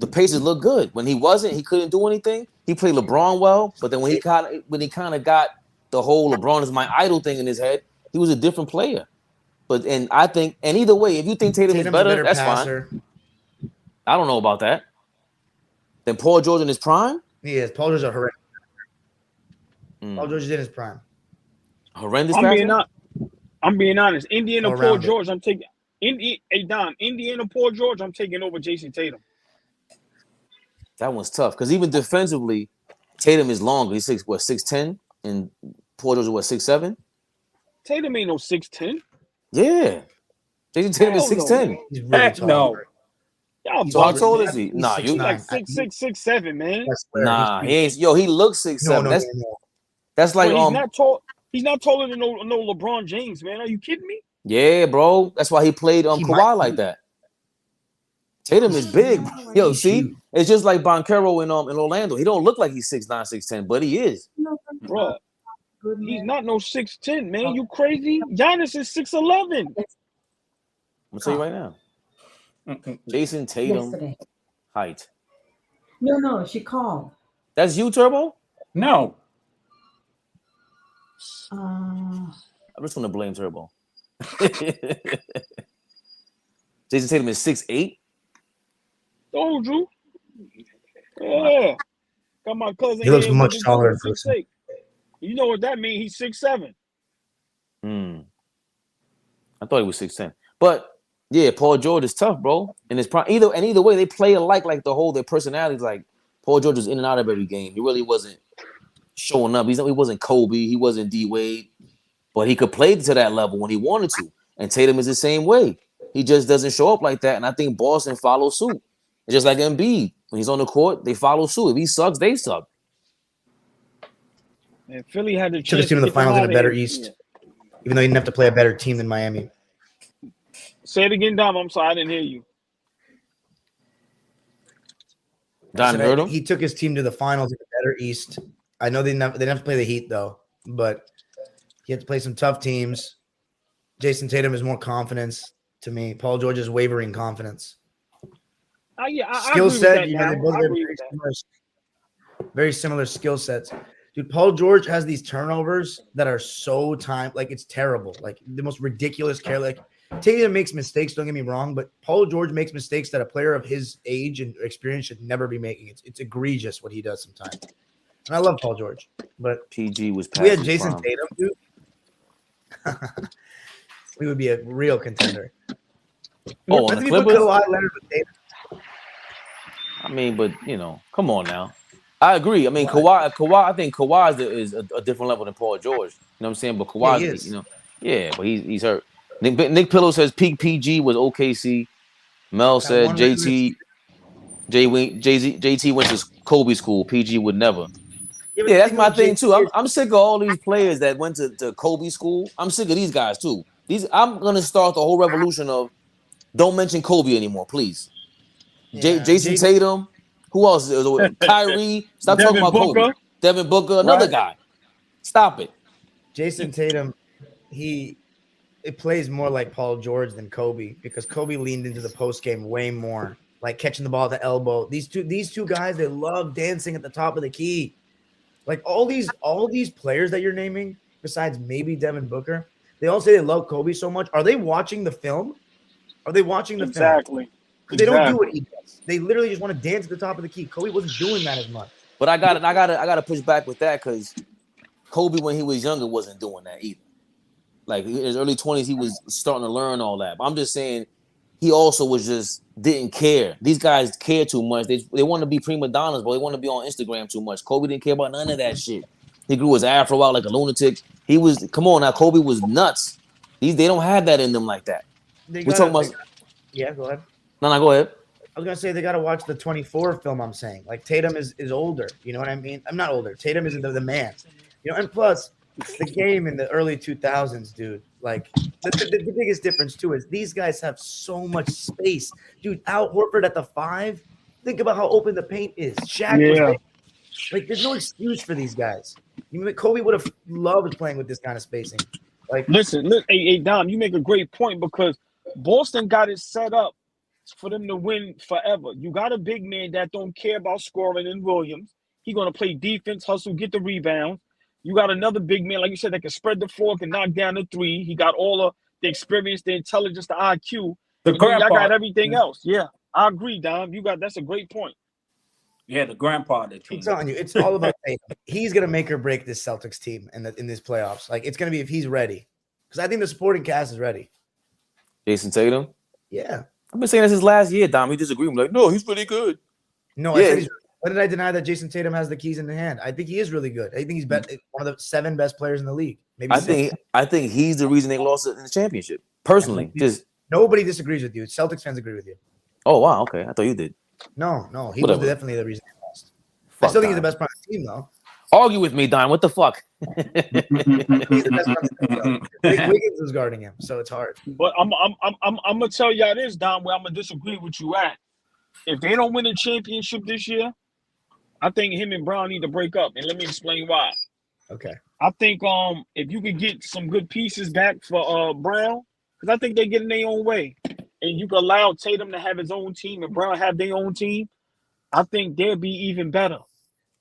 The Pacers looked good. When he wasn't, he couldn't do anything. He played LeBron well, but then when he kind of got the whole LeBron is my idol thing in his head, he was a different player. But I think either way, if you think Tatum's is better, that's passer. Fine. I don't know about that. Then Paul George in his prime?
He is. Paul George is a horrendous. Paul George is in his prime.
Horrendous.
I'm being honest. Indiana Paul George, I'm taking. Indiana Paul George, I'm taking over Jason Tatum.
That one's tough because even defensively, Tatum is longer. He's 6'10", and Paul George is 6'7".
Tatum ain't no 6'10".
Yeah, Jason Tatum is 6'10".
He's really tall.
So how tall is he? Nah,
you like 6'6", 6'7", man.
Nah, he ain't. Yo, he looks 6'7".
No.
That's like
he's not tall. He's not taller than no LeBron James, man. Are you kidding me?
Yeah, bro. That's why he played Kawhi like that. Tatum is big. Yo, see? It's just like Banchero in Orlando. He don't look like he's 6'9", 6'10", but he is.
Bro, he's not no 6'10", man. You crazy? Giannis is 6'11".
I'm gonna tell you right now. Jason Tatum height.
No, she called.
That's you, Turbo?
No.
I'm just gonna blame Turbo. Jason Tatum is 6'8".
Told you. Yeah. Got my cousin.
He looks much taller in person.
You know what that means? He's 6'7".
I thought he was 6'10". But yeah, Paul George is tough, bro. And it's either way, they play alike, like their personalities. Like Paul George was in and out of every game. He really wasn't showing up. He wasn't Kobe. He wasn't D Wade. But he could play to that level when he wanted to. And Tatum is the same way. He just doesn't show up like that. And I think Boston follows suit. It's just like Embiid. When he's on the court, they follow suit. If he sucks, they suck.
And Philly had the chance.
Should have seen in the finals in a better East. Even though he didn't have to play a better team than Miami.
Say it again, Dom. I'm sorry, I didn't hear you.
Don heard him?
He took his team to the finals in a better East. I know they didn't have to play the Heat, though. But he had to play some tough teams. Jason Tatum is more confidence to me. Paul George is wavering confidence.
Skill set,
they both have very similar skill sets. Dude, Paul George has these turnovers that are so like it's terrible. Like the most ridiculous care. Like Tatum makes mistakes, don't get me wrong, but Paul George makes mistakes that a player of his age and experience should never be making. It's egregious what he does sometimes. And I love Paul George, but
PG was past
we had Jason
prime.
Tatum, dude. We would be a real contender.
Oh,
I
on the
think we put
Clippers?
Kawhi Leonard with Tatum.
I mean, but come on now. I agree. I mean, Kawhi. I think Kawhi is a different level than Paul George. You know what I'm saying? But Kawhi, but he's hurt. Nick Pillow says peak PG was OKC. Mel said JT. JT went to Kobe school. PG would never.
Yeah,
Yeah, that's my thing too. I'm sick of all these players that went to Kobe school. I'm sick of these guys too. I'm gonna start the whole revolution of don't mention Kobe anymore, please. Jason Tatum. Who else? Kyrie. Stop talking
Devin
about Kobe.
Booker.
Devin Booker, another guy. Stop it.
Jason Tatum, it plays more like Paul George than Kobe because Kobe leaned into the post game way more, like catching the ball at the elbow. These two guys, they love dancing at the top of the key. Like all these players that you're naming, besides maybe Devin Booker, they all say they love Kobe so much. Are they watching the film? Are they watching the film?
Exactly.
They don't do what he does. They literally just want to dance at the top of the key. Kobe wasn't doing that as much.
But I gotta push back with that because Kobe, when he was younger, wasn't doing that either. Like in his early 20s, he was starting to learn all that. But I'm just saying, he also was just didn't care. These guys care too much. They want to be prima donnas, but they want to be on Instagram too much. Kobe didn't care about none of that shit. He grew his afro out like a lunatic. Come on now, Kobe was nuts. They don't have that in them like that.
We're talking about. Yeah, go ahead.
No, go ahead.
I was gonna say they got to watch the 24 film. I'm saying like Tatum is older. You know what I mean? I'm not older. Tatum is the man. You know, and plus the game in the early 2000s, dude. Like the biggest difference too is these guys have so much space, dude. Al Horford at the 5. Think about how open the paint is. Shaq was like, there's no excuse for these guys. Kobe would have loved playing with this kind of spacing. Like,
listen, hey, Dom, you make a great point because Boston got it set up for them to win forever. You got a big man that don't care about scoring in Williams. He's gonna play defense, hustle, get the rebound. You got another big man, like you said, that can spread the floor, can knock down the 3. He got all of the experience, the intelligence, the IQ. Y'all got everything else. Yeah, I agree, Dom. That's a great point.
Yeah, the grandpa of the team.
I'm telling you, it's all about Tatum. He's gonna make or break this Celtics team in this playoffs. Like it's gonna be if he's ready, because I think the supporting cast is ready.
Jason Tatum.
Yeah,
I've been saying this his last year, Dom. He disagreed. I'm like, no, he's pretty good.
No, yeah. I said when did I deny that Jason Tatum has the keys in the hand? I think he is really good. I think he's one of the 7 best players in the league. Maybe
I think he's the reason they lost it in the championship. Personally, just
nobody disagrees with you. Celtics fans agree with you.
Oh wow, okay. I thought you did.
No, he was definitely the reason they lost. I still think he's the best player on the team, though.
Argue with me, Don. What the fuck?
He's the best player on the team. Wiggins was guarding him, so it's hard.
But I'm gonna tell y'all this, Don, where I'm gonna disagree with you at. If they don't win a championship this year, I think him and Brown need to break up, and let me explain why.
Okay.
I think if you could get some good pieces back for Brown, because I think they get in their own way, and you could allow Tatum to have his own team and Brown have their own team, I think they'll be even better.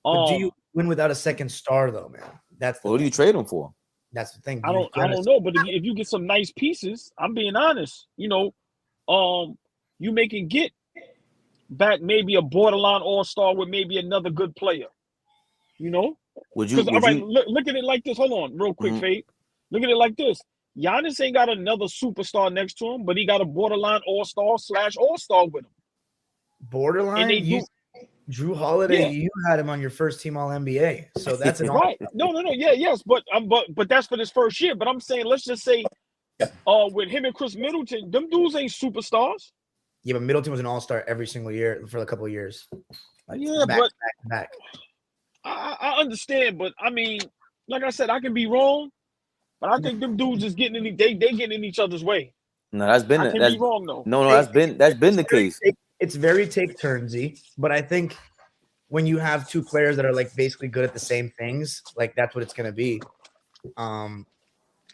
But do you win without a second star though, man?
What do you trade them for?
That's the thing.
I don't know, but if you get some nice pieces, I'm being honest. You know, you can get back maybe a borderline all-star with maybe another good player. You know?
Look
at it like this. Hold on, real quick, Fade. Look at it like this. Giannis ain't got another superstar next to him, but he got a borderline all-star / all-star with him.
Borderline? Drew Holiday, you had him on your first team All-NBA. So that's an
right. No. Yeah, yes, but that's for this first year. But I'm saying, let's just say with him and Chris Middleton, them dudes ain't superstars.
Yeah, but Middleton was an all-star every single year for a couple of years.
Back. I understand, but I mean, like I said, I can be wrong, but I think them dudes is getting in getting in each other's way.
No, that's been
be wrong though.
No, that's been the case.
It's very take-turnsy, but I think when you have two players that are like basically good at the same things, like that's what it's going to be. And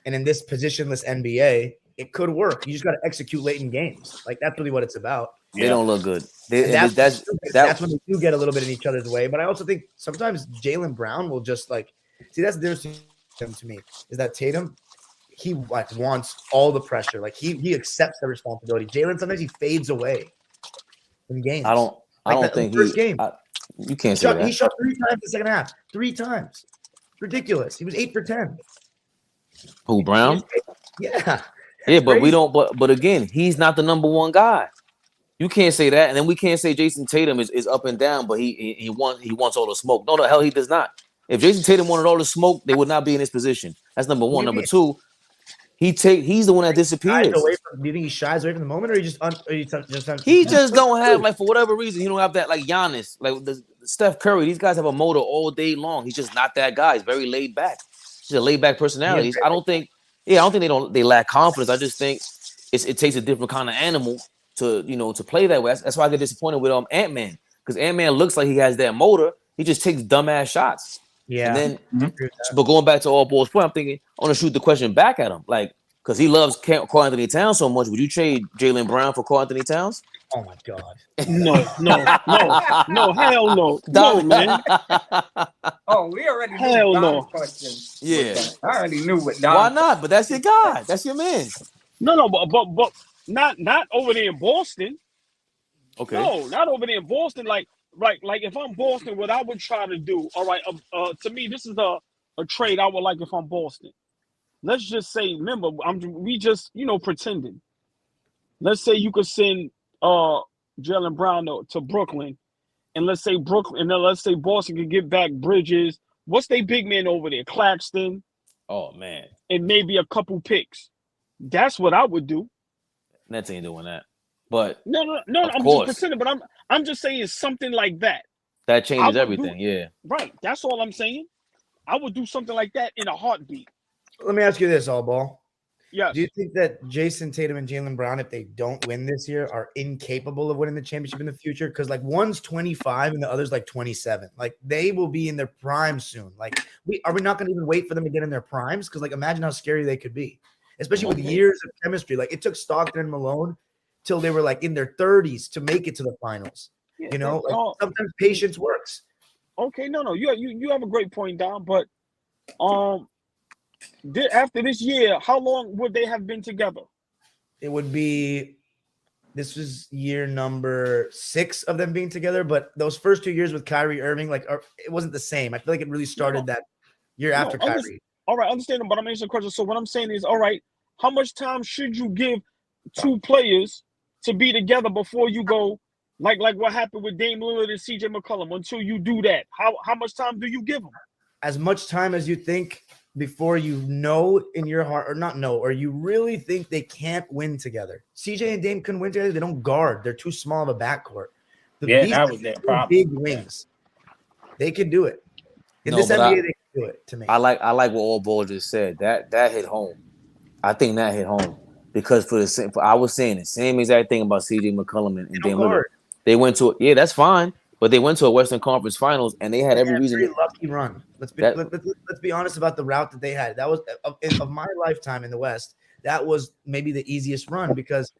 in this positionless NBA, it could work. You just got to execute late in games. Like that's really what it's about.
They don't look good.
That's when they do get a little bit in each other's way. But I also think sometimes Jaylen Brown will just like see that's the difference to me is that Tatum, he like wants all the pressure. Like he accepts the responsibility. Jaylen sometimes he fades away in games.
I don't think
first game.
You can't say that.
He shot 3 times in the second half. 3 times. Ridiculous. He was 8 for 10.
Who, Brown?
Yeah.
Yeah, but we don't. But again, he's not the number one guy. You can't say that, and then we can't say Jason Tatum is up and down, but he wants all the smoke. No, the hell he does not. If Jason Tatum wanted all the smoke, they would not be in this position. That's number one. Number two, He's the one that disappears.
Do you think he shies away from the moment, or he just
he just don't have, like, for whatever reason, he don't have that, like Giannis, like the Steph Curry. These guys have a motor all day long. He's just not that guy. He's very laid back. He's a laid back personality. I don't think they lack confidence. I just think it takes a different kind of animal to play that way. That's why I get disappointed with Ant-Man, because Ant-Man looks like he has that motor. He just takes dumbass shots.
Yeah.
And then, but going back to AllBall's point, I'm thinking I want to shoot the question back at him, like, because he loves Karl Anthony Towns so much. Would you trade Jaylen Brown for Karl Anthony Towns?
Oh my God!
No, hell no, no, man.
Oh, we already knew
hell no.
Question.
Yeah,
I already knew what. Don
Why not? But that's your guy. That's your man.
No, but not over there in Boston.
Okay.
No, not over there in Boston. Like if I'm Boston, what I would try to do. All right, to me, this is a trade I would like if I'm Boston. Let's just say, remember, we just pretending. Let's say you could send Jaylen Brown to Brooklyn, and let's say Boston could get back Bridges. What's they big man over there? Claxton.
Oh man.
And maybe a couple picks. That's what I would do.
Nets ain't doing that. But
no. I'm just pretending. But I'm just saying something like that.
That changes everything. Yeah.
Right. That's all I'm saying. I would do something like that in a heartbeat.
Let me ask you this, AllBall.
Yeah.
Do you think that Jason Tatum and Jaylen Brown, if they don't win this year, are incapable of winning the championship in the future? Because like one's 25 and the other's like 27. Like they will be in their prime soon. Like are we not going to even wait for them to get in their primes? Because like imagine how scary they could be, especially with years of chemistry. Like it took Stockton and Malone till they were like in their 30s to make it to the finals.
Yeah,
sometimes patience works.
Okay, no, you have a great point, Don. But after this year, how long would they have been together?
It would be, this was year number 6 of them being together, but those first 2 years with Kyrie Irving, like it wasn't the same. I feel like it really started that year after Kyrie.
All right, understand, but I'm answering the question. So what I'm saying is, all right, how much time should you give two players to be together before you go, like what happened with Dame Lillard and CJ McCollum? Until you do that, how much time do you give them?
As much time as you think before you know in your heart, or not know, or you really think they can't win together. CJ and Dame couldn't win together. They don't guard. They're too small of a backcourt.
That was their problem.
Big wings. They could do it. In this NBA, they can do it. To me,
I like what AllBall just said. That hit home. I think that hit home because I was saying the same exact thing about CJ McCollum and Dame Lillard. They went to that's fine. But they went to a Western Conference Finals, and they had every reason.
Very lucky run. Let's be honest about the route that they had. That was of my lifetime in the West. That was maybe the easiest run because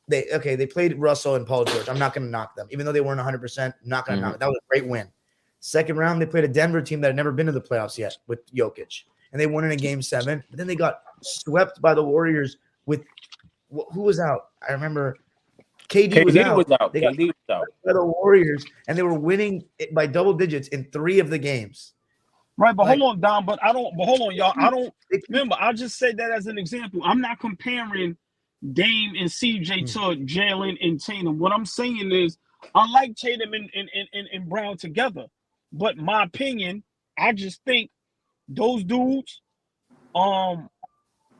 they played Russell and Paul George. I'm not going to knock them, even though they weren't 100%. Not going to knock. That was a great win. Second round, they played a Denver team that had never been to the playoffs yet with Jokic, and they won in a Game 7. But then they got swept by the Warriors with who was out. I remember. KD was out. They got out by the Warriors, and they were winning by double digits in 3 of the games.
Right, but hold on, Don. But hold on, y'all. I don't remember. I just said that as an example. I'm not comparing Dame and CJ to Jaylen and Tatum. What I'm saying is, I like Tatum and Brown together. But my opinion, I just think those dudes,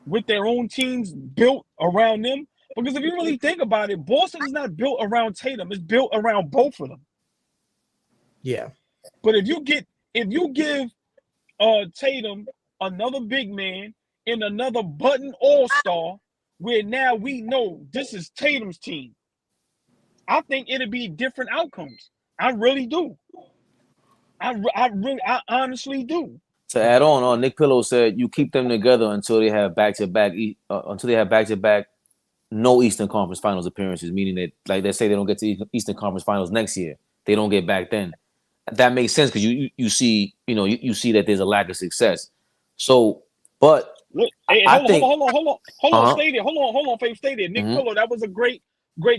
with their own teams built around them. Because if you really think about it, Boston is not built around Tatum; it's built around both of them.
Yeah,
but if you give Tatum another big man and another button all-star, where now we know this is Tatum's team, I think it'll be different outcomes. I really do. I honestly do.
To add on, Nick Pillow said you keep them together until they have back-to-back. No Eastern Conference Finals appearances, meaning that, like they say, they don't get to Eastern Conference Finals next year. They don't get back then. That makes sense because you see that there's a lack of success. So, but
hold on, stay there. Hold on, Fabe, stay there. Nick Pillow, that was a great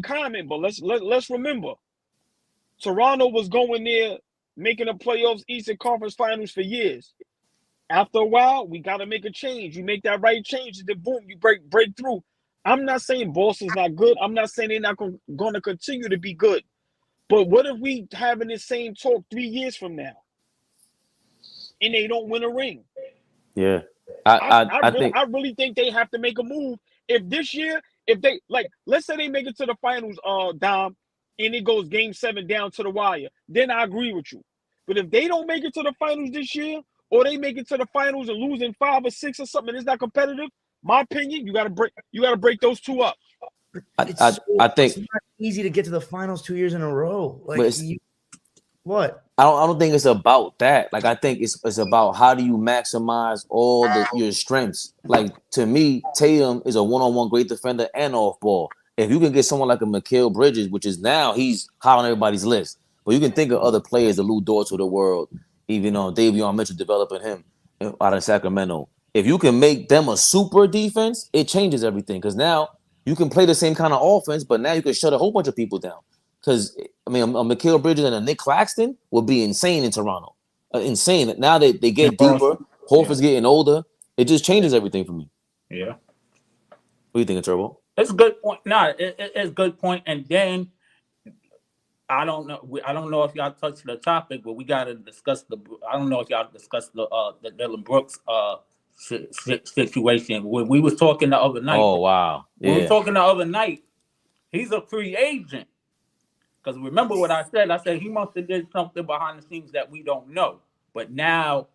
comment. But let's remember, Toronto was going there, making the playoffs, Eastern Conference Finals for years. After a while, we got to make a change. You make that right change, and then boom, you break through. I'm not saying Boston's not good. I'm not saying they're not going to continue to be good. But what if we having this same talk 3 years from now and they don't win a ring?
Yeah.
I really think they have to make a move. If this year, if they let's say they make it to the finals, Dom, and it goes game 7 down to the wire, then I agree with you. But if they don't make it to the finals this year, or they make it to the finals and losing 5 or 6 or something, it's not competitive. My opinion, you gotta break those two up.
I think
it's not easy to get to the finals 2 years in a row. Like what?
I don't think it's about that. Like I think it's about how do you maximize all your strengths. Like to me, Tatum is a one-on-one great defender and off ball. If you can get someone like a Mikal Bridges, which is now he's high on everybody's list, but you can think of other players, the Lou Dorts of the world, even on Davion Mitchell developing him out of Sacramento. If you can make them a super defense, it changes everything because now you can play the same kind of offense, but now you can shut a whole bunch of people down. Because, I mean, a Mikal Bridges and a Nick Claxton would be insane in Toronto. Insane. Now they get deeper. Horford's getting older. It just changes everything for me.
Yeah.
What do you think, Turbo?
It's a good point. No, it's a good point. And then, I don't know if y'all touched the topic, but we got to discuss I don't know if y'all discussed the Dillon Brooks situation. When we was talking the other night.
Oh, wow. Yeah.
We were talking the other night. He's a free agent. Because remember what I said? I said he must have did something behind the scenes that we don't know. But now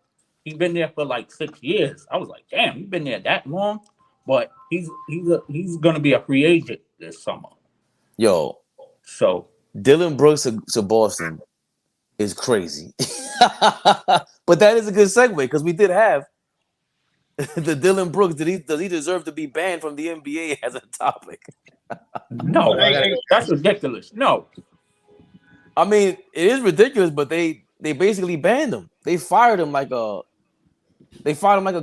he's been there for like 6 years. I was like, damn, he's been there that long. But he's gonna be a free agent this summer.
Yo,
so
Dillon Brooks to Boston is crazy. But that is a good segue because we did have the Dillon Brooks. Does he deserve to be banned from the NBA as a topic?
No, that's ridiculous. No.
I mean, it is ridiculous, but they basically banned him. They fired him like a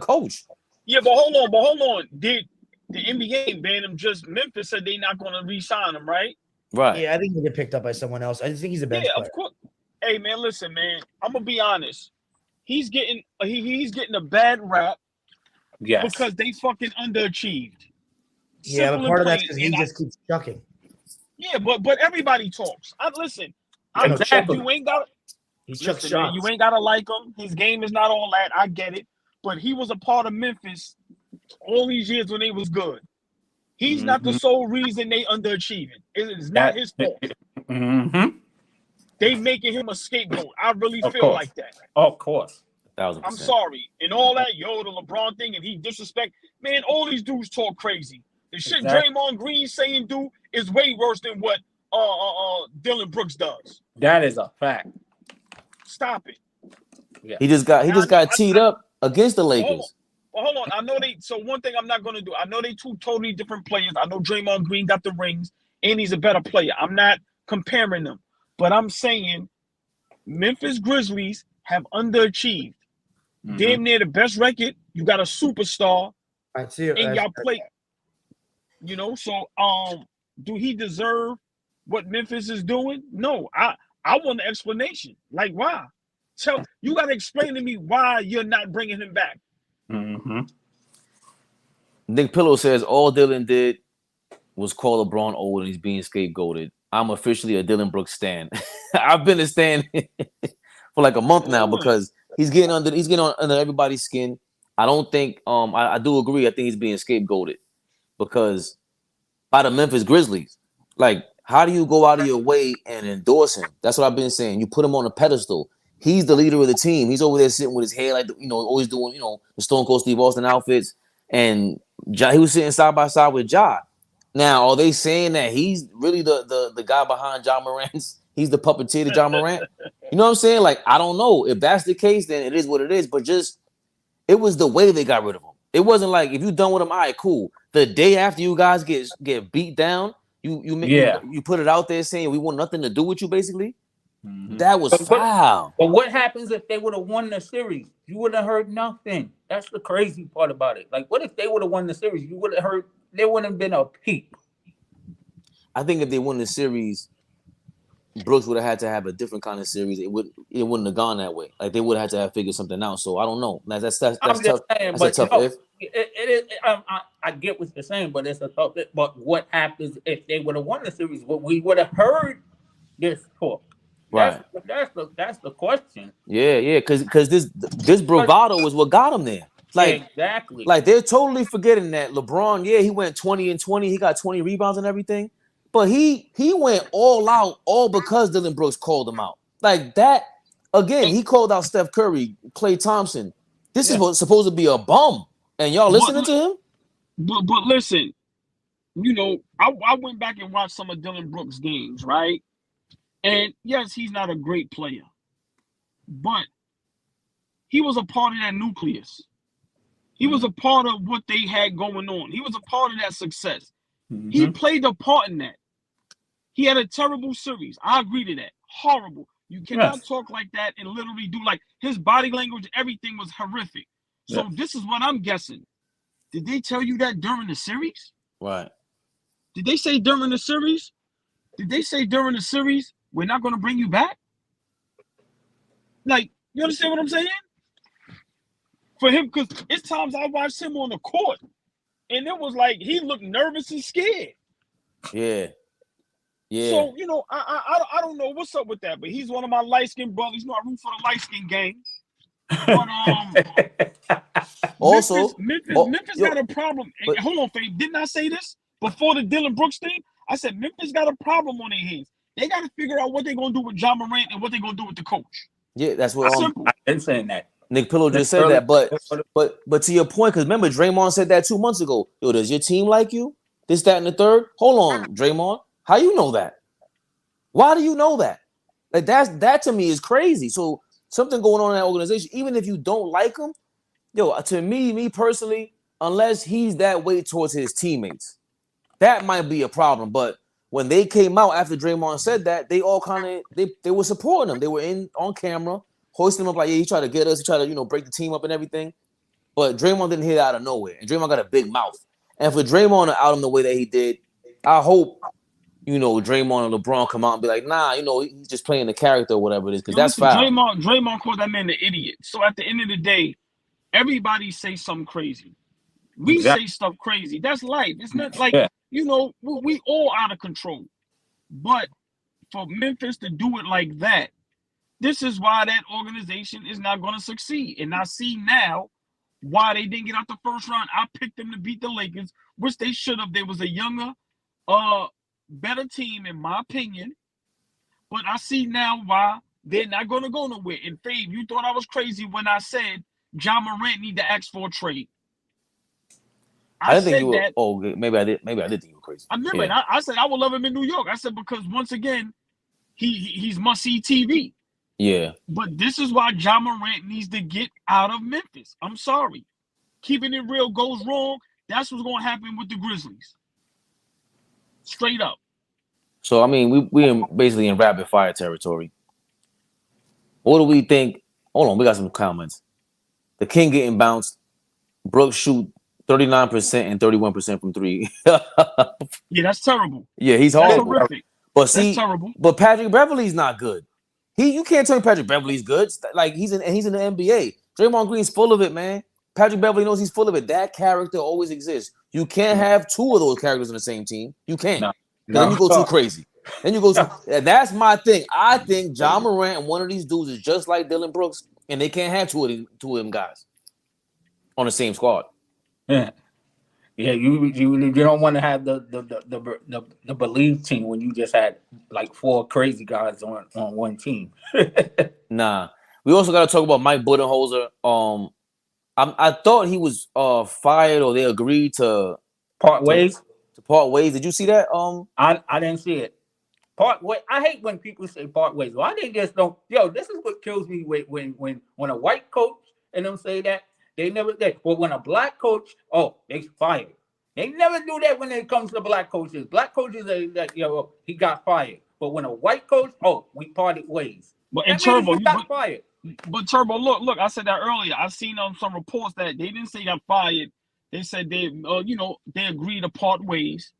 coach.
Yeah, but hold on. Did the NBA ban him? Just Memphis said they're not going to re-sign him, right?
Right.
Yeah, I think he'll get picked up by someone else. I just think he's a bench player.
Of course. Hey, man, listen, man. I'm gonna be honest. He's getting a bad rap.
Yes.
Because they fucking underachieved.
Yeah, but part of that's because he just keeps chucking.
Yeah, but everybody talks.
Exactly.
You ain't got.
He chucks shots.
Man, you ain't gotta like him. His game is not all that. I get it, but he was a part of Memphis all these years when they was good. He's not the sole reason they underachieving. It's not his fault. They making him a scapegoat. I really feel like that.
Of course.
1,000%.
I'm sorry. And all that, the LeBron thing, and he disrespect. Man, all these dudes talk crazy. The shit Draymond Green saying is way worse than what Dillon Brooks does.
That is a fact.
Stop it.
Yeah. He just got teed up against the Lakers.
Hold on. I know so one thing I'm not going to do. I know they two totally different players. I know Draymond Green got the rings, and he's a better player. I'm not comparing them. But I'm saying Memphis Grizzlies have underachieved. Damn near the best record. You got a superstar.
I see it.
And y'all play. So do he deserve what Memphis is doing? No. I want an explanation. Like why? You got to explain to me why you're not bringing him back.
Nick Pillow says all Dillon did was call LeBron old and he's being scapegoated. I'm officially a Dillon Brooks stan. I've been a stan for like a month now because he's getting under everybody's skin. I don't think I do agree. I think he's being scapegoated because by the Memphis Grizzlies. Like, how do you go out of your way and endorse him? That's what I've been saying. You put him on a pedestal. He's the leader of the team. He's over there sitting with his hair like always doing the Stone Cold Steve Austin outfits, and he was sitting side by side with Ja. Now, are they saying that he's really the guy behind Ja Morant's? He's the puppeteer to Ja Morant? You know what I'm saying? Like, I don't know. If that's the case, then it is what it is. But it was the way they got rid of him. It wasn't like, if you done with him, all right, cool. The day after you guys get beat down, you put it out there saying we want nothing to do with you, basically. That was foul.
But what happens if they would have won the series? You would have heard nothing. That's the crazy part about it. Like, what if they would have won the series? You would have heard. There wouldn't have been a peep.
I think if they won the series, Brooks would have had to have a different kind of series. It wouldn't have gone that way. Like, they would have had to have figured something out. So I don't know. That's tough.
Saying, that's a tough if. It is. I get what you're saying, but it's a tough. But what happens if they would have won the series? We would have heard this talk.
Right.
That's the question.
Yeah. Because this bravado was what got him there. Like,
exactly.
like they're totally forgetting that LeBron, yeah, he went 20 and 20. He got 20 rebounds and everything. But he went all out, all because Dylan Brooks called him out. Like that, again, he called out Steph Curry, Klay Thompson. This is what's supposed to be a bum. And y'all listening to him?
But listen, you know, I went back and watched some of Dylan Brooks' games, right? And yes, he's not a great player, but he was a part of that nucleus. He was a part of what they had going on. He was a part of that success. He played a part in that. He had a terrible series. I agree to that. Horrible. You cannot talk like that and literally do like his body language, everything was horrific. So this is what I'm guessing. Did they tell you that during the series?
Right.
Did they say during the series? Did they say during the series, we're not going to bring you back? Like, you understand what I'm saying? For him, because it's times I watched him on the court, and it was like he looked nervous and scared.
Yeah. Yeah.
So, you know, I don't know what's up with that, but he's one of my light-skinned brothers. You know, I root for the light-skinned gang. But
also,
Memphis got a problem. But, hold on, Fabe. Didn't I say this before the Dylan Brooks thing? I said Memphis got a problem on their hands. They got to figure out what they're going to do with John Morant and what they're going to do with the coach.
Yeah, that's what
I've been saying that.
Nick Pillow just said that, but to your point, because remember Draymond said that 2 months ago. Yo, does your team like you? This, that, and the third. Hold on, Draymond. How you know that? Why do you know that? Like that to me is crazy. So something going on in that organization, even if you don't like him, yo, to me personally, unless he's that way towards his teammates, that might be a problem. But when they came out after Draymond said that, they all kind of they were supporting him. They were on camera, hoisting him up like, yeah, he tried to get us, he tried to, break the team up and everything. But Draymond didn't hit out of nowhere. And Draymond got a big mouth. And for Draymond to out him the way that he did, I hope, Draymond and LeBron come out and be like, nah, he's just playing the character or whatever it is, because that's foul.
Draymond called that man an idiot. So at the end of the day, everybody say something crazy. We say stuff crazy. That's life. It's not like, we all out of control. But for Memphis to do it like that, this is why that organization is not going to succeed. And I see now why they didn't get out the first round. I picked them to beat the Lakers, which they should have. There was a younger, better team, in my opinion. But I see now why they're not going to go nowhere. And Fabe, you thought I was crazy when I said John Morant need to ask for a trade.
I didn't think you were. That, oh, maybe I did. Maybe I did think you were crazy.
I remember. Yeah. I said I would love him in New York. I said because once again, he's must-see TV.
Yeah.
But this is why John Morant needs to get out of Memphis. I'm sorry. Keeping it real goes wrong. That's what's going to happen with the Grizzlies. Straight up.
So I mean, we're basically in rapid fire territory. What do we think? Hold on, we got some comments. The King getting bounced. Brooks shoot 39% and 31% from three.
Yeah, that's terrible.
Yeah, he's horrible.
That's horrific.
But see,
that's terrible.
But Patrick Beverley's not good. You can't tell me Patrick Beverley's good. Like he's in the NBA. Draymond Green's full of it, man. Patrick Beverley knows he's full of it. That character always exists. You can't have two of those characters on the same team. You can't. Then you go too crazy. Then you go too. And that's my thing. I think John Morant and one of these dudes is just like Dylan Brooks, and they can't have two of them guys on the same squad.
Yeah. Yeah, you don't want to have the believe team when you just had like four crazy guys on one team.
Nah. We also got to talk about Mike Budenholzer. I thought he was fired, or they agreed to
part ways.
To part ways. Did you see that?
I didn't see it. Part way. I hate when people say part ways. Why they just don't? Yo, this is what kills me when a white coach and them say that. They never did. But when a black coach, they fired. They never do that when it comes to black coaches. Black coaches he got fired. But when a white coach, we parted ways.
But in Turbo,
he got fired.
But Turbo, look, I said that earlier. I've seen some reports that they didn't say he got fired. They said they agreed to part ways.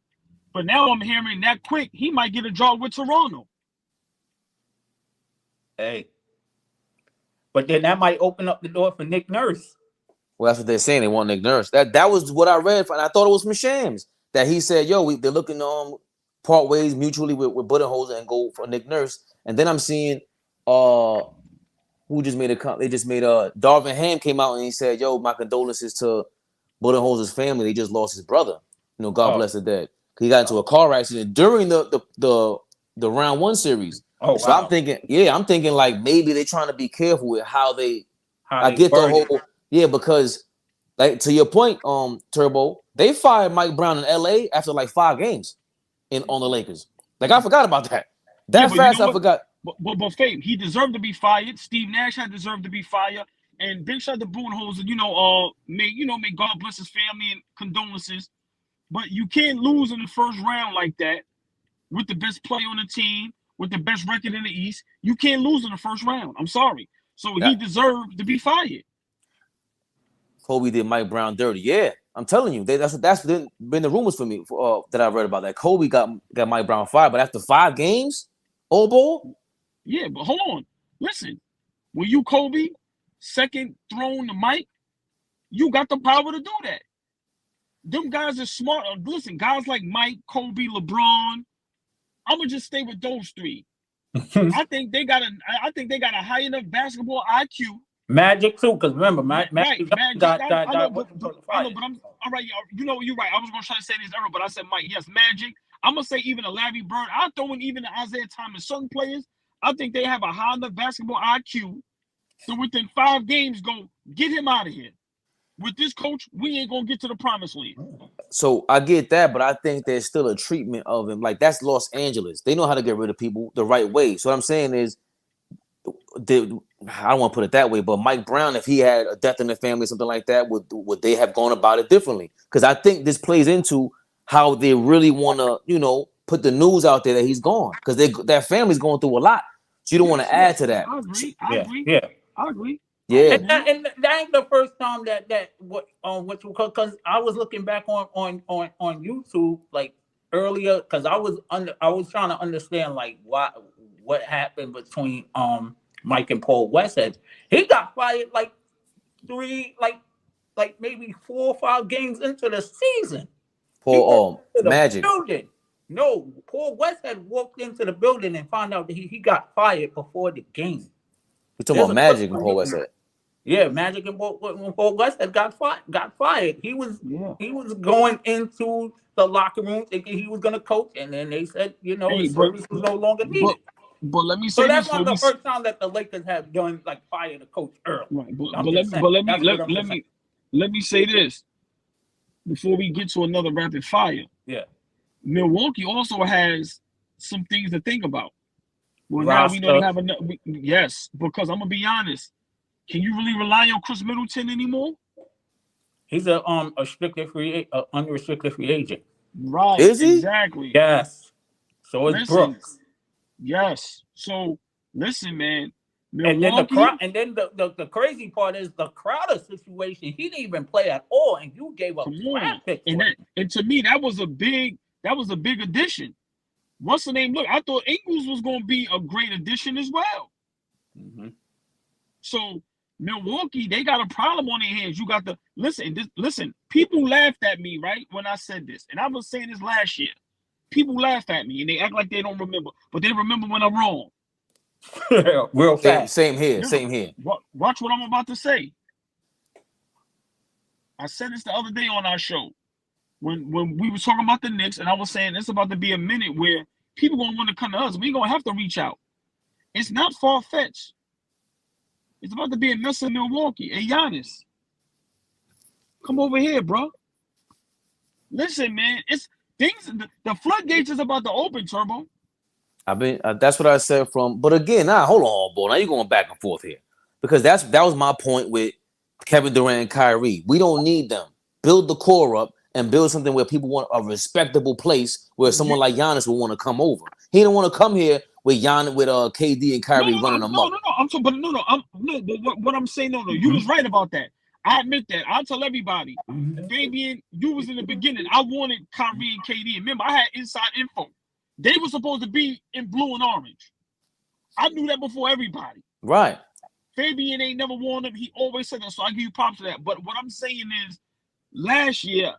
But now I'm hearing that quick, he might get a job with Toronto.
Hey. But then that might open up the door for Nick Nurse.
Well, that's what they're saying. They want Nick Nurse. That was what I read, and I thought it was from Shams. That he said, they're looking to part ways mutually with Budenholzer and go for Nick Nurse. And then I'm seeing, who who just made a they just made Darvin Ham came out and he said, "Yo, my condolences to Budenholzer's family. They just lost his brother. You know, God bless the dead. He got into a car accident during the round 1 series.
Oh,
so
wow.
I'm thinking like maybe they're trying to be careful with how they.
How
I
they
get the
word
whole because like to your point, Turbo, they fired Mike Brown in LA after like 5 games on the Lakers. Like I forgot about that. That
but
fast,
you know
I forgot.
But Fabe, he deserved to be fired. Steve Nash had deserved to be fired. And big shout to Budenholzer, may God bless his family and condolences. But you can't lose in the first round like that with the best player on the team, with the best record in the East. You can't lose in the first round. I'm sorry. So he deserved to be fired.
Kobe did Mike Brown dirty. Yeah, I'm telling you, that's been the rumors for me that I read about that. Kobe got Mike Brown fired, but after 5 games, AllBall.
Yeah, but hold on. Listen, when you Kobe, second throne to Mike, you got the power to do that. Them guys are smart. Listen, guys like Mike, Kobe, LeBron. I'm gonna just stay with those 3. I think they got a high enough basketball IQ.
Magic too, because remember, Magic got
I know, but I'm all right. You know, you're right. I was gonna try to say this error, but I said Mike. Yes, Magic. I'm gonna say even a Larry Bird. I throw in even Isaiah Thomas. Certain players, I think they have a high enough basketball IQ. So within 5 games, go get him out of here. With this coach, we ain't gonna get to the promised land.
So I get that, but I think there's still a treatment of him. Like that's Los Angeles. They know how to get rid of people the right way. So what I'm saying is, I don't want to put it that way, but Mike Brown, if he had a death in the family, something like that, would they have gone about it differently? Because I think this plays into how they really want to, put the news out there that he's gone. Because that family's going through a lot. So you don't want to add to that.
I agree. I agree.
Yeah.
And that ain't the first time that because I was looking back on YouTube like earlier because I was trying to understand like what happened between Mike and Paul Westhead. He got fired like 3 like maybe 4 or 5 games into the season.
Paul Magic.
Building. No, Paul Westhead walked into the building and found out that he got fired before the game.
You're talking about Magic and Paul Westhead.
Yeah, Magic and Paul Westhead got fired. He was going into the locker room thinking he was going to coach, and then they said, his service was no longer needed.
But let me say
that's not the first time that the Lakers have done like fired a coach early.
Right, let me say this before we get to another rapid fire.
Yeah,
Milwaukee also has some things to think about. Well, now we know they have enough. Yes, because I'm gonna be honest. Can you really rely on Chris Middleton anymore?
He's a unrestricted free agent.
Right.
Is he?
Exactly.
Yes. So it's Brooks.
Yes. So listen, man.
Milwaukee, and then the crazy part is the Crowder situation. He didn't even play at all, and you gave up draft picks.
And to me, that was a big addition. What's the name? Look, I thought Ingles was going to be a great addition as well.
Mm-hmm.
So Milwaukee, they got a problem on their hands. You got listen. People laughed at me right when I said this, and I was saying this last year. People laugh at me and they act like they don't remember, but they remember when I'm wrong.
Real fast.
Same here.
Watch what I'm about to say. I said this the other day on our show when we were talking about the Knicks, and I was saying it's about to be a minute where people gonna want to come to us. We gonna have to reach out. It's not far-fetched. It's about to be a mess in Milwaukee. Hey, Giannis, come over here, bro. Listen, man, it's things. The floodgates is about to open, Turbo.
That's what I said but again, hold on, boy. Now you're going back and forth here because that was my point with Kevin Durant and Kyrie. We don't need them. Build the core up and build something where people want a respectable place where someone like Giannis will want to come over. He don't want to come here with KD and Kyrie running amok.
What I'm saying, you was right about that. I admit that. I'll tell everybody. Fabian, you was in the beginning. I wanted Kyrie and KD. Remember, I had inside info. They were supposed to be in blue and orange. I knew that before everybody.
Right.
Fabian ain't never worn them. He always said that, so I give you props for that. But what I'm saying is, last year,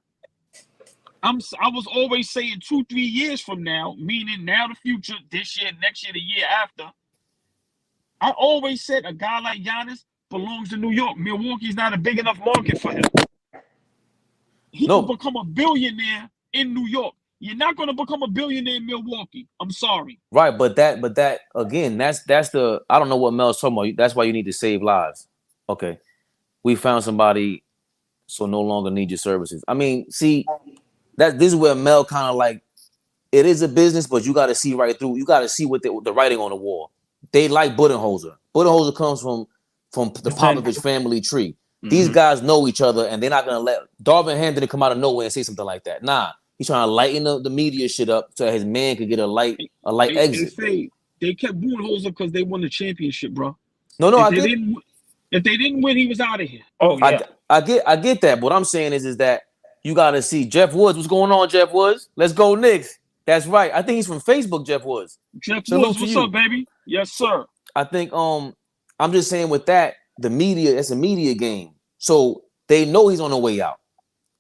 I was always saying 2-3 years from now, meaning now the future, this year, next year, the year after, I always said a guy like Giannis belongs to New York. Milwaukee's not a big enough market for him. He will become a billionaire in New York. You're not going to become a billionaire in Milwaukee. I'm sorry.
Right, but that again, that's the I don't know what Mel's talking about. That's why you need to save lives. Okay, we found somebody, so no longer need your services. I mean, see, this is where Mel kind of like it is a business, but you got to see right through. You got to see what the writing on the wall. They like Budenholzer. Budenholzer comes from the Popovich family tree. Mm-hmm. These guys know each other, and they're not gonna let Darvin Ham didn't come out of nowhere and say something like that. Nah, he's trying to lighten the media shit up so his man could get a light exit.
They kept Budenholzer because they won the championship, bro.
No,
if they didn't win, he was out of here.
Oh yeah,
I get that. But what I'm saying is that you got to see Jeff Woods. What's going on, Jeff Woods? Let's go, Knicks. That's right. I think he's from Facebook, Jeff Woods.
Jeff Woods, what's up, baby? Yes, sir.
I think I'm just saying with that, the media, it's a media game. So they know he's on the way out.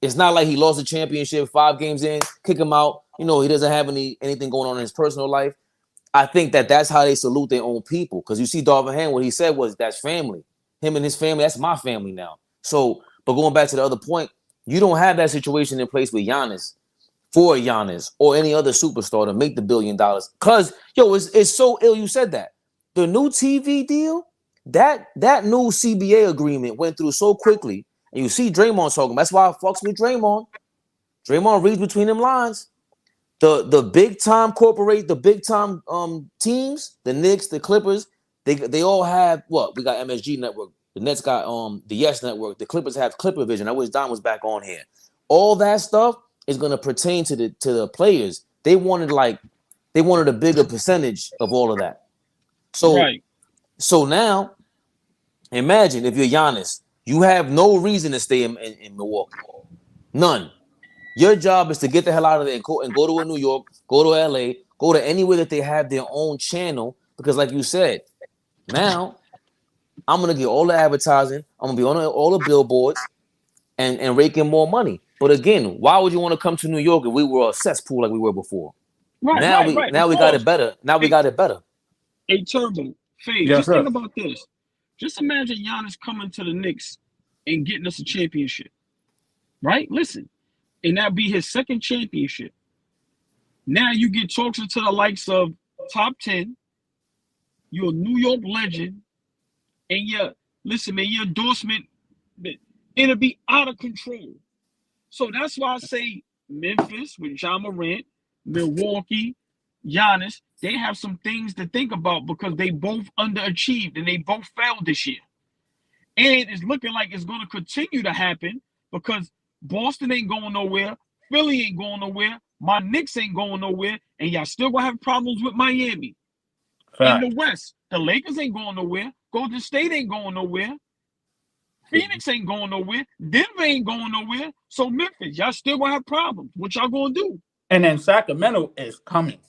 It's not like he lost the championship 5 games in, kick him out. You know, he doesn't have anything going on in his personal life. I think that's how they salute their own people. Because you see Darvin Ham, what he said was that's family. Him and his family, that's my family now. So, but going back to the other point, you don't have that situation in place with Giannis, for Giannis or any other superstar to make the $1 billion. Because, it's so ill you said that. The new TV deal, that new CBA agreement went through so quickly. And you see Draymond talking. That's why I fucks with Draymond. Draymond reads between them lines. The big time teams, the Knicks, the Clippers, they all have what? We got MSG Network. The Nets got the Yes Network. The Clippers have Clipper Vision. I wish Don was back on here. All that stuff is going to pertain to the players. They wanted a bigger percentage of all of that. So,
right.
So now, imagine if you're Giannis, you have no reason to stay in Milwaukee. None. Your job is to get the hell out of there and go to New York, go to LA, go to anywhere that they have their own channel. Because like you said, now I'm going to get all the advertising. I'm going to be on all the billboards and rake in more money. But again, why would you want to come to New York if we were a cesspool like we were before?
Right,
now we got it better. Now we got it better.
Hey, Turbo, Faye, just think about this. Just imagine Giannis coming to the Knicks and getting us a championship. Right? Listen. And that'd be his second championship. Now you get talks to the likes of top 10. You're a New York legend. And your endorsement, it'll be out of control. So that's why I say Memphis with Ja Morant, Milwaukee, Giannis, they have some things to think about because they both underachieved and they both failed this year. And it's looking like it's going to continue to happen because Boston ain't going nowhere. Philly ain't going nowhere. My Knicks ain't going nowhere. And y'all still going to have problems with Miami. Fact. In the West, the Lakers ain't going nowhere. Golden State ain't going nowhere. Phoenix ain't going nowhere. Denver ain't going nowhere. So Memphis, y'all still going to have problems. What y'all going to do?
And then Sacramento is coming.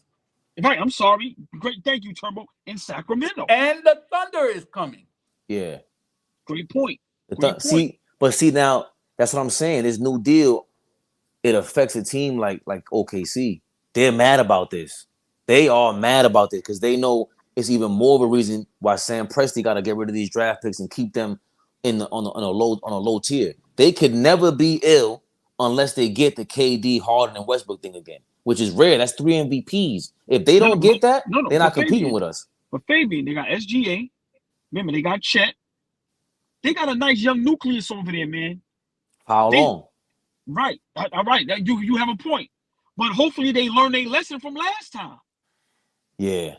Right, I'm sorry. Great, thank you, Turbo. In Sacramento.
And the Thunder is coming.
Yeah.
Great point.
See now, that's what I'm saying. This new deal, it affects a team like OKC. They're mad about this. They are mad about this because they know it's even more of a reason why Sam Presti got to get rid of these draft picks and keep them on a low tier. They could never be ill unless they get the KD, Harden, and Westbrook thing again, which is rare. That's 3 MVPs. If they don't get that, they're not competing with us.
But Fabian, they got SGA. Remember, they got Chet. They got a nice young nucleus over there, man.
How long?
Right. All right. You have a point. But hopefully they learn their lesson from last time.
Yeah.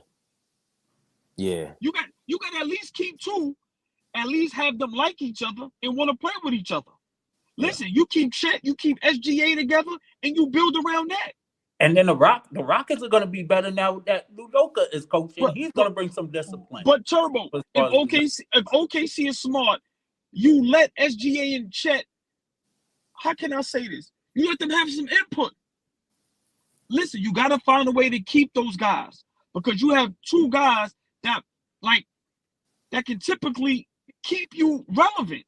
Yeah.
You got to at least keep 2, at least have them like each other and want to play with each other. Listen, you keep Chet, you keep SGA together, and you build around that.
And then the Rockets are going to be better now that Udoka is coaching. He's going to bring some discipline.
But Turbo, if OKC is smart, you let SGA and Chet, how can I say this? You let them have some input. Listen, you got to find a way to keep those guys because you have 2 guys that can typically keep you relevant.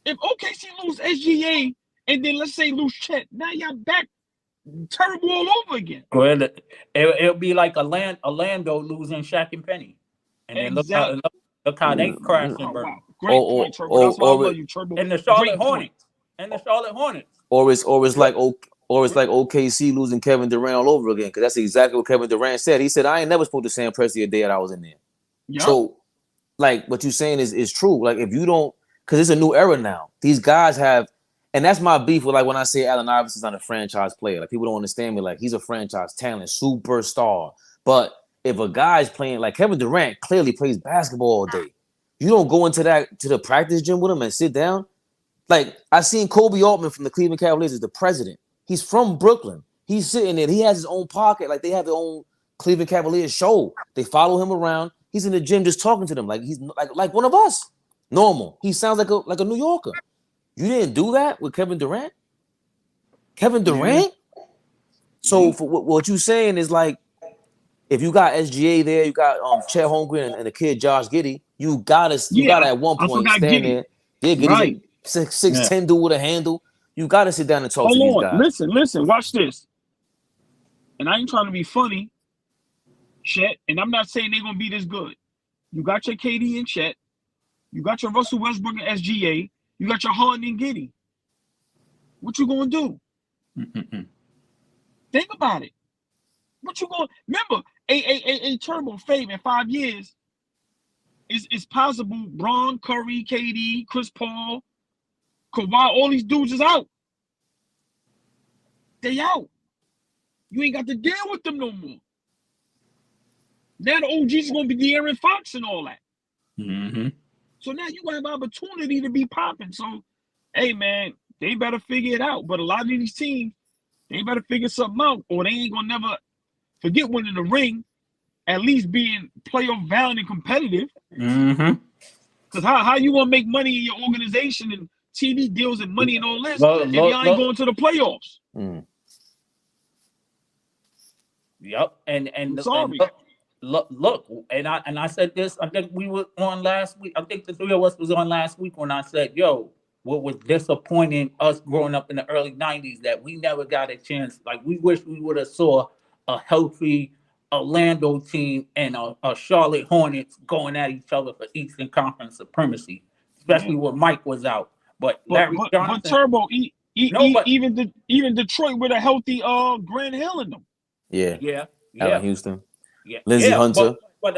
If OKC lose SGA and then let's say lose Chet, now y'all back terrible all over again.
It'll be like Orlando losing Shaq and Penny. And then look how they crashed and burned.
Wow. Great point, Turbo. That's why I love you, Turbo.
And the Charlotte Hornets.
Or it's like OKC losing Kevin Durant all over again, because that's exactly what Kevin Durant said. He said, I ain't never supposed to Sam Presti a day that I was in there. Yep. So, like, what you're saying is true. Like, if you don't, because it's a new era now. These guys have, and that's my beef with, like, when I say Allen Iverson's not a franchise player. Like, people don't understand me. Like, he's a franchise talent, superstar. But if a guy's playing, like Kevin Durant clearly plays basketball all day, you don't go into the practice gym with him and sit down. Like, I seen Kobe Altman from the Cleveland Cavaliers as the president. He's from Brooklyn. He's sitting there. He has his own pocket. Like, they have their own Cleveland Cavaliers show. They follow him around. He's in the gym just talking to them like he's like one of us. Normal. He sounds like a New Yorker. You didn't do that with Kevin Durant? Kevin Durant? Yeah. So for what you're saying is, like, if you got SGA there, you got Chet Holmgren and the kid Josh Giddey, you gotta at one point stand there. Yeah, Giddey's right. 6'10" dude with a handle. You gotta sit down and talk to these guys.
Listen, watch this. And I ain't trying to be funny, Chet, and I'm not saying they're gonna be this good. You got your KD and Chet, you got your Russell Westbrook and SGA, you got your Harden and Giddey. What you gonna do? Think about it. What you gonna remember? A Turbo Fabian in 5 years is possible. Bron, Curry, KD, Chris Paul, Kawhi, all these dudes is out. They out. You ain't got to deal with them no more. Now the OGs is gonna be De'Aaron Fox and all that.
Mm-hmm.
So now you gonna have opportunity to be popping. So, hey man, they better figure it out. But a lot of these teams, they better figure something out, or they ain't gonna never forget winning the ring. At least being playoff bound and competitive.
Mm-hmm.
Because how you gonna make money in your organization and TV deals and money and all this if y'all ain't going to the playoffs?
Yep. And look, and I said this. I think we were on last week. I think the three of us was on last week when I said, "Yo, what was disappointing us growing up in the early '90s that we never got a chance. Like, we wish we would have saw a healthy Orlando team and a Charlotte Hornets going at each other for Eastern Conference supremacy, especially when Mike was out. But Larry Johnson,
but Turbo, even Detroit with a healthy Grant Hill in them.
Yeah.
Allen Houston. Yeah. Lindsey Hunter.
But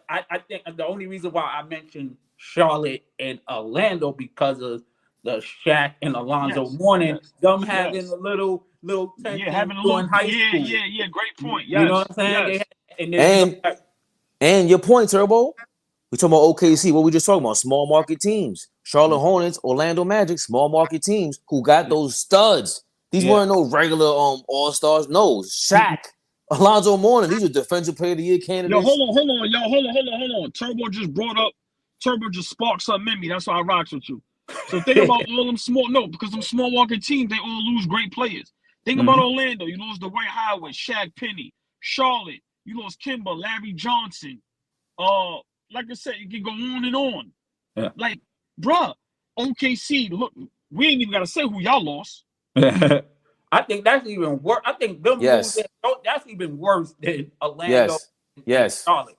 I think the only reason why I mentioned Charlotte and Orlando because of the Shaq and Alonzo Mourning, them having a little tension
having a little
high school.
Yeah, great point.
You know what I'm saying?
Yes.
And your point, Turbo. We talking about OKC. What we just talking about? Small market teams. Charlotte Hornets, Orlando Magic, small market teams who got those studs. These weren't no regular all-stars. No, Shaq, Alonzo Mourning. These are defensive player of the year candidates.
Yo, hold on. Turbo just sparked something in me. That's why I rocks with you. So think about all them because them small market teams, they all lose great players. Think about Orlando. You lost Dwight Howard, Shaq Penny. Charlotte, you lost Kimber, Larry Johnson. Like I said, you can go on and on.
Yeah.
Like, bruh, OKC, look, we ain't even got to say who y'all lost.
I think that's even worse. I think them that's even worse than Orlando and Charlotte.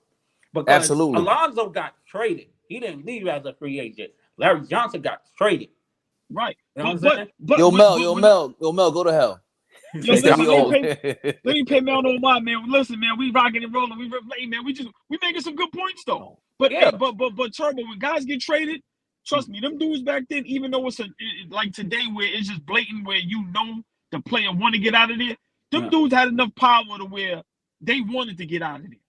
Because
absolutely.
Alonzo got traded. He didn't leave as a free agent. Larry Johnson got traded.
Right.
You know what I'm saying?
Yo, Mel, go to hell.
Yo, let me pay Mel no mind, man. Listen, man, we rocking and rolling. We making some good points though. But Turbo, when guys get traded, trust me, them dudes back then, even though it's like today where it's just blatant, where you know the player want to get out of there, them dudes had enough power to where they wanted to get out of there.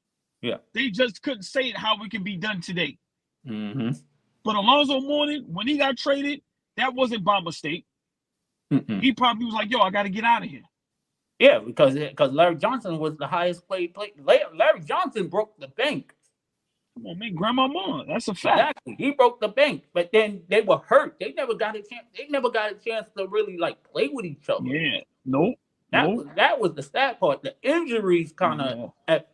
Yeah,
they just couldn't say it how it can be done today.
Mm-hmm.
But Alonzo Mourning, when he got traded, that wasn't by mistake. He probably was like, "Yo, I got to get out of here."
Yeah, because Larry Johnson was the highest paid player. Larry Johnson broke the bank.
Come on, man, grandmama. That's a fact.
Exactly. He broke the bank, but then they were hurt. They never got a chance. They never got a chance to really like play with each other.
Yeah. Nope.
That was the sad part. The injuries kind of effed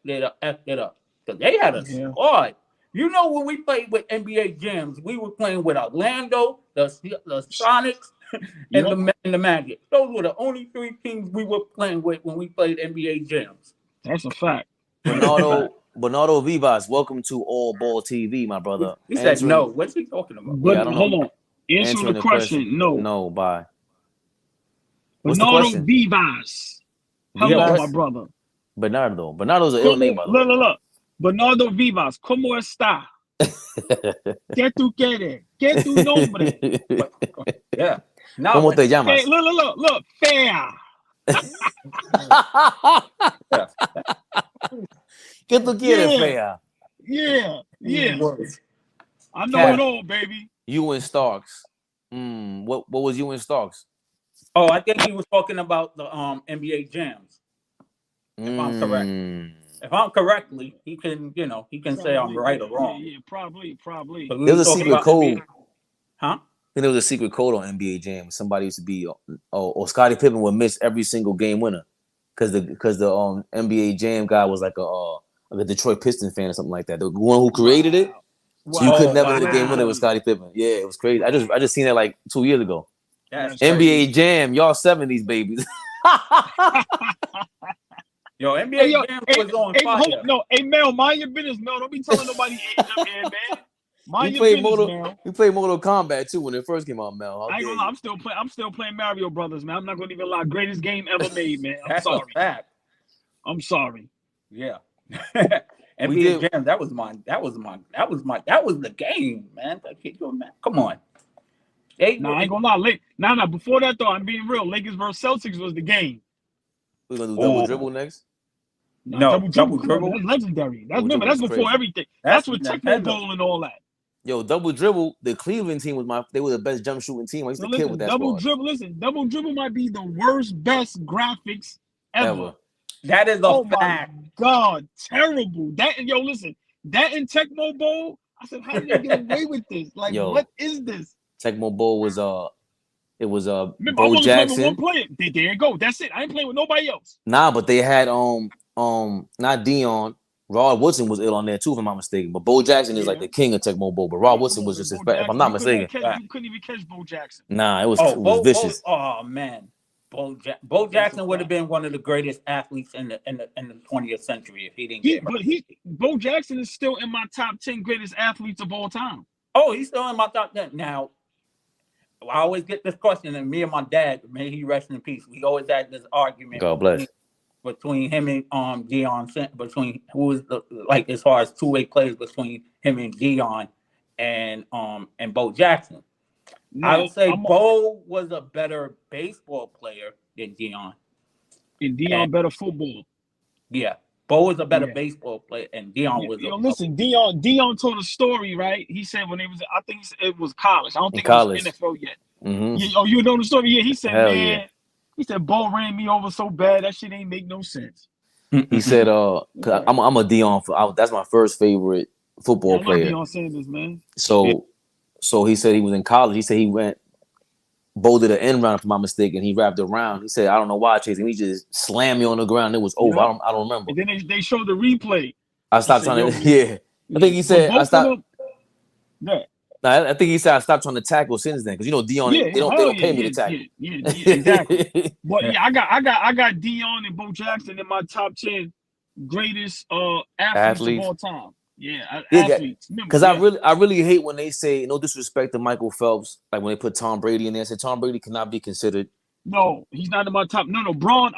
it up. Because they had a squad. You know, when we played with NBA Jams, we were playing with Orlando, the Sonics, and the Magic. Those were the only three teams we were playing with when we played NBA Jams.
That's a fact.
Bernardo Bernardo Vivas, welcome to AllBallTV, my brother.
He said no. What's he talking about?
But
I don't
hold
know.
on. Answer
Answering
the question. No.
No, bye. What's the
Bernardo
question?
Vivas. Hello,
Vivas?
my brother.
Bernardo. Bernardo's an ill name, by the way.
Look. Bernardo Vivas, ¿cómo está? ¿Qué tú quieres? ¿Qué tu nombre?
Yeah. No,
¿Cómo te llamas?
Hey, look. Fea.
¿Qué tú quieres, fea?
Yeah. I know
Cat.
it all, baby.
You and Starks. What was you and Starks?
Oh, I think he was talking about the NBA jams. If I'm correct. If I'm correctly, he can say I'm right or wrong.
Yeah, probably.
There was a secret code.
NBA. Huh?
I think there was a secret code on NBA Jam. Somebody used to be, or Scottie Pippen would miss every single game winner, because the NBA Jam guy was like a Detroit Pistons fan or something like that. The one who created it, so you could never hit a game winner with Scottie Pippen. Yeah, it was crazy. I just seen that like 2 years ago.
That's
NBA
crazy.
Jam, y'all 70s babies.
Yo, NBA Jam was on fire.
Hey, Mel, mind your business, Mel. Don't be telling nobody age up here, man. Mind your business, Mel.
We played Mortal Kombat too when it first came out, Mel.
I ain't gonna lie, I'm still playing Mario Brothers, man. I'm not gonna even lie. Greatest game ever made, man. I'm sorry.
A fact.
I'm sorry.
Yeah. NBA Jam, that was the game, man. Come on.
I ain't gonna lie. Nah. Before that though, I'm being real. Lakers versus Celtics was the game.
We're gonna do double dribble next.
No, double dribble.
That's legendary. That's before
crazy.
everything. That's with Tecmo Bowl and all that.
Yo, double dribble. The Cleveland team they were the best jump shooting team. I used to kill with that.
Double dribble might be the best graphics ever.
That is a fact.
My God, terrible. That and Tecmo Bowl. I said, how did they get away with this? Like, what is this?
Tecmo Bowl was it was
Remember,
Bo Jackson.
One player. There you go. That's it. I ain't playing with nobody else.
Nah, but they had not Dion. Rod Woodson was ill on there too, if I'm not mistaken. But Bo Jackson is like the king of Tecmo Bowl. But Rod Woodson was just his if I'm not mistaken.
You couldn't even catch Bo Jackson.
Nah, it was vicious.
Oh man. Bo Jackson would have been one of the greatest athletes in the 20th century if he didn't get hurt.
Bo Jackson is still in my top 10 greatest athletes of all time.
Oh, he's still in my top 10. Now, I always get this question, and me and my dad, may he rest in peace, we always had this argument.
God bless.
Between him and Dion, between who was as far as two-way plays between him and Dion and Bo Jackson. I would say Bo was a better baseball player than Dion.
And Dion better football.
Yeah. Bo was a better baseball player, and Dion was.
Listen, Dion told a story, right? He said when I think it was college. I don't think it was NFL yet.
Mm-hmm.
You know the story? Yeah, he said,
Hell
man.
Yeah.
He said, Bo ran me over so bad that shit ain't make no sense.
He said, I'm a Dion. That's my first favorite football player.
Deion Sanders, man.
So he said he was in college. He said he went. Bo did an end round, if I'm not mistaken. He wrapped around. He said, I don't know why, Chase. And he just slammed me on the ground. It was over.
Yeah.
I don't remember.
And then they showed the replay.
I stopped trying to. Yeah. I think he said I stopped.
Yeah.
Nah, I think he said I stopped trying to tackle since then, because Dion, they don't pay me to tackle.
Yeah, exactly. But I got Dion and Bo Jackson in my top 10 greatest athletes of all time. Yeah, athletes.
Because I really hate when they say, no disrespect to Michael Phelps, like when they put Tom Brady in there. I said Tom Brady cannot be considered.
No, he's not in my top. No, Braun.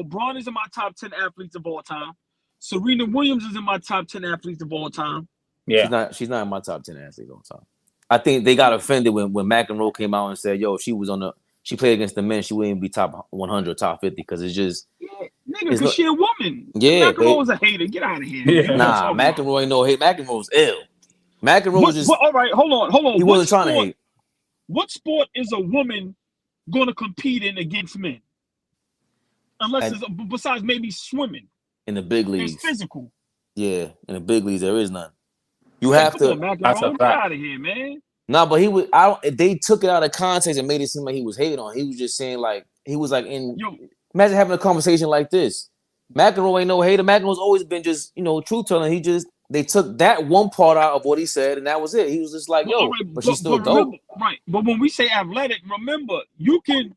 Braun is in my top 10 athletes of all time. Serena Williams is in my top 10 athletes of all time.
Yeah, she's not in my top 10 athletes of all time. I think they got offended when McEnroe came out and said, "Yo, if she played against the men, she wouldn't be top 100, top 50, because it's just."
Yeah, nigga, because she a woman.
Yeah,
McEnroe was a hater. Get out of here.
Yeah. Nah, McEnroe ain't no hate. McEnroe's ill. McEnroe was just.
All right, hold on.
He wasn't trying to hate.
What sport is a woman going to compete in against men? Unless it's besides maybe swimming.
In the big leagues.
It's physical.
Yeah, in the big leagues there is none. You have to.
That's a fact. Get out of here, man.
Nah, but they took it out of context and made it seem like he was hating on. He was just saying imagine having a conversation like this. McEnroe ain't no hater. McEnroe's always been just, truth telling. They took that one part out of what he said, and that was it. He was just like, but she's still dope.
Right. But when we say athletic, remember, you can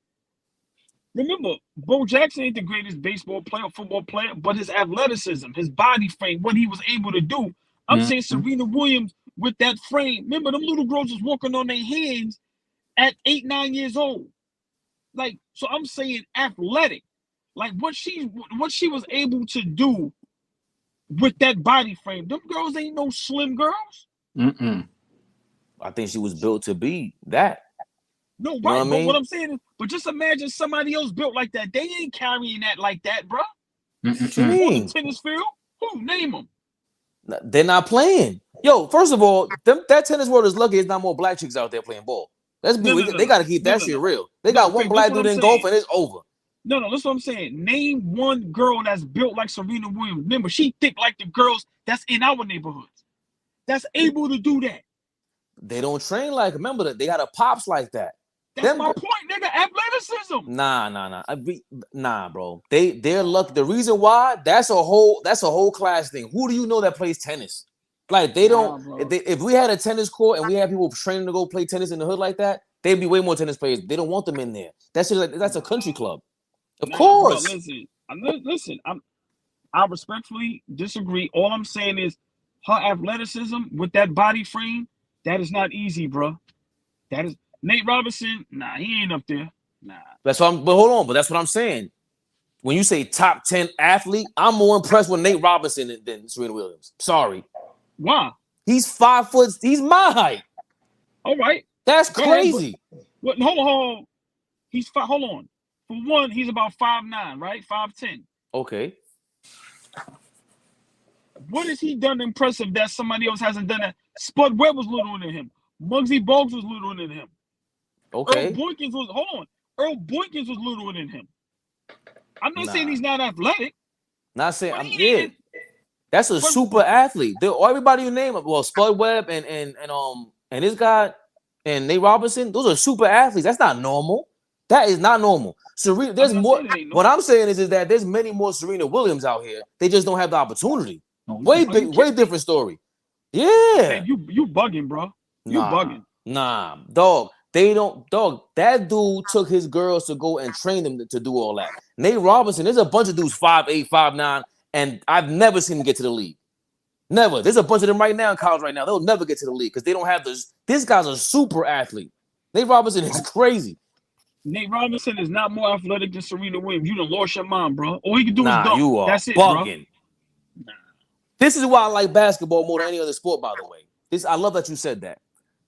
Remember, Bo Jackson ain't the greatest baseball player, football player, but his athleticism, his body frame, what he was able to do. I'm saying Serena Williams with that frame. Remember, them little girls was walking on their hands at 8, 9 years old. Like, so I'm saying athletic. Like what she was able to do with that body frame. Them girls ain't no slim girls.
I think she was built to be that.
No, right.
You know what I mean?
But what I'm saying is, but just imagine somebody else built like that. They ain't carrying that like that, bro.
What you mean?
On the tennis field? Who? Name them.
They're not playing. Yo, first of all, that tennis world is lucky there's not more black chicks out there playing ball. They got to keep that shit real. They got one black dude in golf and it's over.
No, that's what I'm saying. Name one girl that's built like Serena Williams. Remember, she thick like the girls that's in our neighborhoods. That's able to do that.
They don't train like. Remember that they got a pops like that.
That's my point, nigga. Athleticism.
Nah, bro. They're lucky. The reason why that's a whole class thing. Who do you know that plays tennis? Like they don't. If we had a tennis court and we had people training to go play tennis in the hood like that, they'd be way more tennis players. They don't want them in there. That's a country club. Of course.
Bro, listen. I respectfully disagree. All I'm saying is her athleticism with that body frame. That is not easy, bro. That is. Nate Robinson, nah, he ain't up there. Nah.
But hold on, but that's what I'm saying. When you say top 10 athlete, I'm more impressed with Nate Robinson than Serena Williams. Sorry.
Why?
He's 5 foot. He's my height.
All right.
That's crazy.
Hold on. Hold on. For one, he's about 5'9", right? 5'10".
Okay.
What has he done impressive that somebody else hasn't done that? Spud Webb was littler than him. Muggsy Bogues was littler than him.
Okay.
Earl Boykins was littler than him. I'm not saying he's not athletic.
Not saying that's a super athlete. Everybody you name, well, Spud Webb and this guy and Nate Robinson, those are super athletes. That's not normal. That is not normal. Serena, there's more. What I'm saying is that there's many more Serena Williams out here. They just don't have the opportunity. Way different story. Yeah.
Man, you bugging, bro. You bugging.
Nah, dog. They don't, dog. That dude took his girls to go and train them to do all that. Nate Robinson, there's a bunch of dudes 5'8", 5'9", and I've never seen them get to the league. Never. There's a bunch of them right now in college right now. They'll never get to the league because they don't have this. This guy's a super athlete. Nate Robinson is crazy.
Nate Robinson is not more athletic than Serena Williams. You done lost your mind, bro. All he can do is dunk.
You are
That's it,
bugging.
Bro.
This is why I like basketball more than any other sport, by the way. I love that you said that.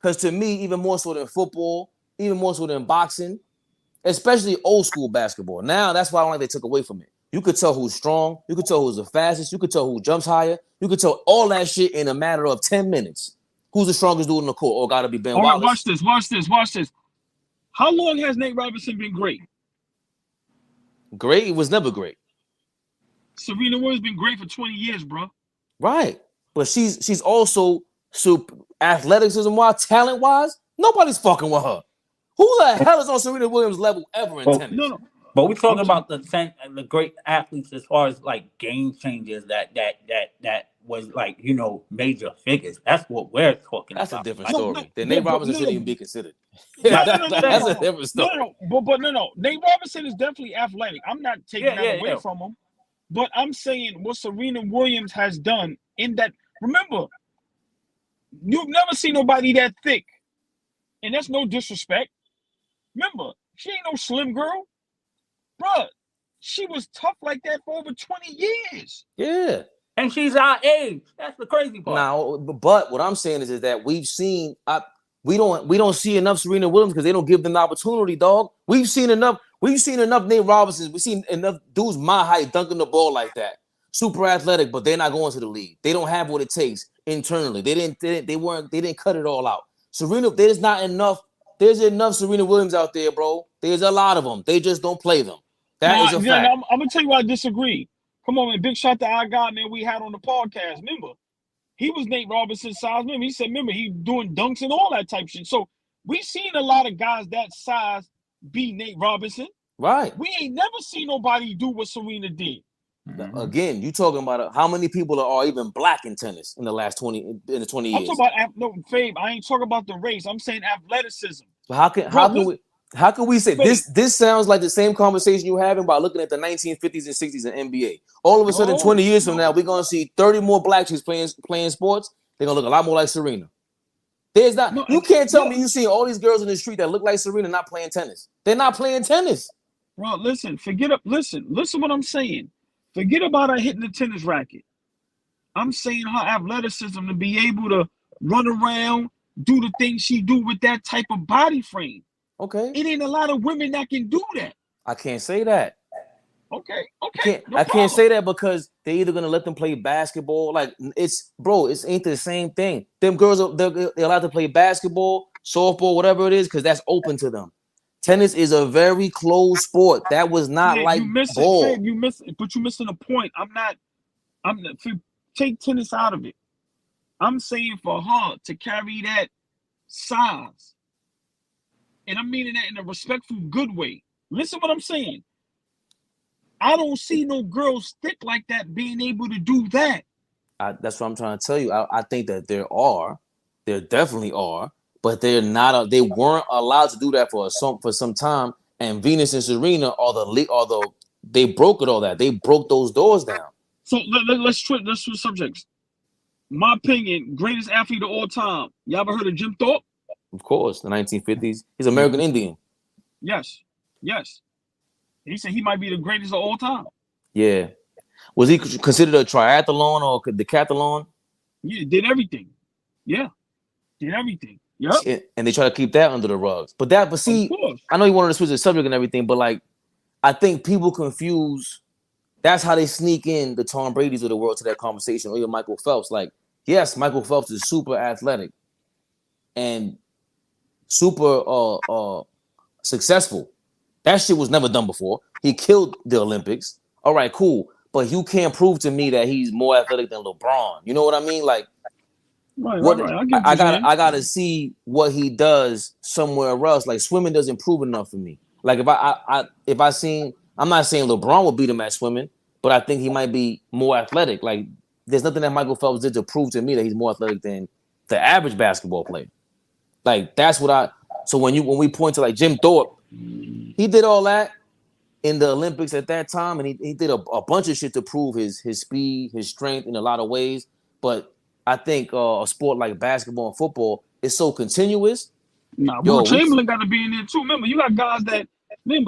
Because to me, even more so than football, even more so than boxing, especially old school basketball. Now, that's why I don't like they took away from it. You could tell who's strong. You could tell who's the fastest. You could tell who jumps higher. You could tell all that shit in a matter of 10 minutes. Who's the strongest dude in the court? Or got to be Ben Wallace.
Right, watch this. How long has Nate Robinson been great?
Great? It was never great.
Serena Williams been great for 20 years, bro.
Right. But she's also super athleticism-wise, talent-wise. Nobody's fucking with her. Who the hell is on Serena Williams' level ever in tennis?
No.
But we're talking about the great athletes as far as like game changers that was like, you know, major figures. That's what we're talking about.
That's a different story. Nate Robinson shouldn't even be considered. That's a different story.
No. Nate Robinson is definitely athletic. I'm not taking that away from him. But I'm saying what Serena Williams has done in that. Remember, you've never seen nobody that thick. And that's no disrespect. Remember, she ain't no slim girl. Bruh, she was tough like that for over 20 years.
Yeah.
And she's our age. That's the crazy part.
Now, but what I'm saying is that we've seen we don't see enough Serena Williams because they don't give them the opportunity, dog. We've seen enough Nate Robinsons. We've seen enough dudes my height dunking the ball like that. Super athletic, but they're not going to the league. They don't have what it takes internally. They didn't cut it all out. Serena, there's not enough. There's enough Serena Williams out there, bro. There's a lot of them. They just don't play them. That is a fact.
I'm gonna tell you why I disagree. Come on, man. Big shout to our guy, man. We had on the podcast. Remember, he was Nate Robinson's size. Remember, he said, he doing dunks and all that type shit. So we've seen a lot of guys that size be Nate Robinson.
Right.
We ain't never seen nobody do what Serena did.
Again, you talking about how many people are even black in tennis in the last 20 years?
I'm talking about Fabe. I ain't talking about the race. I'm saying athleticism.
So how can we? How can we say this? This sounds like the same conversation you having by looking at the 1950s and 60s in NBA. All of a sudden, 20 years from now, we're gonna see 30 more black chicks playing sports. They're gonna look a lot more like Serena. There's not. You can't tell me you see all these girls in the street that look like Serena not playing tennis. They're not playing tennis.
Bro, listen. Listen what I'm saying. Forget about her hitting the tennis racket. I'm saying her athleticism to be able to run around, do the things she do with that type of body frame.
Okay.
It ain't a lot of women that can do that.
I can't say that.
Okay.
I can't say that because they're either gonna let them play basketball. Like it ain't the same thing. Them girls they're allowed to play basketball, softball, whatever it is, because that's open to them. Tennis is a very closed sport. That was not like ball.
But you're missing a point. Take tennis out of it. I'm saying for her to carry that size. And I'm meaning that in a respectful, good way. Listen what I'm saying. I don't see no girls thick like that being able to do that.
That's what I'm trying to tell you. I think that there definitely are, but they're not. They weren't allowed to do that for some time. And Venus and Serena they broke it all that. They broke those doors down.
So let's switch subjects. My opinion, greatest athlete of all time. You ever heard of Jim Thorpe?
Of course, the 1950s. He's American Indian.
Yes. He said he might be the greatest of all time.
Yeah. Was he considered a triathlon or decathlon?
Yeah, did everything. Yeah, did everything. Yep.
And they try to keep that under the rugs. But see, I know you wanted to switch the subject and everything, but like, I think people confuse. That's how they sneak in the Tom Brady's of the world to that conversation, or even Michael Phelps. Like, yes, Michael Phelps is super athletic and super successful. That shit was never done before. He killed the Olympics. All right, cool. But you can't prove to me that he's more athletic than LeBron. You know what I mean? Like,
right.
I gotta see what he does somewhere else. Like, swimming doesn't prove enough for me. Like, I'm not saying LeBron will beat him at swimming, but I think he might be more athletic. Like, there's nothing that Michael Phelps did to prove to me that he's more athletic than the average basketball player. Like, that's what so when we point to like Jim Thorpe, he did all that in the Olympics at that time, and he did a bunch of shit to prove his speed, his strength in a lot of ways. But I think a sport like basketball and football is so continuous.
Will Chamberlain got to be in there too. Remember, you got guys that they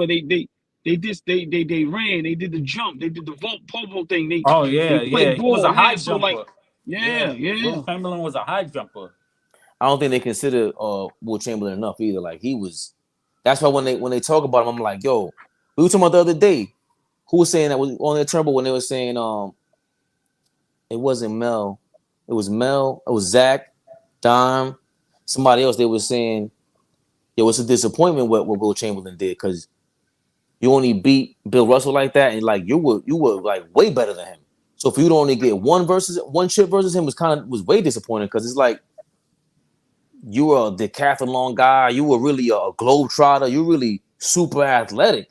ran, they did the jump, they did the pole thing. They
he was a high jumper.
Will
Chamberlain was a high jumper.
I don't think they consider Will Chamberlain enough either. Like, he was. That's why when they talk about him, I'm like, yo, we were talking about the other day. Who was saying that was on their turnbuckle when they were saying it wasn't Mel. It was Mel. It was Zach, Dime, somebody else. They were saying it was a disappointment what Will Chamberlain did, because you only beat Bill Russell like that, and like you were like way better than him. So for you to only get one chip versus him was way disappointing, because it's like you were a decathlon guy, you were really a globetrotter, you really super athletic.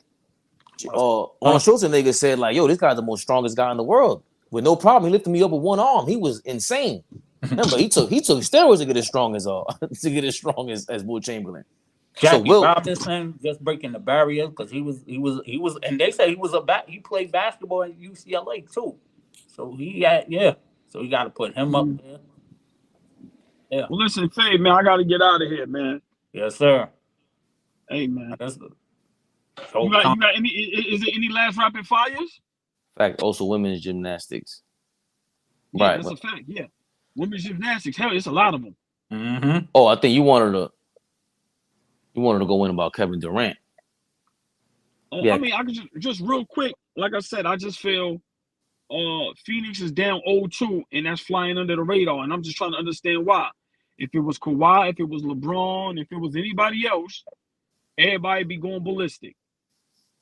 Arnold Schwarzenegger said like, yo, this guy's the most strongest guy in the world. With no problem, he lifted me up with one arm. He was insane. Remember, he took steroids to get as strong as Will Chamberlain.
Jackie Robinson just breaking the barrier, because he was, and they say he played basketball at UCLA too. So so we got to put him up there. Yeah.
Well, listen, Faye, man, I got to get out of here, man.
Yes, sir.
Hey, man. You got any? Is there any last rapid fires?
In fact, also women's gymnastics.
Yeah, right, that's a fact. Yeah, women's gymnastics. Hell, it's a lot of them.
Mm-hmm.
Oh, I think you wanted to go in about Kevin Durant.
I mean, I could just real quick. Like I said, I just feel Phoenix is down 0-2, and that's flying under the radar. And I'm just trying to understand why. If it was Kawhi, if it was LeBron, if it was anybody else, everybody be going ballistic.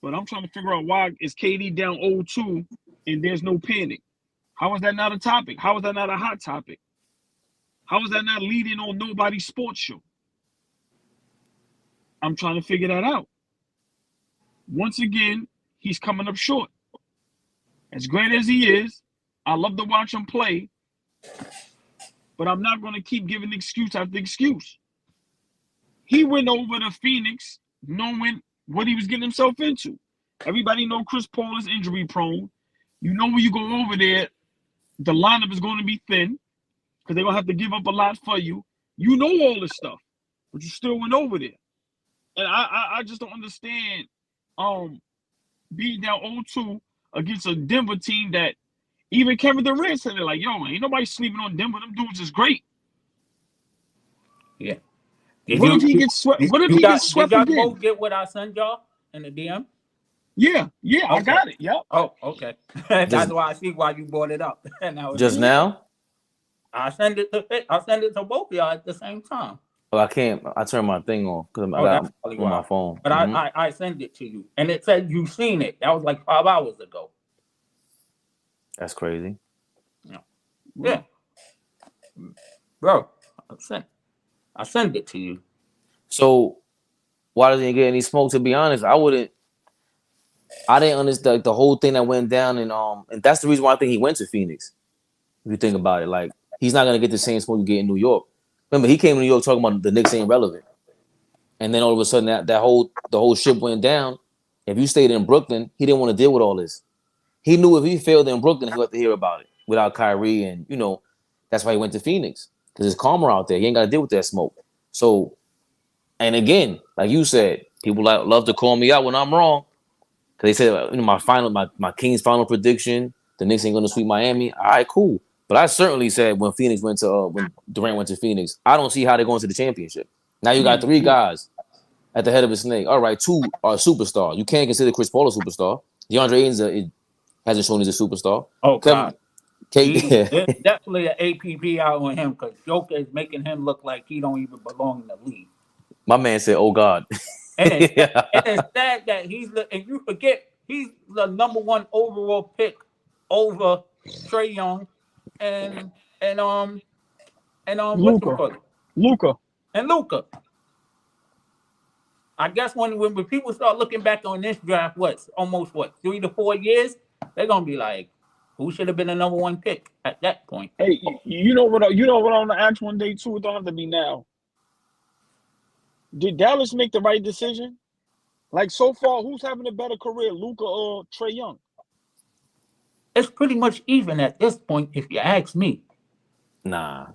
But I'm trying to figure out why is KD down 0-2 and there's no panic. How is that not a topic? How is that not a hot topic? How is that not leading on nobody's sports show? I'm trying to figure that out. Once again, he's coming up short. As great as he is, I love to watch him play, but I'm not going to keep giving excuse after excuse. He went over to Phoenix knowing what he was getting himself into. Everybody know Chris Paul is injury prone. You know when you go over there, the lineup is going to be thin because they're going to have to give up a lot for you. You know all this stuff, but you still went over there. And I just don't understand beating down 0-2 against a Denver team that even Kevin Durant said it like, yo, ain't nobody sleeping on Denver. Them dudes is great.
Yeah.
What if he gets swept? What if he gets swept again?
Did y'all both get what I sent y'all in the DM?
Yeah,
okay.
I got it. Yep.
Oh, okay. That's why I see why you brought it up.
Now?
I send it to both of y'all at the same time.
Well, I can't. I turned my thing on because I got on my phone.
But I sent it to you, and it said you seen it. That was like 5 hours ago.
That's crazy.
Yeah, bro. I sent it to you.
So why doesn't he get any smoke? To be honest, I didn't understand the whole thing that went down, and that's the reason why I think he went to Phoenix. If you think about it, like he's not gonna get the same smoke you get in New York. Remember, he came to New York talking about the Knicks ain't relevant, and then all of a sudden the whole ship went down. If you stayed in Brooklyn, he didn't want to deal with all this. He knew if he failed in Brooklyn, he would have to hear about it without Kyrie, and that's why he went to Phoenix because it's calmer out there. He ain't got to deal with that smoke. So, and again, like you said, people love to call me out when I'm wrong because they said my Kings final prediction, the Knicks ain't going to sweep Miami. All right, cool. But I certainly said when Durant went to Phoenix, I don't see how they're going to the championship. Now you got 3 guys at the head of a snake. All right, 2 are superstars. You can't consider Chris Paul a superstar. DeAndre Ayton hasn't shown he's a superstar.
Oh, God. There's definitely an APP out on him because Joker is making him look like he don't even belong in the league.
My man said, "Oh God."
And it's sad that and you forget he's the number 1 overall pick over Trae Young and
Luka.
I guess when people start looking back on this draft, almost 3 to 4 years, they're gonna be like, who should have been the number 1 pick at that point?
Hey, you know what I'm gonna ask one day too? It don't have to be now. Did Dallas make the right decision? Like so far, who's having a better career, Luka or Trae Young?
It's pretty much even at this point, if you ask me.
Nah.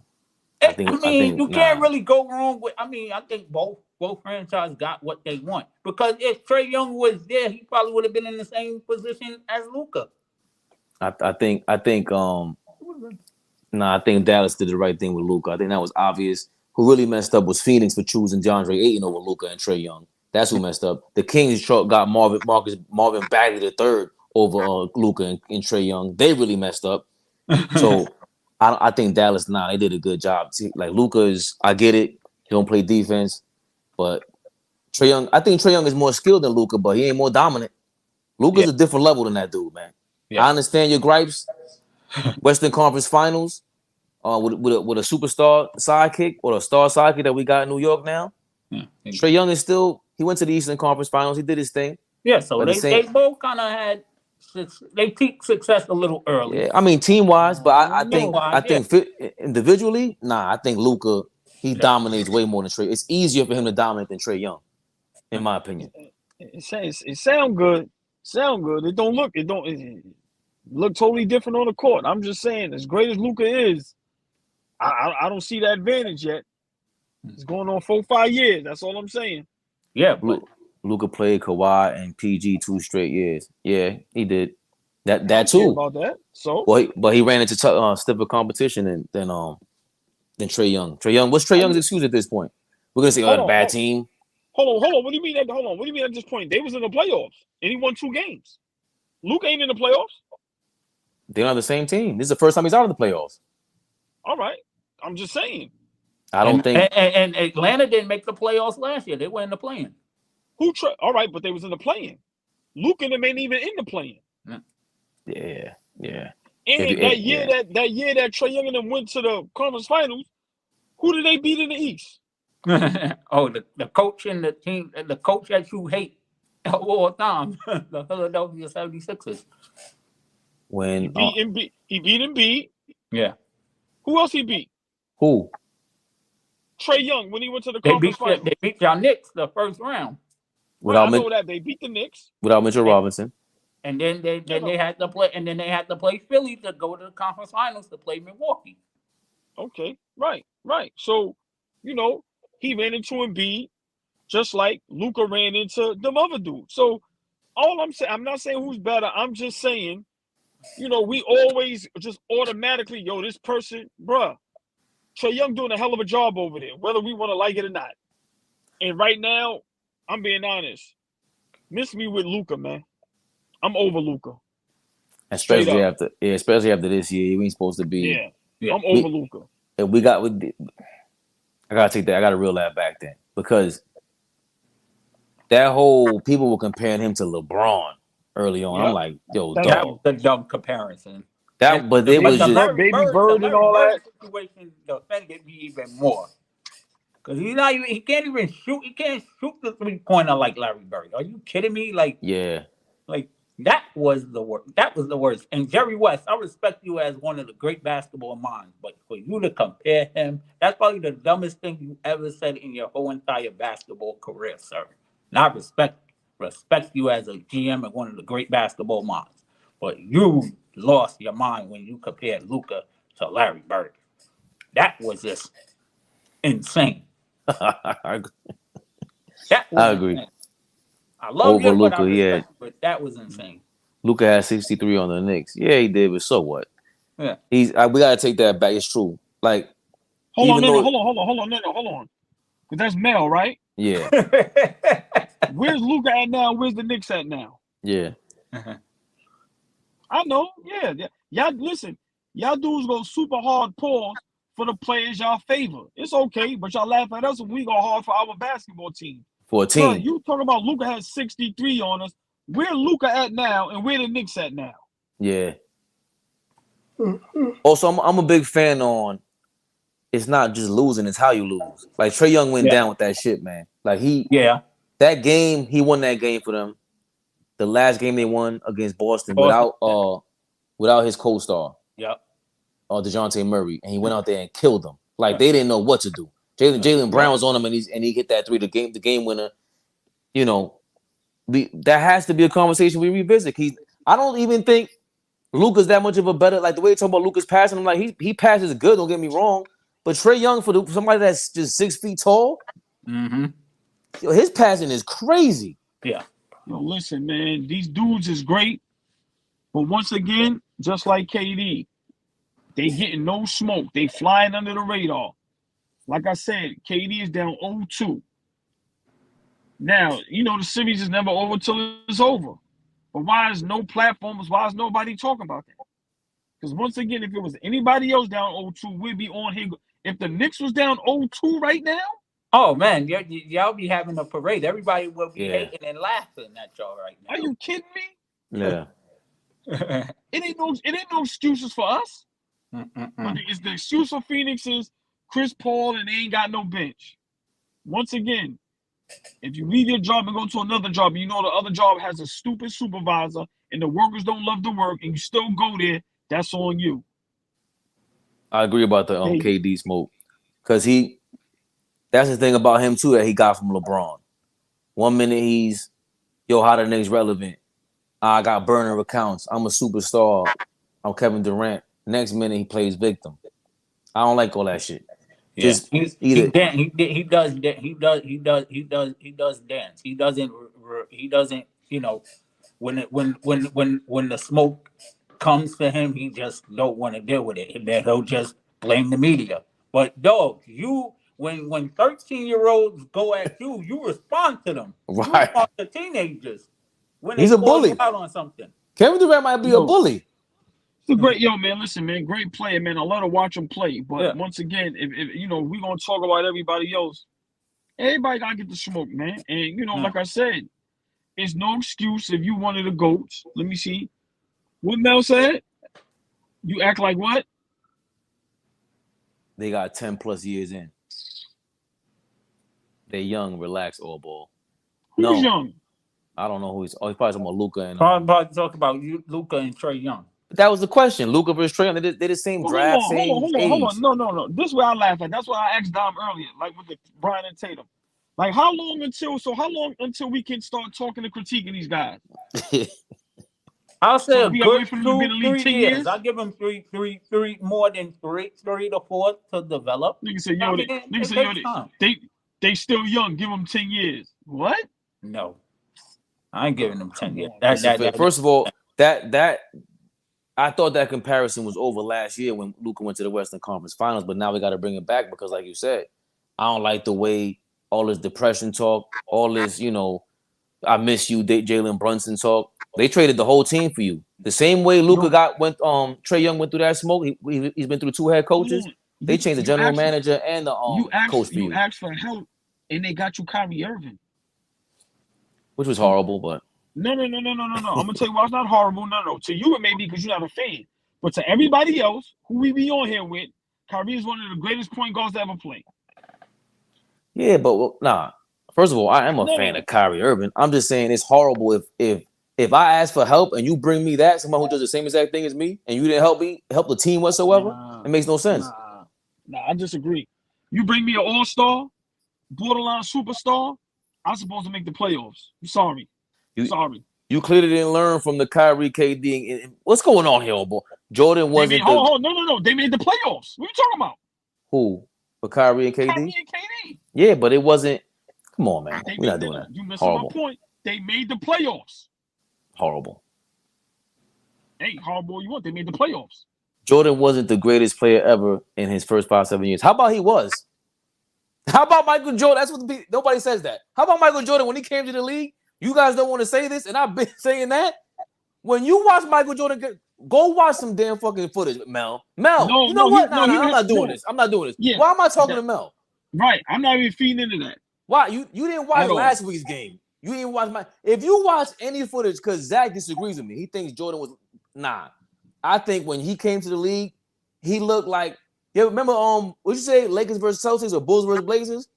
I think you can't really go wrong with. I think both franchises got what they want because if Trae Young was there, he probably would have been in the same position as Luka.
I think Dallas did the right thing with Luka. I think that was obvious. Who really messed up was Phoenix for choosing DeAndre Ayton over Luka and Trae Young. That's who messed up. The Kings got Marvin Bagley III over Luka and Trae Young. They really messed up. So I think Dallas, they did a good job. Like Luka I get it. He don't play defense, but Trae Young, I think Trae Young is more skilled than Luka, but he ain't more dominant. Luka's a different level than that dude, man. Yeah. I understand your gripes. Western Conference Finals with a superstar sidekick or a star sidekick that we got in New York now. Trae Young is he went to the Eastern Conference Finals. He did his thing.
Yeah, so they both kind of had they peaked success a little early.
Yeah, I mean team-wise, but I think individually, I think Luka, he dominates way more than Trae. It's easier for him to dominate than Trae Young, in my opinion.
It sound good. It look totally different on the court. I'm just saying, as great as Luka is, I don't see that advantage yet. It's going on 4-5 years. That's all I'm saying.
Yeah, but
Luka played Kawhi and PG 2 straight years. Yeah, he did. That too.
About that. So,
but he ran into stiffer competition than Trae Young. Trae Young, what's Trae Young's excuse at this point? We're gonna say, a bad team.
Hold on. What do you mean? What do you mean at this point? They was in the playoffs and he won 2 games. Luka ain't in the playoffs.
They're on the same team. This is the first time he's out of the playoffs.
All right, I'm just saying.
I don't think.
And Atlanta didn't make the playoffs last year. They were in the play-in.
All right, but they was in the play-in. Luka and them ain't even in the play-in.
Yeah.
And that year that Trae Young and them went to the conference finals, who did they beat in the East?
the coach and the team, the coach that you hate all the time, the Philadelphia 76ers.
When
he beat Embiid.
Yeah.
Who else he beat?
Who?
Trae Young when he went to the conference finals.
They beat y'all Knicks the first round.
I know that they beat the Knicks
without Mitchell Robinson.
And then they had to play Philly to go to the conference finals to play Milwaukee.
Okay, right. So, he ran into Embiid just like Luka ran into them other dudes. So all I'm saying, I'm not saying who's better. I'm just saying, we always just automatically, this person, bruh, Trae Young doing a hell of a job over there, whether we want to like it or not. And right now, I'm being honest. Miss me with Luka, man. I'm over Luka.
Especially after this year, we ain't supposed to be.
Yeah. I'm over Luka.
And I gotta take that. I gotta reel that back then because that whole people were comparing him to LeBron early on. Yep. I'm like, yo, dog.
That was the dumb comparison.
But it was just
Baby Bird and all that
situation offended me even more. Because he can't even shoot. He can't shoot the 3-pointer like Larry Bird. Are you kidding me? Like,
yeah.
Like, that was the worst. That was the worst. And Jerry West, I respect you as one of the great basketball minds, but for you to compare him, that's probably the dumbest thing you ever said in your whole entire basketball career, sir. And I respect you as a GM and one of the great basketball minds. But you lost your mind when you compared Luka to Larry Bird. That was just insane.
I agree.
Insane. I love you, but I respect you, but that was insane.
Luka had 63 on the Knicks. Yeah, he did, but so what?
Yeah.
We gotta take that back. It's true. Like,
hold on. Because that's Mel, right?
Yeah.
Where's Luka at now? Where's the Knicks at now?
Yeah.
I know. Yeah. Y'all listen. Y'all dudes go super hard pause for the players y'all favor. It's okay, but y'all laugh at us when we go hard for our basketball team.
For a team.
Bro, you talking about Luka has 63 on us. Where Luka at now, and where the Knicks at now?
Yeah. Also, I'm a big fan on. It's not just losing; it's how you lose. Like Trae Young went down with that shit, man. Like that game, he won that game for them. The last game they won against Boston without his co-star.
Yep.
DeJounte Murray, and he went out there and killed them. Like they didn't know what to do. Jaylen Brown was on him, and he hit that three, the game winner. That has to be a conversation we revisit. I don't even think Luka's that much of a better, like the way you talk about Luka's passing. I'm like he passes good. Don't get me wrong, but Trae Young for somebody that's just 6 feet tall, his passing is crazy.
Yeah.
Listen, man, these dudes is great, but once again, just like KD, they getting no smoke. They flying under the radar. Like I said, KD is down 0-2. Now, the series is never over till it's over. But why is no platforms? Why is nobody talking about that? Because once again, if it was anybody else down 0-2, we'd be on here. If the Knicks was down 0-2 right now,
oh man, y'all be having a parade. Everybody will be hating and laughing at y'all right now.
Are you kidding me?
Yeah.
It ain't no excuses for us. It's the excuse for Phoenix is Chris Paul and they ain't got no bench. Once again, if you leave your job and go to another job, the other job has a stupid supervisor and the workers don't love the work and you still go there, that's on you.
I agree about the KD smoke. Because that's the thing about him too that he got from LeBron. 1 minute he's, how the Knicks relevant. I got burner accounts. I'm a superstar. I'm Kevin Durant. Next minute he plays victim. I don't like all that shit.
Yeah. He does dance. He doesn't. When the smoke comes to him, he just don't want to deal with it, and then he'll just blame the media. But dog, when 13-year-olds go at you, you respond to them. Right. You respond to teenagers when
he's a bully
out on something.
Kevin Durant might be a bully.
It's a great, man, listen, man, great player, man. I love to watch him play. But once again, if we're going to talk about everybody else, everybody got to get the smoke, man. And, like I said, it's no excuse if you one of the GOATs. Let me see. What Mel said? You act like what?
They got 10 plus years in. They're young, relaxed, AllBall.
Who's young?
I don't know who he's probably talking about Luka and
probably talk about Luka and Trae Young.
But that was the question. Luka versus Trae Young. They're the same draft, same age.
Hold on. No. This is where I laugh at. That's why I asked Dom earlier, like with the Brian and Tatum. Like how long until we can start talking and critiquing these guys?
I'll say
So
a
we gotta
good
wait for them to be in the league 10
3
years.
I'll give them three more than three to four to develop.
Nigga say, yo, they still young. Give them 10 years. What?
No, I ain't giving them 10 years.
First of all, that I thought that comparison was over last year when Luka went to the Western Conference Finals, but now we got to bring it back because, like you said, I don't like the way all this depression talk, all this, I miss you, Jalen Brunson talk. They traded the whole team for you. The same way Luka Trae Young went through that smoke. He's been through 2 head coaches. They changed the general manager and the coach for you.
You asked for help, and they got you Kyrie Irving,
which was horrible, but.
No. I'm gonna tell you why it's not horrible. No. To you it may be because you're not a fan, but to everybody else who we be on here with, Kyrie is one of the greatest point guards to ever play.
Yeah, but nah. First of all, I am a fan of Kyrie Irving. I'm just saying it's horrible if I ask for help and you bring me someone who does the same exact thing as me, and you didn't help the team whatsoever. It makes no sense.
Nah, I disagree. You bring me an all-star, borderline superstar, I'm supposed to make the playoffs. I'm sorry. Sorry.
You clearly didn't learn from the Kyrie KD. What's going on here, boy? Jordan wasn't.
No. They made the playoffs. What are you talking about?
Who? For Kyrie and KD?
Kyrie and KD.
Yeah, but it wasn't. Come on, man. We're not doing that.
You missing my point. They made the playoffs.
Horrible.
Hey, horrible you want. They made the playoffs.
Jordan wasn't the greatest player ever in his first 5-7 years. How about he was? How about Michael Jordan? That's what nobody says that. How about Michael Jordan when he came to the league? You guys don't want to say this, and I've been saying that. When you watch Michael Jordan, go watch some damn fucking footage, Mel. You know what? I'm not doing this. I'm not doing this. Yeah, why am I talking to Mel?
Right. I'm not even feeding into that.
Why? You didn't watch last week's game. You didn't watch if you watch any footage, because Zach disagrees with me. He thinks Jordan was I think when he came to the league, he looked like remember what'd you say, Lakers versus Celtics or Bulls versus Blazers?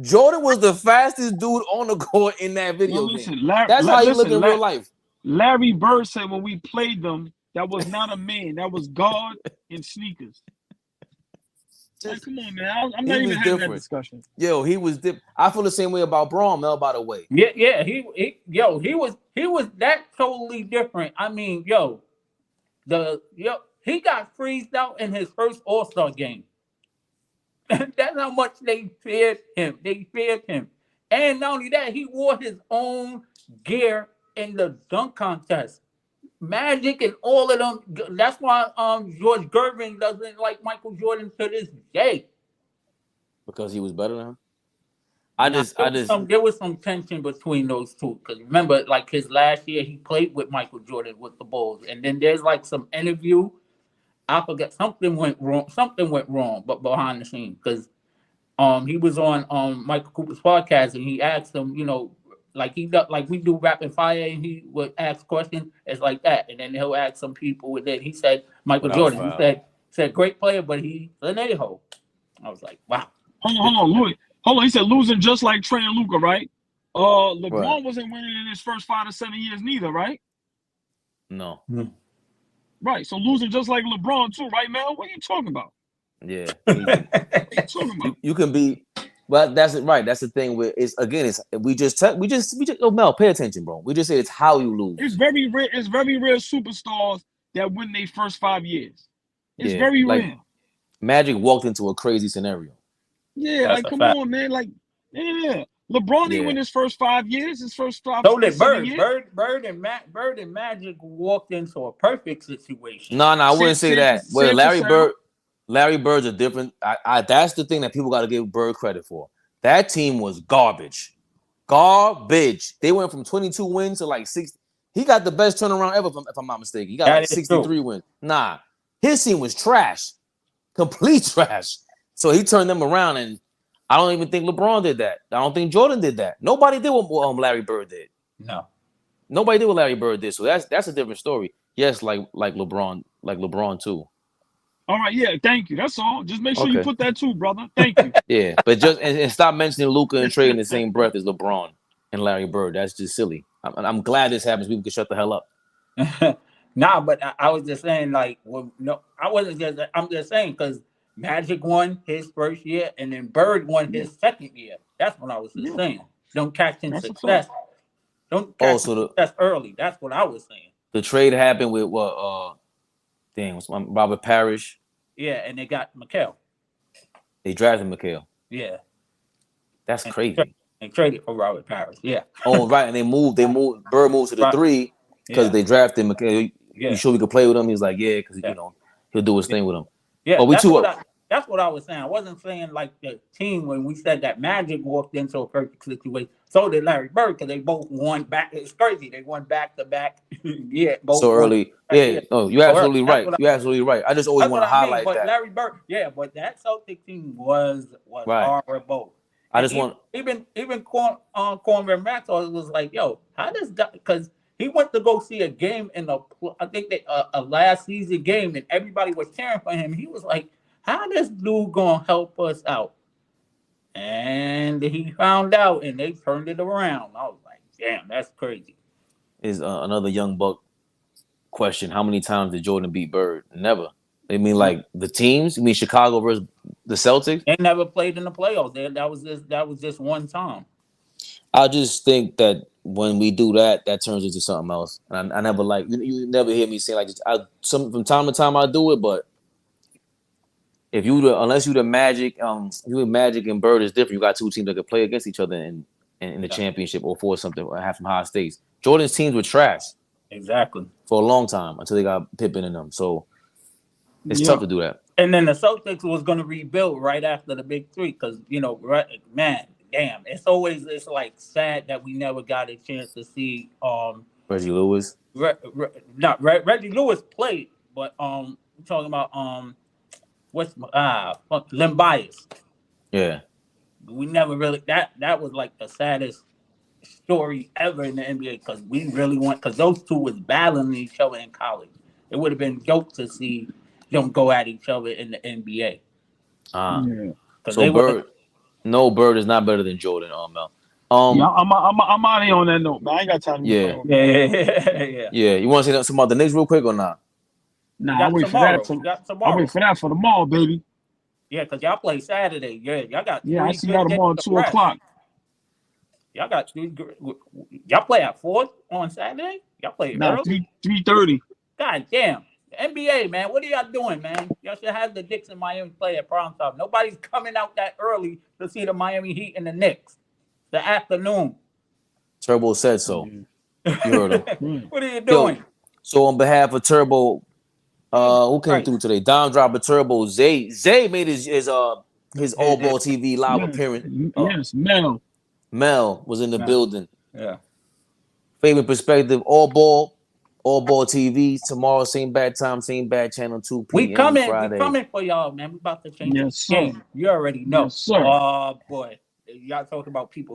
Jordan was the fastest dude on the court in that video game. That's how he looked in real life.
Larry Bird said when we played them, that was not a man. That was God in sneakers. Come on, man. I'm not even having that discussion.
Yo, he was different. I feel the same way about Braun, Mel, by the way.
Yeah. He was that totally different. I mean, he got freezed out in his first All-Star game. That's how much they feared him. And not only that, he wore his own gear in the dunk contest. Magic and all of them. That's why George Gervin doesn't like Michael Jordan to this day.
Because he was better than him?
There was some tension between those two. Because remember, like his last year, he played with Michael Jordan with the Bulls. And then there's like some interview. I forget, something went wrong, but behind the scenes, because he was on Michael Cooper's podcast, and he asked him, like we do rapid fire, and he would ask questions. It's like that, and then he'll ask some people. And then he said Michael Jordan. He said great player, but he's an a-hole. I was like, wow.
Hold on. He said losing just like Trae and Luka, right? LeBron wasn't winning in his first 5 to 7 years neither, right?
No.
Right, so losing just like LeBron too, right, Mel? What are you talking about?
Yeah, you can be, but that's it, right? That's the thing. We just Mel, pay attention, bro. We just say it's how you lose.
It's very rare. It's very rare superstars that win their first 5 years. It's very rare.
Magic walked into a crazy scenario.
Yeah, that's come on, man. LeBron didn't win his first 5 years. His first 5
so did Bird. Bird and Magic walked into a perfect situation.
No, I wouldn't say that. Well, Larry Bird's a different. That's the thing that people got to give Bird credit for. That team was garbage. They went from 22 wins to like 6. He got the best turnaround ever, if I'm not mistaken. He got like 63 wins. Nah, his team was trash, complete trash. So he turned them around, and I don't even think LeBron did that. I don't think Jordan did that. Nobody did what Larry Bird did.
No,
nobody did what Larry Bird did. So that's a different story. Yes, like LeBron too.
All right, yeah, thank you. That's all. Just make sure you put that too, brother. Thank you.
Yeah, but just and stop mentioning Luka and Trae in the same breath as LeBron and Larry Bird. That's just silly. I'm glad this happens. People can shut the hell up.
Nah, but I was just saying, I'm just saying because Magic won his first year, and then Bird won his second year. That's what I was just saying. Don't catch in
That's a
success.
fact.
Don't
Oh,
catch
so
success early. That's what I was saying.
the trade happened with what? What's my Robert Parrish?
Yeah, and they got McHale.
They drafted McHale.
Yeah,
That's
and
crazy.
they traded for Robert Parrish. Yeah.
Oh, right, and they moved. Bird moved to the
Right.
3 because
Yeah.
they drafted McHale.
Yeah.
You sure we could play with him? He's like, yeah, because
Yeah.
he'll do his
Yeah.
thing with him.
Yeah,
But we too.
that's what I was saying. I wasn't saying like the team when we said that Magic walked into a perfect situation. So did Larry Bird because they both won back. It's crazy. They won back to back. Yeah, both
So
won.
early. Yeah. Oh, you're absolutely right.
That's
You're absolutely right. I just always
That's
want
what
to
I mean.
highlight
But
that.
Larry Bird, yeah, but that Celtic team was
Right.
horrible.
I
And
just want.
even Cornbread Maxwell was like, yo, how does that? Because he went to go see a game in I think a last season game, and everybody was cheering for him. He was like, how this dude gonna help us out? And he found out, and they turned it around. I was like, damn, that's crazy.
Is another young buck question. How many times did Jordan beat Bird? Never. I mean, like the teams. You mean Chicago versus the Celtics?
They never played in the playoffs. That was just one time.
I just think that when we do that, that turns into something else. And I never like you never hear me say like from time to time I do it, but if unless you the Magic, you the Magic and Bird is different. You got two teams that could play against each other in the championship or for something or have some high stakes. Jordan's teams were trash.
Exactly.
For a long time until they got Pippen in them. So it's tough to do that.
And then the Celtics was going to rebuild right after the big three because, man, damn, it's like sad that we never got a chance to see
Reggie Lewis.
Reggie Lewis played, but we're talking about Len Bias.
Yeah.
We never really that was like the saddest story ever in the NBA because we really because those two was battling each other in college. It would have been dope to see them go at each other in the NBA.
So Bird is not better than Jordan, Mel.
Yeah, I'm out of here on that note, man. I ain't got time to
Yeah.
You want to say something about the Knicks real quick or not?
Nah, I'll wait for that. I'll wait for that for tomorrow, baby.
Yeah, because y'all play Saturday. Yeah, y'all got.
Yeah, I see y'all tomorrow at 2 o'clock.
Y'all got y'all play at 4 on Saturday? Y'all play early?
3:30.
God damn. The NBA, man. What are y'all doing, man? Y'all should have the Knicks and Miami play at prime time. Nobody's coming out that early to see the Miami Heat and the Knicks. The afternoon.
Turbo said so. You heard him.
What are you doing?
So on behalf of Turbo, who came through today? Don Dropper Turbo. Zay made his AllBallTV live appearance.
Yes, Mel.
Mel was in the building.
Yeah.
Fabian PerspecTV, AllBallTV. Tomorrow, same bad time, same bad channel, 2 p.m.
We coming for y'all, man. We about to change the game. You already know.
Yes, sir.
Oh boy. Y'all talking about people